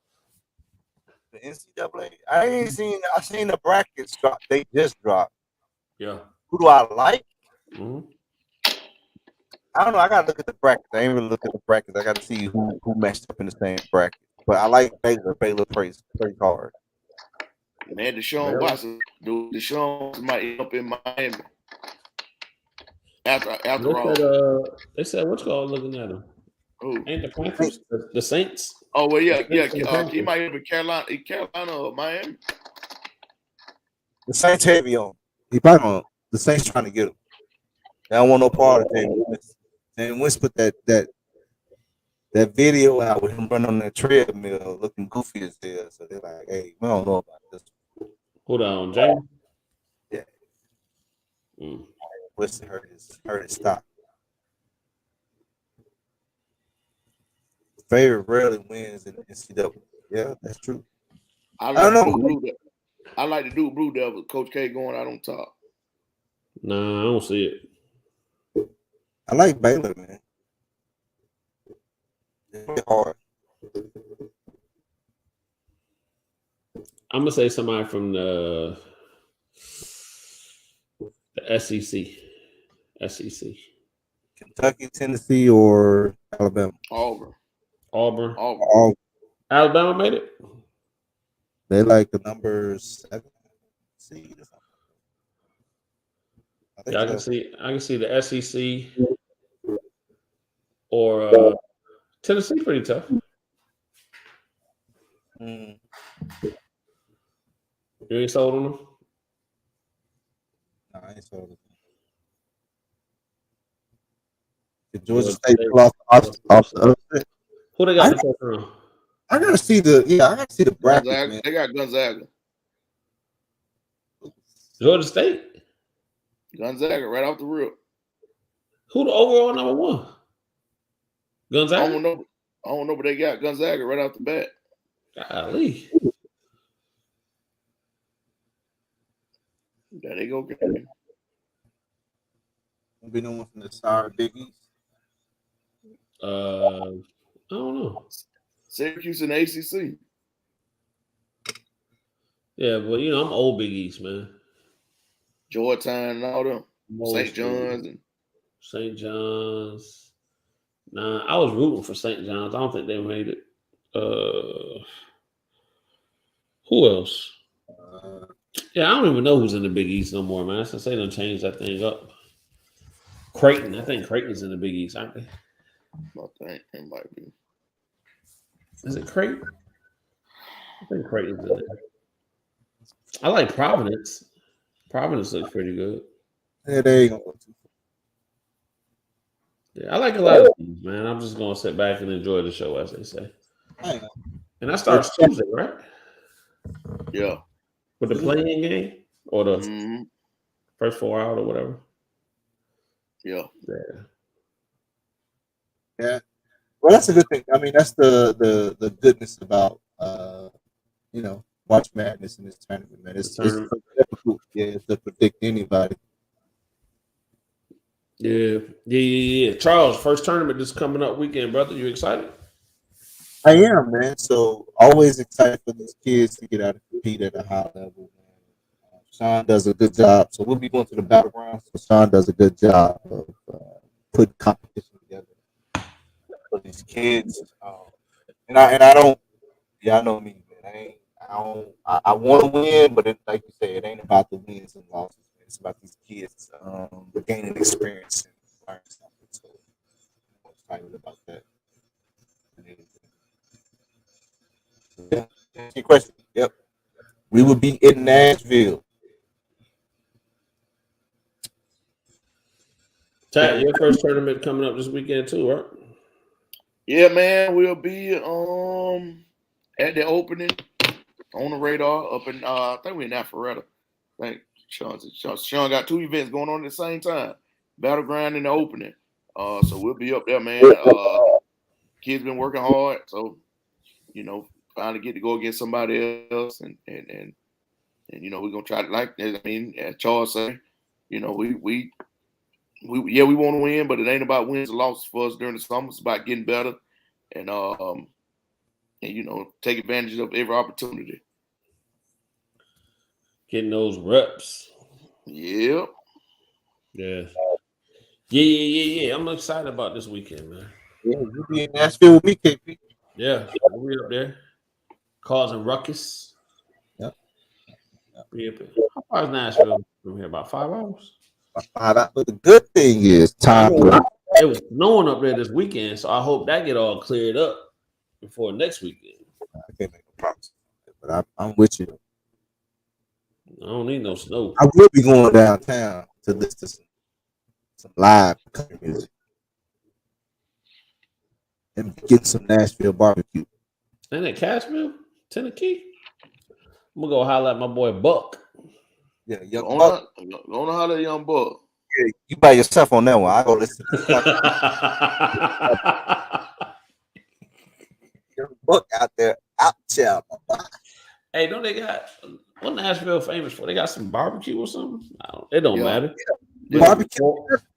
The NCAA. I seen the brackets drop. They just dropped. Yeah. Who do I like? Mm-hmm. I don't know. I gotta look at the brackets. I ain't really look at the brackets. I gotta see who matched up in the same bracket. But I like Baylor. Baylor plays hard. Man, Deshaun Watson, dude. Deshaun might end up in Miami. After all. They said what's called looking at him. Who? Ain't the Panthers? The Saints? Oh well, yeah. The He might end up in Carolina or Miami. The Saints heavy on. He probably on. The Saints trying to get him. They don't want no part of it. And Wentz put that video out with him running on that treadmill looking goofy as hell. So they're like, hey, we don't know about this. Hold on, James. Yeah. Mm. Wentz hurt his stop. Favorite rarely wins in the NCAA. Yeah, that's true. I don't know. I like the dude Blue Devil, Coach K going out on top. Nah, I don't see it. I like Baylor, man. It's hard. I'm gonna say somebody from the SEC. Kentucky, Tennessee, or Alabama? Auburn. Alabama made it. They like the number 7 seed or something. I can see the SEC or Tennessee pretty tough. Mm. You ain't sold on them? No, I ain't sold on them. Georgia State lost off the upset. Who they got in the first round? I gotta see the bracket, man. They got Gonzaga. Georgia State? Gonzaga right off the rip. Who the overall number 1? Gonzaga? I don't know, but they got Gonzaga right off the bat. Golly. There they go. Be no one from the Star Big East. I don't know. Syracuse and ACC. Yeah, but I'm old Big East, man. Georgetown and all them. St. John's. Nah, I was rooting for St. John's. I don't think they made it. Who else? Yeah, I don't even know who's in the Big East no more, man. Since they done changed that thing up. Creighton. I think Creighton's in the Big East, aren't they? I think it might be. Is it Creighton? I think Creighton's in there. I like Providence. Providence looks pretty good. Yeah, there you go. Yeah, I like a lot of things, man. I'm just gonna sit back and enjoy the show, as they say. And that starts Tuesday, right? Yeah. With the playing game or the first 4 hours or whatever. Yeah. Yeah. Well, that's a good thing. I mean, that's the goodness about March Madness in this tournament, man. It's difficult, to predict anybody. Yeah. Charles, first tournament is coming up weekend, brother. You excited? I am, man. So always excited for these kids to get out and compete at a high level. Man. Sean does a good job. So we'll be going to the battleground. So Sean does a good job of putting competition together for these kids. And I don't. Yeah, I know me, man. I want to win, but like you say, it ain't about the wins and losses. Man. It's about these kids gaining experience and learning something. So I'm excited about that. Yeah. Your question. Yep. We will be in Nashville. Tat, your first tournament coming up this weekend too, right? Yeah, man. We'll be at the opening on the radar up in I think we're in Alpharetta. think Sean got 2 events going on at the same time. Battleground and the opening. So we'll be up there, man. Kids been working hard, so finally get to go against somebody else, and we're gonna try to, like, I mean, as Charles say, we want to win, but it ain't about wins or losses for us during the summer. It's about getting better and take advantage of every opportunity. Getting those reps. Yeah. Yeah. Yeah. I'm excited about this weekend, man. Yeah, you be in Nashville with me, KP. Yeah, we'll be up there causing ruckus. Yep. How far is Nashville from here? About 5 hours. But the good thing is, time. It was snowing up there this weekend, so I hope that get all cleared up before next weekend. I can't make no promises, but I'm with you. I don't need no snow. I will be going downtown to listen to some live country music and get some Nashville barbecue. Ain't that Cashville, Tennessee? I'm gonna go holler at my boy Buck. Yeah, young Go Buck. on to holler at young Buck. Yeah, you by yourself on that one. I go listen to young Buck out there, out there. Hey, don't they got what Nashville famous for? They got some barbecue or something? It don't matter. Yeah. Barbecue.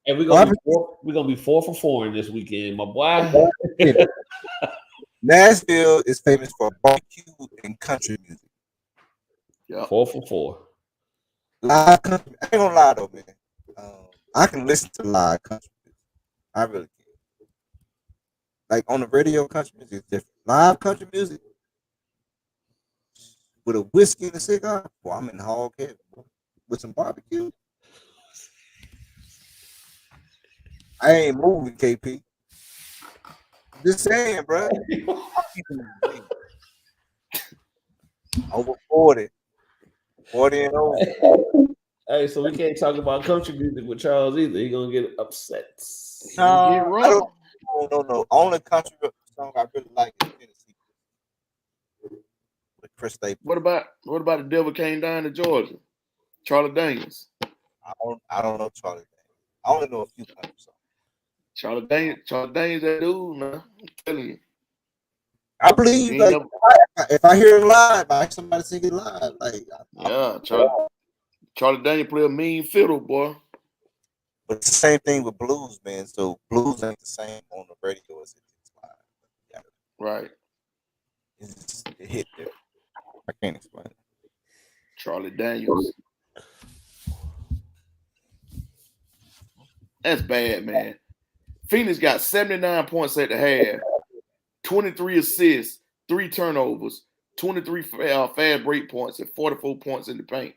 And we're gonna be 4 for 4 in this weekend, my boy. Nashville is famous for barbecue and country music. Yeah, 4 for 4. Live country. I ain't gonna lie though, man. I can listen to live country music. I really can. Like on the radio, country music is different. Live country music with a whiskey and a cigar. Well, I'm in hog head with some barbecue. I ain't moving, KP. Just saying, bro. Over 40. 40 and over. Hey, so we can't talk about country music with Charles either. He's gonna get upset. No. Only country song I really like is Tennessee. With Chris Staples. What about The Devil Came Down to Georgia? Charlie Daniels. I don't know Charlie Daniels. I only know a few country songs. Charlie Daniels, that dude, man. I'm telling you. I believe, like, if I hear it live, I hear somebody sing it live. Like, Charlie Daniels play a mean fiddle, boy. But it's the same thing with blues, man. So blues ain't the same on the radio as it is live. Yeah. Right. It hit there. I can't explain it. Charlie Daniels. That's bad, man. Phoenix got 79 points at the half, 23 assists, 3 turnovers, 23 fast break points, and 44 points in the paint.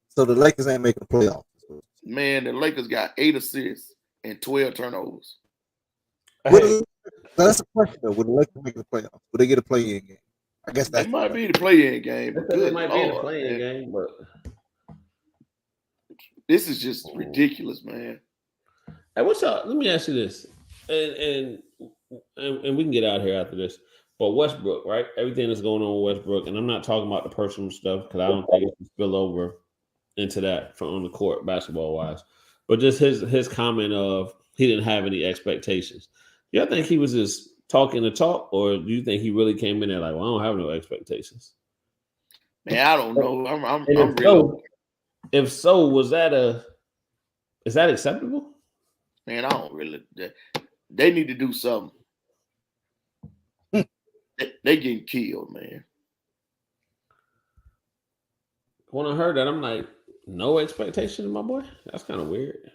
So the Lakers ain't making the playoffs. Man, the Lakers got 8 assists and 12 turnovers. That's a question, though. Would the Lakers make the playoffs? Would they get a play-in game? I guess that might be the play-in game. It might be the play-in game, but this is just ridiculous, man. Hey, what's up? Let me ask you this, and we can get out of here after this. But Westbrook, right? Everything that's going on with Westbrook, and I'm not talking about the personal stuff because I don't think it can spill over into that from on the court, basketball wise. But just his comment of he didn't have any expectations. Do you think he was just talking the talk, or do you think he really came in there like, well, I don't have no expectations? Man, I don't know. I'm really. If so, is that acceptable? Man, I don't really. They need to do something. They getting killed, man. When I heard that, I'm like, no expectations, my boy. That's kind of weird.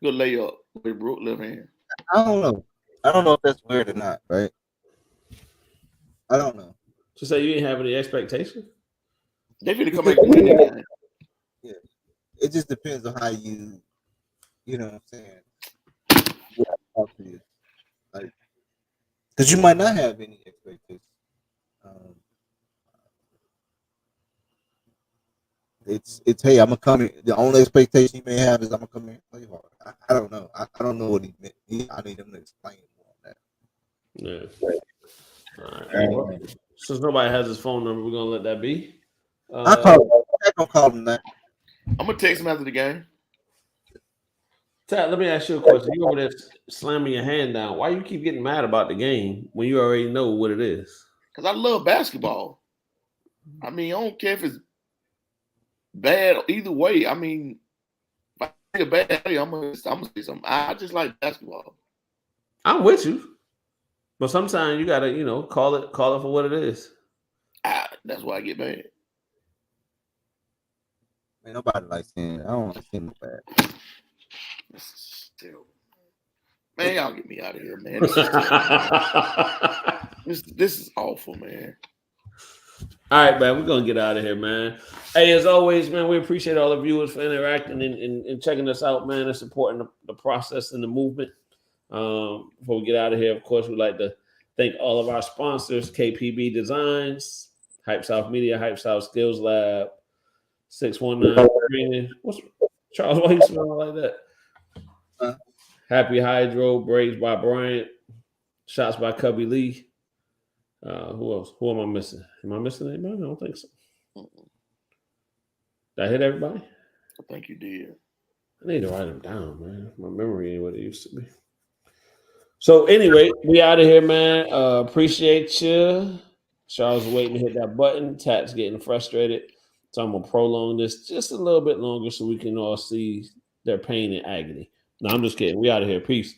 Good layup with Brook left hand. I don't know if that's weird or not, right? I don't know. To say you didn't have any expectations? They finna come back and win that game. Yeah. It just depends on how you know what I'm saying? Talk to you. Like, because you might not have any expectations. it's hey, I'm gonna come in. The only expectation he may have is I'm gonna come in and play hard. I don't know. I don't know what he meant. I need him to explain more on that. Yeah. All right. Well, since nobody has his phone number, we're gonna let that be. I call him. I don't call him that. I'm gonna text him after the game. Tad, let me ask you a question. You over there slamming your hand down. Why you keep getting mad about the game when you already know what it is? Because I love basketball. I mean, I don't care if it's bad either way. I mean, if I think a bad play, I'm gonna say something. I just like basketball. I'm with you, but sometimes you gotta, call it for what it is. That's why I get mad. Man, nobody likes him. I don't like him bad. Man, y'all get me out of here, man. This is awful, man. All right, man, we're going to get out of here, man. Hey, as always, man, we appreciate all the viewers for interacting and checking us out, man, and supporting the process and the movement. Before we get out of here, of course, we'd like to thank all of our sponsors, KPB Designs, Hype South Media, Hype South Skills Lab, 619 Training. Charles, why you smelling like that? Happy Hydro, Braids by Bryant, Shots by Cubby Lee. Who else? Who am I missing? Am I missing anybody? I don't think so. Did I hit everybody? I think you did. I need to write them down, man. My memory ain't what it used to be. So anyway, we out of here, man. Appreciate you. Charles is waiting to hit that button. Tat's getting frustrated. So I'm going to prolong this just a little bit longer so we can all see their pain and agony. No, I'm just kidding. We out of here. Peace.